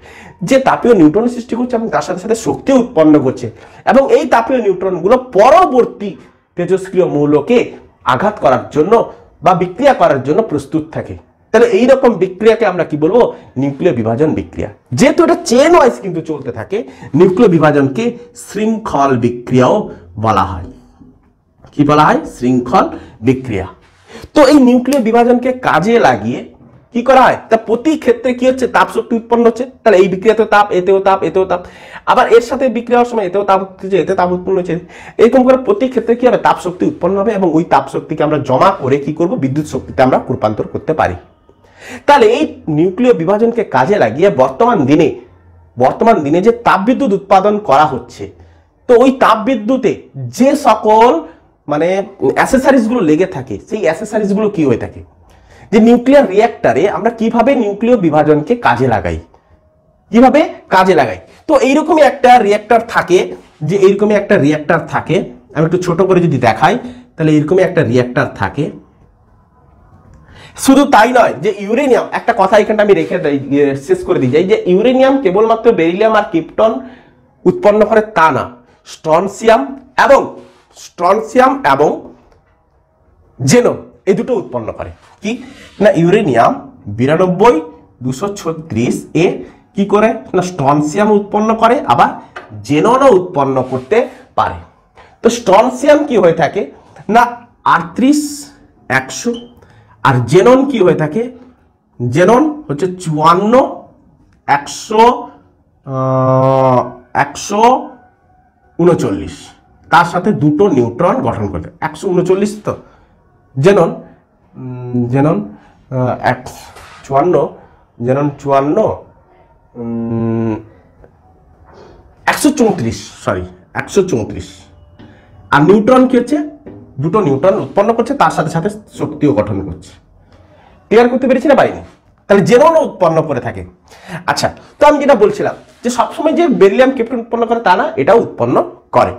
Speaker 1: যে তাপীয় নিউট্রন সৃষ্টি করছে এবং তার সাথে সাথে শক্তি উৎপন্ন করছে এবং এই তাপীয় নিউট্রনগুলো পরবর্তী তেজস্ক্রিয় মৌলকে আঘাত করার জন্য বা বিক্রিয়া করার জন্য প্রস্তুত থাকে। তাহলে এইরকম বিক্রিয়াকে আমরা কি বলবো, নিউক্লিয় বিভাজন বিক্রিয়া। যেহেতু এটা চেন ওয়াইজ কিন্তু চলতে থাকে, নিউক্লিয় বিভাজনকে শৃঙ্খল বিক্রিয়াও বলা হয়। কি বলা হয়, শৃঙ্খল বিক্রিয়া। তো এই নিউক্লিয় বিভাজনকে কাজে লাগিয়ে কি করা হয়, তা প্রতি ক্ষেত্রে কি হচ্ছে, তাপ শক্তি উৎপন্ন হচ্ছে। তাহলে এই বিক্রিয়াতে তাপ, এতেও তাপ, এতেও তাপ, আবার এর সাথে বিক্রিয়া হওয়ার সময় এতেও তাপ হচ্ছে, এতে তাপ উৎপন্ন হচ্ছে। এরকম করে প্রতি ক্ষেত্রে কি হবে, তাপ শক্তি উৎপন্ন হবে এবং ওই তাপ শক্তিকে আমরা জমা করে কি করব, বিদ্যুৎ শক্তিতে আমরা রূপান্তর করতে পারি। তাহলে এই নিউক্লিয় বিভাজনকে কাজে লাগিয়ে বর্তমান দিনে যে তাপবিদ্যুৎ উৎপাদন করা হচ্ছে, তো ওই তাপবিদ্যুতে যে সকল মানে অ্যাসেসরিজ গুলো লেগে থাকে, সেই অ্যাসেসরিজ গুলো কি হয়ে থাকে, যে নিউক্লিয়ার রিঅ্যাক্টরে আমরা কিভাবে নিউক্লিয় বিভাজনকে কাজে লাগাই, কিভাবে কাজে লাগাই। তো এইরকমই একটা রিঅ্যাক্টর থাকে, যে এইরকমই একটা রিঅ্যাক্টর থাকে, আমি একটু ছোট করে যদি দেখাই তাহলে এইরকমই একটা রিঅ্যাক্টর থাকে। শুধু তাই নয়, যে ইউরেনিয়াম, একটা কথা এখানটা আমি রেখে শেষ করে দিই যাই, যে ইউরেনিয়াম কেবলমাত্র বেরিলিয়াম আর ক্রিপ্টন উৎপন্ন করে তা না, স্ট্রনসিয়াম এবং জেনন এই দুটো উৎপন্ন করে। কি না, ইউরেনিয়াম 92-236 এ কি করে না, স্ট্রনসিয়াম উৎপন্ন করে, আবার জেননও উৎপন্ন করতে পারে। তো স্ট্রনসিয়াম কি হয়ে থাকে না 38-100, আর জেনন কি হয়ে থাকে, জেনন হচ্ছে 54-139, তার সাথে দুটো নিউট্রন গঠন করে 139। তো জেনন 134, আর নিউট্রন কি হচ্ছে, দুটো নিউট্রন উৎপন্ন করছে, তার সাথে সাথে শক্তিও গঠন করছে। ক্লিয়ার করতে পেরেছি না বাইরে? তাহলে জেননও উৎপন্ন করে থাকে। আচ্ছা, তো আমি যেটা বলছিলাম যে সবসময় যে বেরিলিয়াম ক্রিপ্টন উৎপন্ন করে তা না, এটাও উৎপন্ন করে।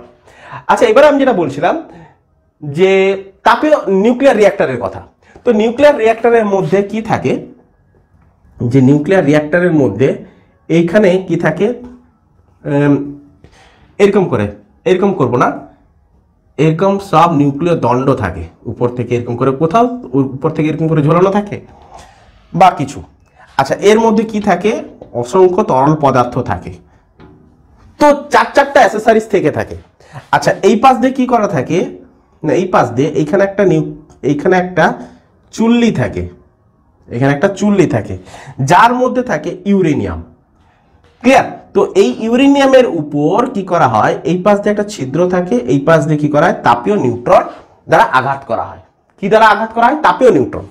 Speaker 1: আচ্ছা, এবারে আমি যেটা বলছিলাম যে তাপীয় নিউক্লিয়ার রিঅ্যাক্টরের কথা। তো নিউক্লিয়ার রিঅ্যাক্টরের মধ্যে কি থাকে, যে নিউক্লিয়ার রিঅ্যাক্টরের মধ্যে এইখানে কি থাকে, এরকম করব না, এরকম সব নিউক্লিয় দণ্ড থাকে উপর থেকে, এরকম করে কোথাও উপর থেকে এরকম করে ঝোলানো থাকে বা কিছু। আচ্ছা, এর মধ্যে কি থাকে, অসংখ্য তরল পদার্থ থাকে। তো চারটা অ্যাসেসরিজ থেকে থাকে। আচ্ছা, এই পাশ দিয়ে কি করা থাকে না, এই পাশ দিয়ে এইখানে একটা চুল্লি থাকে, এখানে একটা চুল্লি থাকে, যার মধ্যে থাকে ইউরেনিয়াম। ক্লিয়ার? তো এই ইউরেনিয়ামের উপর কি করা হয়, এই পাশ দিয়ে একটা ছিদ্র থাকে, এই পাশ দিয়ে কি করা হয়, তাপীয় নিউট্রন দ্বারা আঘাত করা হয়। কি দ্বারা আঘাত করা হয়, তাপীয় নিউট্রন।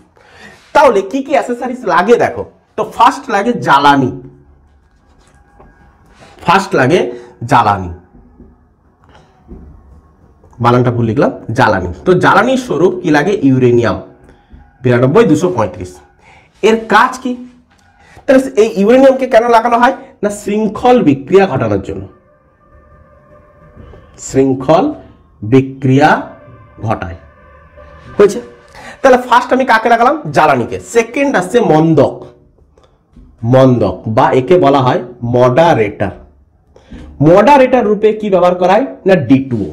Speaker 1: তাহলে কি কি অ্যাসেসরিজ লাগে দেখো। তো ফার্স্ট লাগে জ্বালানি, বানানটা ভুল লিখলাম, জ্বালানি। তো জ্বালানির স্বরূপ কি লাগে, ইউরেনিয়াম 92-235। এর কাজ কি, তাহলে এই ইউরেনিয়ামকে কেন লাগানো হয় না, শৃঙ্খল বিক্রিয়া ঘটানোর জন্য, শৃঙ্খল বিক্রিয়া ঘটায়। হয়েছে? তাহলে ফার্স্ট আমি কাকে লাগালাম, জ্বালানিকে। সেকেন্ড আসছে মন্দক বা একে বলা হয় মডারেটর। মডারেটর রূপে কি ব্যবহার করা হয় না, D2O।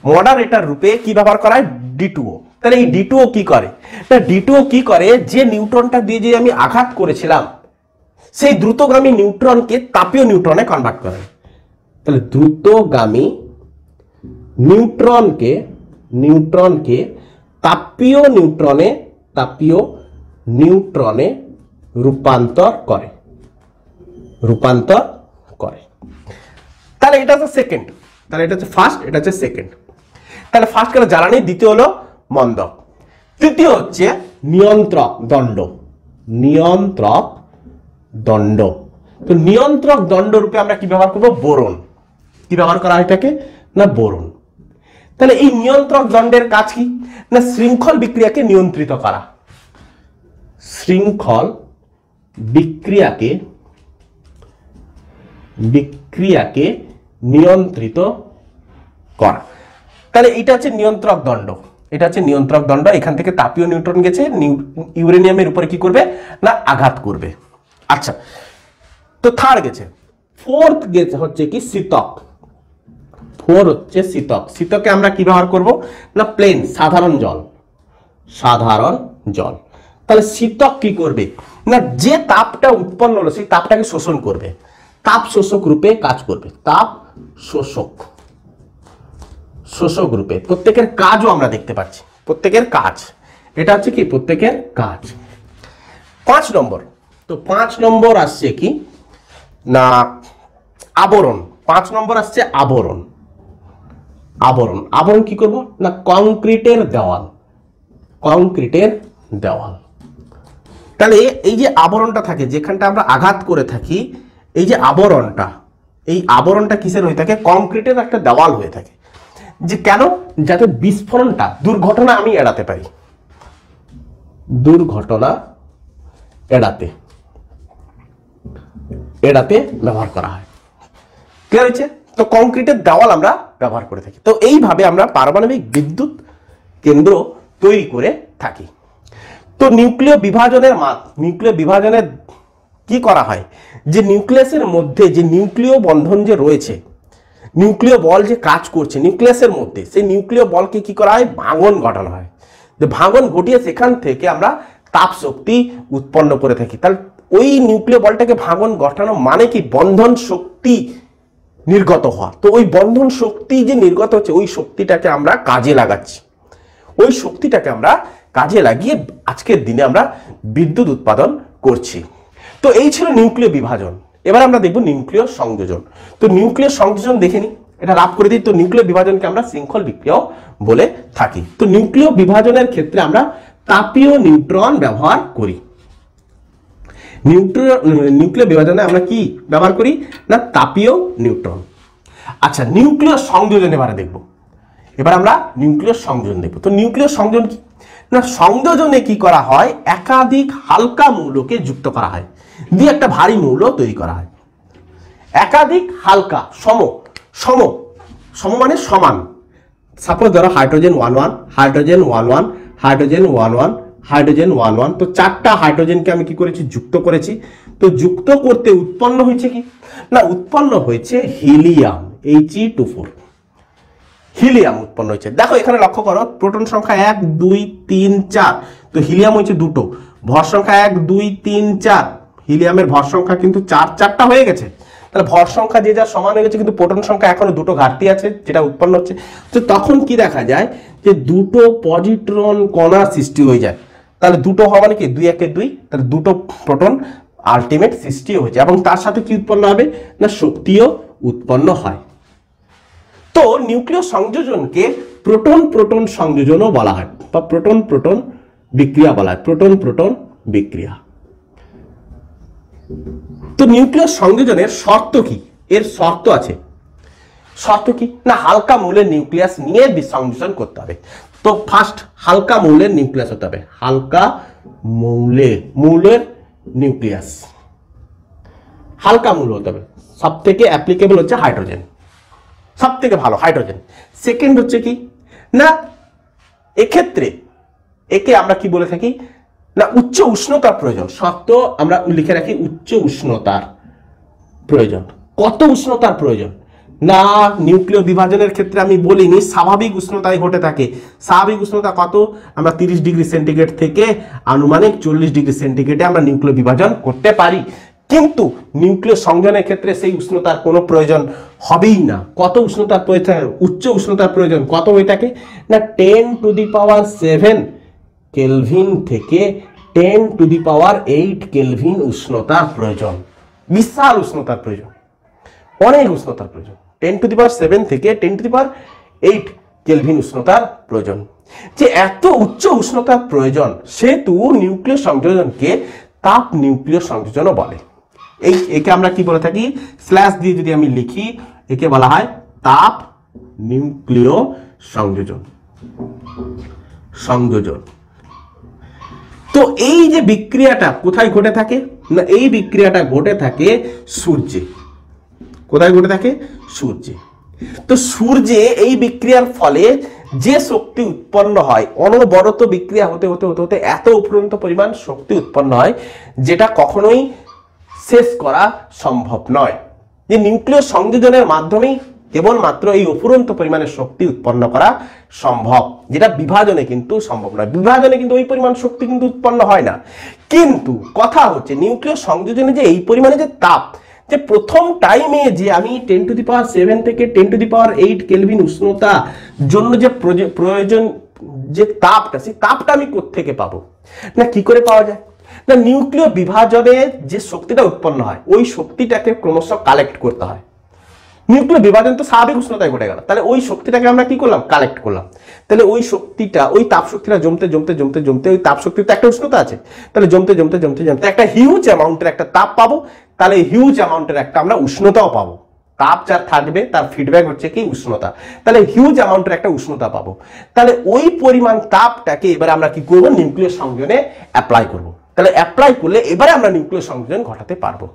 Speaker 1: মডারেটর রূপে কি ব্যবহার করা হয়, D2O। তাহলে এই D2O কি করে না, D2O কি করে, যে নিউট্রনটা দিয়ে যে আমি আঘাত করেছিলাম সেই দ্রুতগামী নিউট্রনকে তাপীয় নিউট্রনে কনভার্ট করে। তাহলে দ্রুতগামী নিউট্রনকে তাপীয় নিউট্রনে রূপান্তর করে। তাহলে এটা হচ্ছে সেকেন্ড, তাহলে এটা হচ্ছে ফার্স্ট, এটা হচ্ছে সেকেন্ড। তাহলে ফার্স্ট হলো জ্বালানি, দ্বিতীয় হলো মন্দক, তৃতীয় হচ্ছে নিয়ন্ত্রক দণ্ড। তো নিয়ন্ত্রক দণ্ড রূপে আমরা কি ব্যবহার করব, বোরন। কি ব্যবহার করা হয় এটাকে না, বোরন। তাহলে এই নিয়ন্ত্রক দণ্ডের কাজ কি না, শৃঙ্খল বিক্রিয়াকে নিয়ন্ত্রিত করা। শৃঙ্খল বিক্রিয়াকে নিয়ন্ত্রিত করা। তাহলে এটা হচ্ছে নিয়ন্ত্রক দণ্ড, এখান থেকে তাপীয় নিউট্রন গেছে ইউরেনিয়ামের উপরে কি করবে না, আঘাত করবে। আচ্ছা, তো থার্ড গেছে। ফোর্থ গেছে হচ্ছে কি শীতক। শীতকে আমরা কি ব্যবহার করব না, প্লেন সাধারণ জল। তাহলে শীতক কি করবে না, যে তাপটা উৎপন্ন হলো সেই তাপটাকে শোষণ করবে, তাপ শোষক রূপে কাজ করবে। তাপ শোষক রূপে। প্রত্যেকের কাজও আমরা দেখতে পাচ্ছি, প্রত্যেকের কাজ এটা হচ্ছে কি, প্রত্যেকের কাজ। 5 নম্বর, তো 5 নম্বর আসছে কি না, আবরণ। 5 নম্বর আসছে আবরণ। আবরণ কি করব না, কংক্রিটের দেওয়াল। তাহলে এই যে আবরণটা থাকে, যেখানটা আমরা আঘাত করে থাকি, এই যে আবরণটা কিসের হয়ে থাকে, কংক্রিটের একটা দেওয়াল হয়ে থাকে। যে কেন, যাতে বিস্ফোরণটা, দুর্ঘটনা আমি এড়াতে পারি, এড়াতে ব্যবহার করা হয়। কি হয়েছে, তো কংক্রিটের দেওয়াল আমরা ব্যবহার করে থাকি। তো এইভাবে আমরা পারমাণবিক বিদ্যুৎ কেন্দ্র তৈরি করে থাকি। তো নিউক্লিয় বিভাজনের কি করা হয়, যে নিউক্লিয়াসের মধ্যে যে নিউক্লিয় বন্ধন যে রয়েছে, নিউক্লিয় বল যে কাজ করছে নিউক্লিয়াসের মধ্যে, সেই নিউক্লিয় বলকে কি করা হয়, ভাঙন ঘটানো হয়। যে ভাঙন ঘটিয়ে সেখান থেকে আমরা তাপ শক্তি উৎপন্ন করে থাকি। তাহলে ওই নিউক্লিয় বলটাকে ভাঙন ঘটানো মানে কি, বন্ধন শক্তি নির্গত হওয়া। তো ওই বন্ধন শক্তি যে নির্গত হচ্ছে, ওই শক্তিটাকে আমরা কাজে লাগাচ্ছি, ওই শক্তিটাকে আমরা কাজে লাগিয়ে আজকের দিনে আমরা বিদ্যুৎ উৎপাদন করছি। তো এই ছিল নিউক্লিয় বিভাজন। এবার আমরা দেখব নিউক্লিয় সংযোজন। তো নিউক্লিয় সংযোজন দেখে নিই, এটা লাভ করে দিই। তো নিউক্লিয় বিভাজনকে আমরা শৃঙ্খল বিক্রিয়াও বলে থাকি। তো নিউক্লিয় বিভাজনের ক্ষেত্রে আমরা তাপীয় নিউট্রন ব্যবহার করি। নিউক্লিয় বিভাজনে আমরা কি ব্যবহার করি না, তাপীয় নিউট্রন। আচ্ছা, নিউক্লিয় সংযোজন এবারে দেখব। এবার আমরা নিউক্লিয় সংযোজন দেখব। তো নিউক্লিয় সংযোজন কি না, সংযোজনে কি করা হয়, একাধিক হালকা মৌলকে যুক্ত করা হয়, দিয়ে একটা ভারী মৌল তৈরি করা হয়। একাধিক হালকা, সম মানে সমান। সাপোজ ধরো হাইড্রোজেন 1 হাইড্রোজেন 1 হাইড্রোজেন 1 হাইড্রোজেন 1 তো 4টা হাইড্রোজেনকে আমি কি করেছি, যুক্ত করেছি। তো যুক্ত করতে উৎপন্ন হয়েছে কি না, উৎপন্ন হয়েছে হিলিয়াম, He2 হিলিয়াম উৎপন্ন হয়েছে। দেখো এখানে লক্ষ্য করো, প্রোটন সংখ্যা 1 2 3 4, তো হিলিয়াম হয়েছে 2টো। ভর সংখ্যা 1 2 3 4, হিলিয়ামের ভর সংখ্যা কিন্তু 4টা হয়ে গেছে। তাহলে ভর সংখ্যা যে যা সমান হয়ে গেছে, কিন্তু প্রোটন সংখ্যা এখনো 2টো ঘাটতি আছে, যেটা উৎপন্ন হচ্ছে। তো তখন কি দেখা যায়, যে 2টো পজিট্রন কণা সৃষ্টি হয়ে যায়। তাহলে 2টো হওয়া মানে কি 2 1 2, তাহলে 2টো প্রোটন আলটিমেট সৃষ্টি হয়েছে, এবং তার সাথে কি উৎপন্ন হবে না, শক্তিও উৎপন্ন হয়। তো নিউক্লিয় সংযোজনকে প্রোটন প্রোটন সংযোজনও বলা হয়, বা প্রোটন প্রোটন বিক্রিয়া বলা হয়, প্রোটন প্রোটন বিক্রিয়া। তো নিউক্লিয় সংযোজনের শর্ত কি, এর শর্ত আছে। শর্ত কি না, হালকা মৌলের নিউক্লিয়াস নিয়ে সংযোজন করতে হবে। তো ফার্স্ট হালকা মৌলের নিউক্লিয়াস হতে হবে, হালকা মৌলের নিউক্লিয়াস, হালকা মৌল হতে হবে। সব থেকে অ্যাপ্লিকেবল হচ্ছে হাইড্রোজেন, সব থেকে ভালো হাইড্রোজেন। সেকেন্ড হচ্ছে কি না, এক্ষেত্রে একে আমরা কি বলে থাকি না, উচ্চ উষ্ণতার প্রয়োজন। শর্ত আমরা লিখে রাখি, উচ্চ উষ্ণতার প্রয়োজন। কত উষ্ণতার প্রয়োজন না, নিউক্লিয় বিভাজনের ক্ষেত্রে আমি বলিনি, স্বাভাবিক উষ্ণতায় ঘটে থাকে। স্বাভাবিক উষ্ণতা কত? আমরা 30 ডিগ্রি সেন্টিগ্রেড থেকে আনুমানিক 40 ডিগ্রি সেন্টিগ্রেডে আমরা নিউক্লিয় বিভাজন করতে পারি। কিন্তু নিউক্লিয় সংযোজনের ক্ষেত্রে সেই উষ্ণতার কোনো প্রয়োজন হবেই না। কত উষ্ণতার প্রয়োজন? উচ্চ উষ্ণতার প্রয়োজন কত হয়ে থাকে না 10⁻7 কেলভিন থেকে 10⁸ কেলভিন উষ্ণতার প্রয়োজন। বিশাল উষ্ণতার প্রয়োজন, অনেক উষ্ণতার প্রয়োজন। 10⁻7 থেকে 10⁸ কেলভিন উষ্ণতার প্রয়োজন। যে এত উচ্চ উষ্ণতার প্রয়োজন, সেহেতু নিউক্লিয় সংযোজনকে তাপ নিউক্লিয় সংযোজনও বলে। একে আমরা কি বলে থাকি? স্ল্যাশ দিয়ে যদি আমি লিখি, একে বলা হয় তাপ নিউক্লিয় সংযোজন। তো এই যে বিক্রিয়াটা কোথায় ঘটে থাকে না, এই বিক্রিয়াটা ঘটে থাকে সূর্যে। কোথায় ঘটে থাকে? সূর্যে। তো সূর্যে এই বিক্রিয়ার ফলে যে শক্তি উৎপন্ন হয়, অনবরত বিক্রিয়া হতে হতে হতে হতে এত উপরন্ত পরিমাণ শক্তি উৎপন্ন হয় যেটা কখনোই শেষ করা সম্ভব নয়। যে নিউক্লিয় সংযোজনের মাধ্যমেই কেবলমাত্র এই অফুরন্ত পরিমাণের শক্তি উৎপন্ন করা সম্ভব, যেটা বিভাজনে কিন্তু সম্ভব নয়। বিভাজনে কিন্তু ওই পরিমাণ শক্তি কিন্তু উৎপন্ন হয় না। কিন্তু কথা হচ্ছে নিউক্লিয় সংযোজনে যে এই পরিমাণে যে তাপ, যে প্রথম টাইমে যে আমি 10⁻7 থেকে 10⁸ কেলভিন উষ্ণতা জন্য যে প্রয়োজন যে তাপটা, সেই তাপটা আমি কোত্থেকে পাবো না, কি করে পাওয়া যায় না, নিউক্লিয় বিভাজনে যে শক্তিটা উৎপন্ন হয় ওই শক্তিটাকে ক্রমশ কালেক্ট করতে হয়। নিউক্লিয় বিভাজন তো স্বাভাবিক উষ্ণতায় ঘটে গেল, তাহলে ওই শক্তিটাকে আমরা কি করলাম? কালেক্ট করলাম। তাহলে ওই শক্তিটা, ওই তাপ শক্তিটা জমতে জমতে জমতে জমতে, ওই তাপ শক্তির তো একটা উষ্ণতা আছে, তাহলে জমতে জমতে জমতে জমতে একটা হিউজ অ্যামাউন্টের একটা তাপ পাবো। তাহলে হিউজ অ্যামাউন্টের একটা আমরা উষ্ণতাও পাবো। তাপ যা থাকবে তার ফিডব্যাক হচ্ছে কি? উষ্ণতা। তাহলে হিউজ অ্যামাউন্টের একটা উষ্ণতা পাবো। তাহলে ওই পরিমাণ তাপটাকে এবারে আমরা কি করবো? নিউক্লিয় সংযোজনে অ্যাপ্লাই করবো। তাহলে অ্যাপ্লাই করলে এবারে আমরা নিউক্লিয় সংযোজন ঘটাতে পারবো।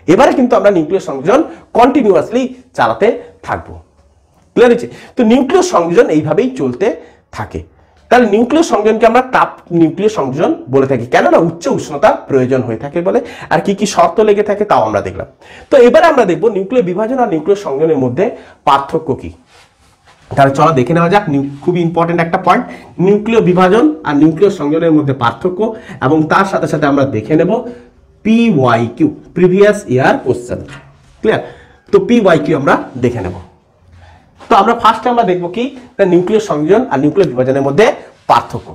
Speaker 1: এবারে কিন্তু আমরা নিউক্লিয় সংযোজন কন্টিনিউয়াসলি চালাতে থাকবো। ক্লিয়ার হয়েছে? তো নিউক্লিয় সংযোজন এইভাবেই চলতে থাকে। তাহলে নিউক্লিয় সংযোজনকে আমরা তাপ নিউক্লিয় সংযোজন বলে থাকি। কেন না উচ্চ উষ্ণতা প্রয়োজন হয়ে থাকে বলে। আর কি কি শর্ত লেগে থাকে তাও আমরা দেখলাম। তো এবারে আমরা দেখবো নিউক্লিয় বিভাজন আর নিউক্লিয় সংযোজনের মধ্যে পার্থক্য কি। তাহলে চলো দেখে নেওয়া যাক। খুবই ইম্পর্টেন্ট একটা পয়েন্ট, নিউক্লিয় বিভাজন আর নিউক্লিয় সংযোজনের মধ্যে পার্থক্য, এবং তার সাথে সাথে আমরা দেখে নেব PYQ, previous year question. Clear? তো PYQ আমরা দেখে নেব। তো আমরা ফার্স্টে আমরা দেখব কি নিউক্লিয় সংযোজন আর নিউক্লিয় বিভাজনের মধ্যে পার্থক্য।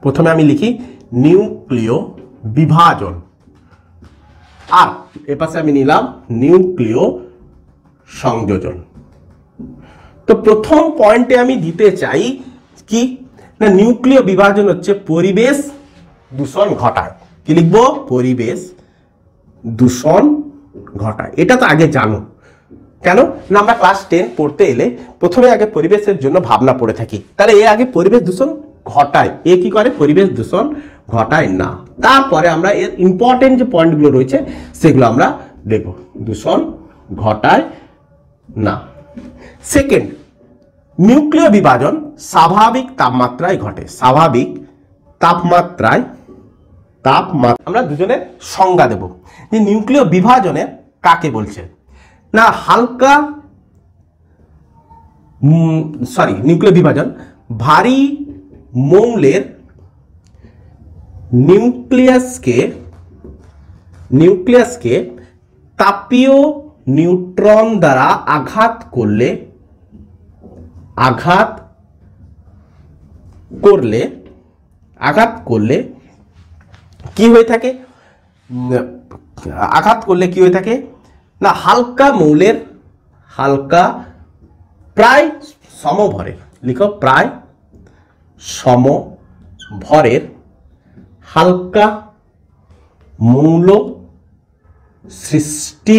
Speaker 1: প্রথমে আমি লিখি নিউক্লিয় বিভাজন, আর এপাশে আমি নিলাম নিউক্লিয় সংযোজন। তো প্রথম পয়েন্টে আমি দিতে চাই কি না, নিউক্লিয় বিভাজন হচ্ছে পরিবেশ দূষণ ঘটায়। কি লিখবো? পরিবেশ দূষণ ঘটায়। এটা তো আগে জানো। কেন না, আমরা ক্লাস 10 পড়তে এলে প্রথমে আগে পরিবেশের জন্য ভাবনা পড়ে থাকি। তাহলে এ আগে পরিবেশ দূষণ ঘটায়, এ কি করে? পরিবেশ দূষণ ঘটায় না। তারপরে আমরা এর ইম্পর্টেন্ট যে পয়েন্টগুলো রয়েছে সেগুলো আমরা দেখব। দূষণ ঘটায় না। সেকেন্ড, নিউক্লিয় বিভাজন স্বাভাবিক তাপমাত্রায় ঘটে। স্বাভাবিক তাপমাত্রায় আমরা দুজনে সংজ্ঞা দেব যে নিউক্লিয় বিভাজনে কাকে বলছে না, হালকা নিউক্লিয় বিভাজন ভারী মৌলের নিউক্লিয়াসকে তাপীয় নিউট্রন দ্বারা আঘাত করলে কি হয়ে থাকে? আঘাত করলে কি হয়ে থাকে না, হালকা প্রায় সমভরের, লিখো প্রায় সমভরের হালকা মৌল সৃষ্টি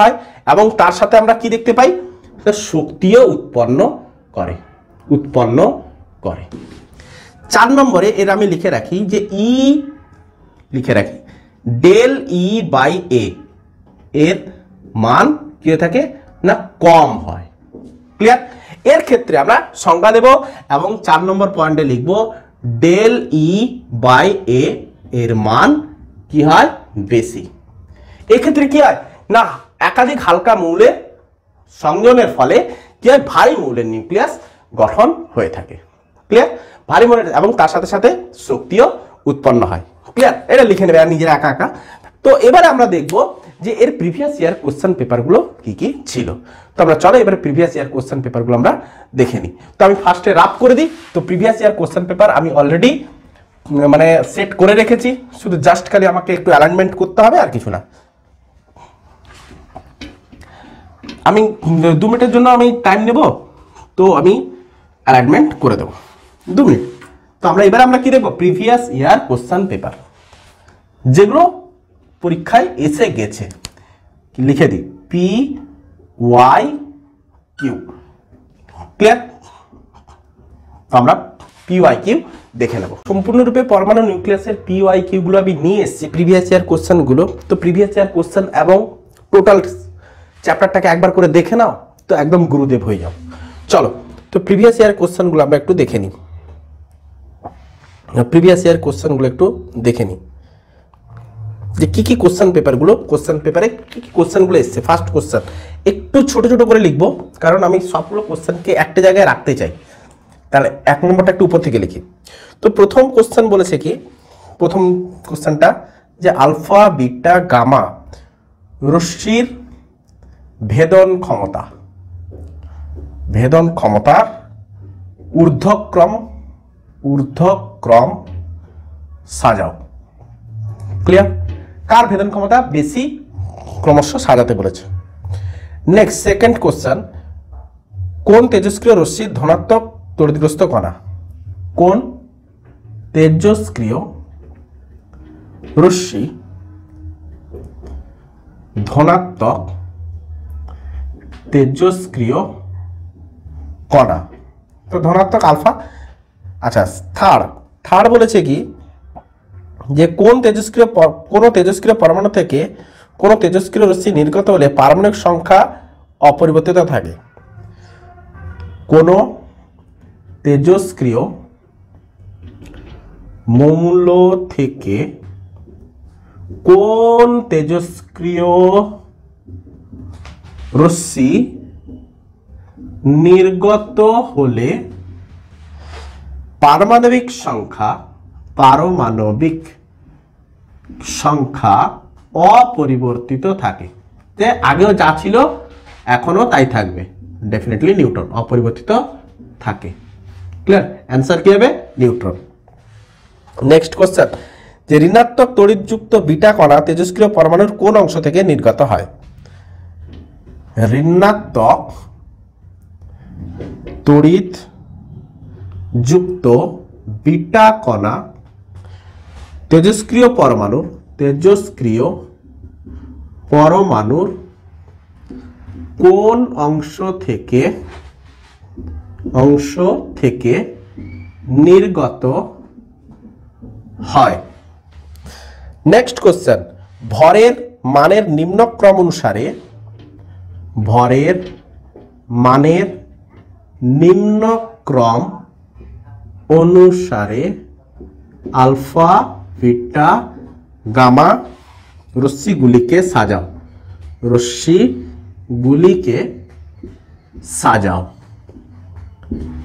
Speaker 1: হয় এবং তার সাথে আমরা কি দেখতে পাই? শক্তিও উৎপন্ন করে। 4 নম্বরে এর আমি লিখে রাখি যে ডেল ই বাই এ এর মান কি হয়ে থাকে না, কম হয়। ক্লিয়ার? এর ক্ষেত্রে আমরা সংজ্ঞা দেব এবং 4 নম্বর পয়েন্টে লিখব ডেল ই বাই এ এর মান কি হয়? বেশি। এক্ষেত্রে কি হয় না, একাধিক হালকা মৌলের সংযোজনের ফলে কি হয়, ভারী মৌলের নিউক্লিয়াস গঠন হয়ে থাকে। ক্লিয়ার? ভারী মৌলের, এবং তার সাথে সাথে শক্তিও উৎপন্ন হয়। ক্লিয়ার? এটা লিখে নেবে আর নিজের একা একা। তো এবারে আমরা দেখব যে এর প্রিভিয়াস ইয়ার কোশ্চেন পেপারগুলো কি কি ছিল। তো আমরা চলো এবারে প্রিভিয়াস ইয়ার কোশ্চেন পেপারগুলো আমরা দেখে নিই। তো আমি ফার্স্টে রাফ করে দিই। তো প্রিভিয়াস ইয়ার কোশ্চেন পেপার আমি অলরেডি মানে সেট করে রেখেছি, শুধু জাস্ট খালি আমাকে একটু অ্যালাইনমেন্ট করতে হবে, আর কিছু না। আমি 2 মিনিটের জন্য আমি টাইম নেব, তো আমি অ্যালাইনমেন্ট করে দেবো 2 মিনিট। তো আমরা কি দেখবো, প্রিভিয়াস ইয়ার কোশ্চেন পেপার যেগুলো পরীক্ষায় এসে গেছে। লিখে দিই PYQ। ক্লিয়ার? আমরা PYQ দেখে নেব। সম্পূর্ণরূপে পরমাণু নিউক্লিয়াসের PYQ গুলো আমি নিয়ে এসেছি, প্রিভিয়াস ইয়ার কোশ্চেন গুলো। তো প্রিভিয়াস ইয়ার কোশ্চেন এবং টোটাল চ্যাপ্টারটাকে একবার করে দেখে নাও, তো একদম গুরুদেব হয়ে যাও। চলো, তো প্রিভিয়াস ইয়ার কোশ্চেন গুলো আমরা একটু দেখে নিই। প্রিভিয়াস ইয়ার কোশ্চেন গুলো একটু দেখে নিই যে কি কি কোশ্চেন পেপারগুলো, কোশ্চেন পেপারে কি কি কোশ্চেনগুলো এসছে। ফার্স্ট কোশ্চেন একটু ছোট ছোট করে লিখবো, কারণ আমি সবগুলো কোশ্চেনকে একটা জায়গায় রাখতে চাই। তাহলে 1 নম্বরটা একটু উপর থেকে লিখি। তো প্রথম কোশ্চেন বলেছে কি, প্রথম কোশ্চেনটা যে আলফা বিটা গামা রশ্মির ভেদন ক্ষমতার ঊর্ধ্বক্রম সাজাও। ক্লিয়ার? কার ভেদন ক্ষমতা বেশি ক্রমশ সাজাতে বলেছে। নেক্সট সেকেন্ড কোশ্চেন, কোন তেজস্ক্রিয় রশ্মির ধনাত্মক তড়িৎগ্রস্ত কণা, কোন তেজস্ক্রিয় রশ্মি ধনাত্মক তেজস্ক্রিয় কণা। তো ধনাত্মক আলফা। আচ্ছা, থার্ড বলেছে কি যে কোন তেজস্ক্রিয় পরমাণু থেকে কোন তেজস্ক্রিয় রশ্মি নির্গত হলে পারমাণবিক সংখ্যা অপরিবর্তিত থাকে। কোন তেজস্ক্রিয় মৌল থেকে কোন তেজস্ক্রিয় রশ্মি নির্গত হলে পারমাণবিক সংখ্যা অপরিবর্তিত থাকে। আগেও যা ছিল এখনো তাই থাকবে, ডেফিনেটলি নিউট্রন অপরিবর্তিত থাকে। ক্লিয়ার? অ্যান্সার কি হবে? নিউট্রন। নেক্সট কোশ্চেন, যে ঋণাত্মক তড়িৎযুক্ত বিটা কণা তেজস্ক্রিয় পরমাণুর কোন অংশ থেকে নির্গত হয়? ঋণাত্মক তড়িৎযুক্ত বিটা কণা তেজস্ক্রিয় পরমাণুর কোন অংশ থেকে নির্গত হয়? নেক্সট কোশ্চেন, ভরের মানের নিম্নক্রম অনুসারে আলফা বিটা গামা রশ্মিগুলিকে সাজাও।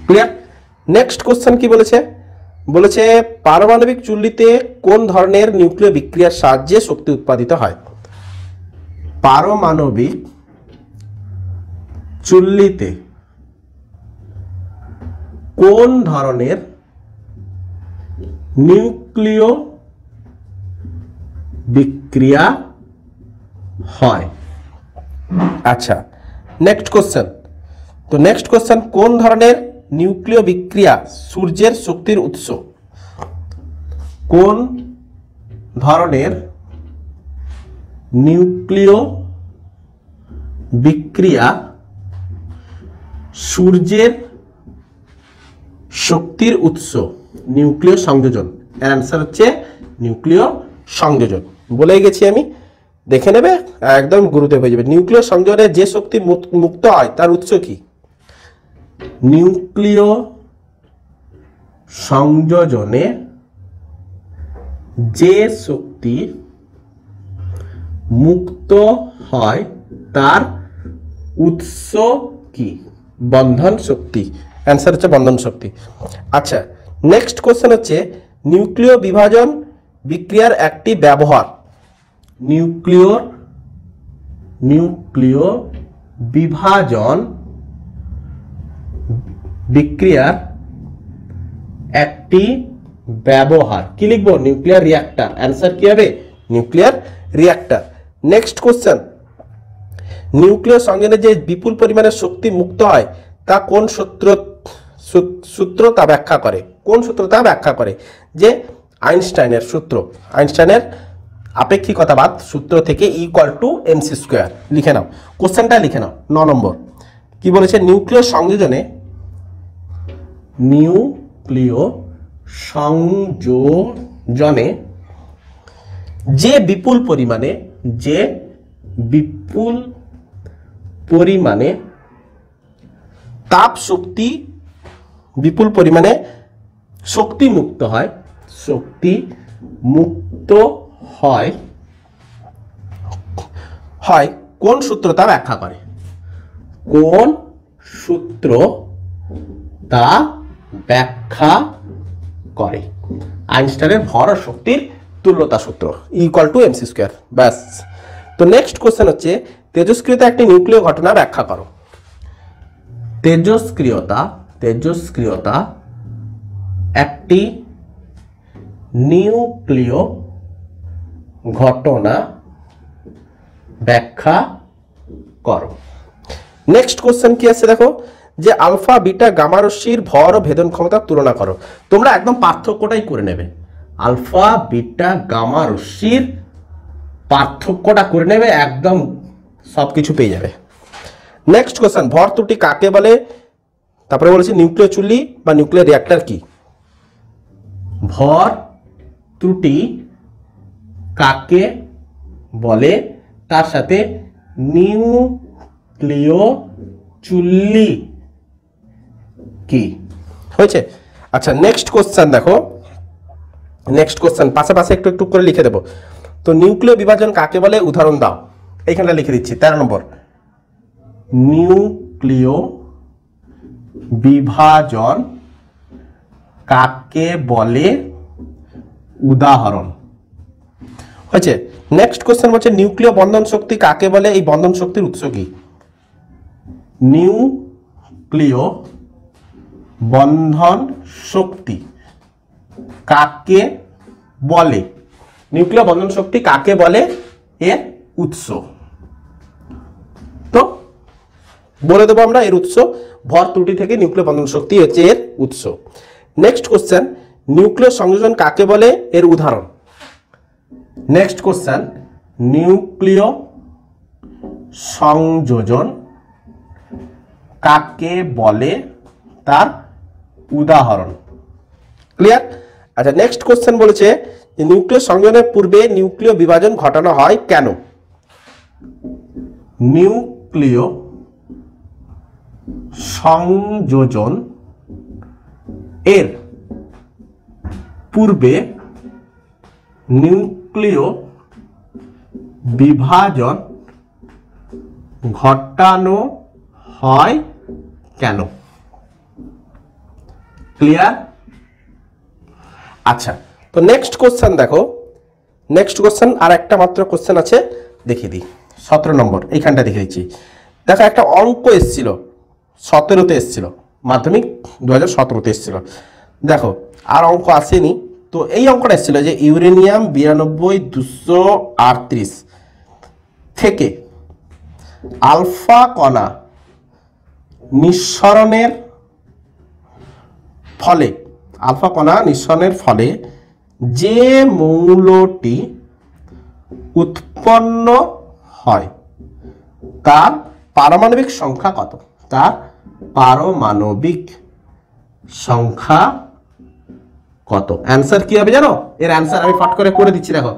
Speaker 1: ক্লিয়ার? নেক্সট কোশ্চেন কি বলেছে, পারমাণবিক চুল্লিতে কোন ধরনের নিউক্লিয় বিক্রিয়ার সাহায্যে শক্তি উৎপাদিত হয়? পারমাণবিক চুল্লিতে কোন ধরনের নিউক্লিয় বিক্রিয়া হয়? আচ্ছা, নেক্সট কোশ্চেন, কোন ধরনের নিউক্লিয় বিক্রিয়া সূর্যের শক্তির উৎস? কোন ধরনের নিউক্লিয় বিক্রিয়া সূর্যের শক্তির উৎস? নিউক্লিয় সংযোজন। এর অ্যান্সার হচ্ছে নিউক্লিয় সংযোজন। বলেই গেছি আমি, দেখে নেবে, একদম গুরুদেব হয়ে যাবে। নিউক্লিয় সংযোজনে যে শক্তি মুক্ত হয় তার উৎস কি? নিউক্লিয় সংযোজনে যে শক্তি মুক্ত হয় তার উৎস কি? বন্ধন শক্তি। অ্যান্সার হচ্ছে বন্ধন শক্তি। আচ্ছা, নেক্সট কোশ্চেন হচ্ছে নিউক্লিয় বিভাজন বিক্রিয়ার একটি ব্যবহার। নিউক্লিয় বিভাজন বিক্রিয়ার একটি ব্যবহার। কি লিখবো? Nuclear reactor. অ্যান্সার কি হবে? Nuclear reactor. নেক্সট কোশ্চেন, নিউক্লিয় সংযোজনে যে বিপুল পরিমাণে শক্তি মুক্ত হয় তা কোন সূত্র তা ব্যাখ্যা করে? কোন সূত্র তা ব্যাখ্যা করে? যে আইনস্টাইনের সূত্র, আইনস্টাইনের আপেক্ষিকতাবাদ সূত্র থেকে E=mc²। লিখে নাও, কোশ্চেনটা লিখে নাও। 9 নম্বর কি বলেছে? নিউক্লিয় সংযোজনে যে বিপুল পরিমাণে তাপ শক্তি, বিপুল পরিমাণে শক্তি মুক্ত হয় কোন সূত্র তা ব্যাখ্যা করে? কোন সূত্র তা ব্যাখ্যা করে? আইনস্টাইনের ভর ও শক্তির তুল্যতা সূত্র, E=mc²। ব্যাস। তো নেক্সট কোশ্চেন হচ্ছে তেজস্ক্রিয়তা একটি নিউক্লিয় ঘটনা ব্যাখ্যা করো। তেজস্ক্রিয়তা একটি নিউক্লিয় ঘটনা ব্যাখ্যা করো। নেক্সট কোশ্চেন কি আছে দেখো, যে আলফা বিটা গামা রশ্মির ভর ও ভেদন ক্ষমতার তুলনা করো। তোমরা একদম পার্থক্যটাই করে নেবে, আলফা বিটা গামা রশ্মির পার্থক্যটা করে নেবে, একদম সবকিছু পেয়ে যাবে। নেক্সট কোশ্চেন, ভর ত্রুটি কাকে বলে? তারপরে বলেছি নিউক্লিয় চুল্লি বা নিউক্লিয়ার রিঅ্যাক্টর কি? ভর ত্রুটি কাকে বলে, তার সাথে নিউক্লিয় চুল্লি কি হয়েছে? আচ্ছা, নেক্সট কোশ্চেন দেখো, নেক্সট কোশ্চেন পাশে পাশে একটু একটু করে লিখে দেবো। তো নিউক্লিয় বিভাজন কাকে বলে, উদাহরণ দাও। এইখানটা লিখে দিচ্ছি 13 নম্বর। নিউক্লিয় বিভাজন কাকে বলে, উদাহরণ। হয়েছে। নেক্সট কোশ্চেন বলছে নিউক্লিয় বন্ধন শক্তি কাকে বলে, এই বন্ধন শক্তির উৎস কি? নিউক্লিয় বন্ধন শক্তি কাকে বলে, নিউক্লিয় বন্ধন শক্তি কাকে বলে, এর উৎস। তো বলে দেবো আমরা এর উৎস, ভর ত্রুটি থেকে নিউক্লিয় বন্ধন শক্তি হচ্ছে এর উৎস। নেক্সট কোশ্চেন, নিউক্লিয় সংযোজন কাকে বলে, এর উদাহরণ। নেক্সট কোশ্চেন, নিউক্লিয় সংযোজন কাকে বলে, তার উদাহরণ। ক্লিয়ার? আচ্ছা, নেক্সট কোশ্চেন বলেছে নিউক্লিয় সংযোজনের পূর্বে নিউক্লিয় বিভাজন ঘটানো হয় কেন? নিউক্লিয় সংযোজন এর পূর্বে নিউক্লিয় বিভাজন ঘটানো হয় কেন? ক্লিয়ার? আচ্ছা, তো নেক্সট কোশ্চেন দেখো, নেক্সট কোশ্চেন আর একটা মাত্র কোশ্চেন আছে, দেখিয়ে দিই। 17 নম্বর, এইখানটা দেখে দিচ্ছি। দেখো একটা অঙ্ক এসেছিল, 17তে এসেছিল, মাধ্যমিক 2017তে এসেছিল। দেখো আর অঙ্ক আসেনি, তো এই অঙ্কটা এসেছিল যে ইউরেনিয়াম 92,238 থেকে আলফা কণা নিঃসরণের ফলে যে মৌলটি উৎপন্ন হয় তার পারমাণবিক সংখ্যা কত? তার পারমাণবিক সংখ্যা কত? অ্যান্সার কি হবে জানো? এর অ্যান্সার আমি ফট করে দিচ্ছি। দেখো,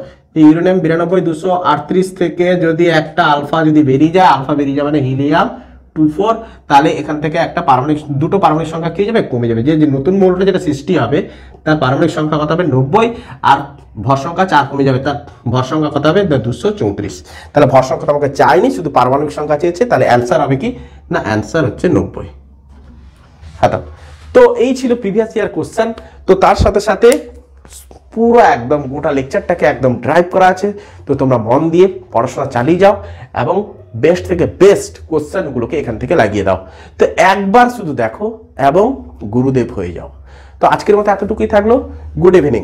Speaker 1: ইউরেনিয়াম 92,238 থেকে যদি একটা আলফা যদি বেরিয়ে যায়, আলফা বেরিয়ে যায় মানে হিলিয়াম 24, তাহলে এখান থেকে একটা পারমাণবিক, দুটো পারমাণবিক সংখ্যা কি যাবে? কমে যাবে। যে নতুন মৌলটা যেটা সৃষ্টি হবে তার পারমাণবিক সংখ্যা কত হবে 90, আর ভর সংখ্যা 4 কমে যাবে, তার ভর সংখ্যা কত হবে 234। তাহলে ভর সংখ্যা আমাকে চাইনি, শুধু পারমাণবিক সংখ্যা চেয়েছে, তাহলে অ্যান্সার হবে কি না, অ্যান্সার হচ্ছে 90। হ্যাঁ, তো এই ছিল প্রিভিয়াস ইয়ার কোশ্চেন। তো তার সাথে সাথে পুরো একদম গোটা লেকচারটাকে একদম ড্রাইভ করা আছে, তো তোমরা মন দিয়ে পড়াশোনা চালিয়ে যাও এবং বেস্ট থেকে বেস্ট কোশ্চেনগুলোকে এখান থেকে লাগিয়ে দাও। তো একবার শুধু দেখো এবং গুরুদেব হয়ে যাও। তো আজকের মতো এতটুকুই থাকলো। Good evening.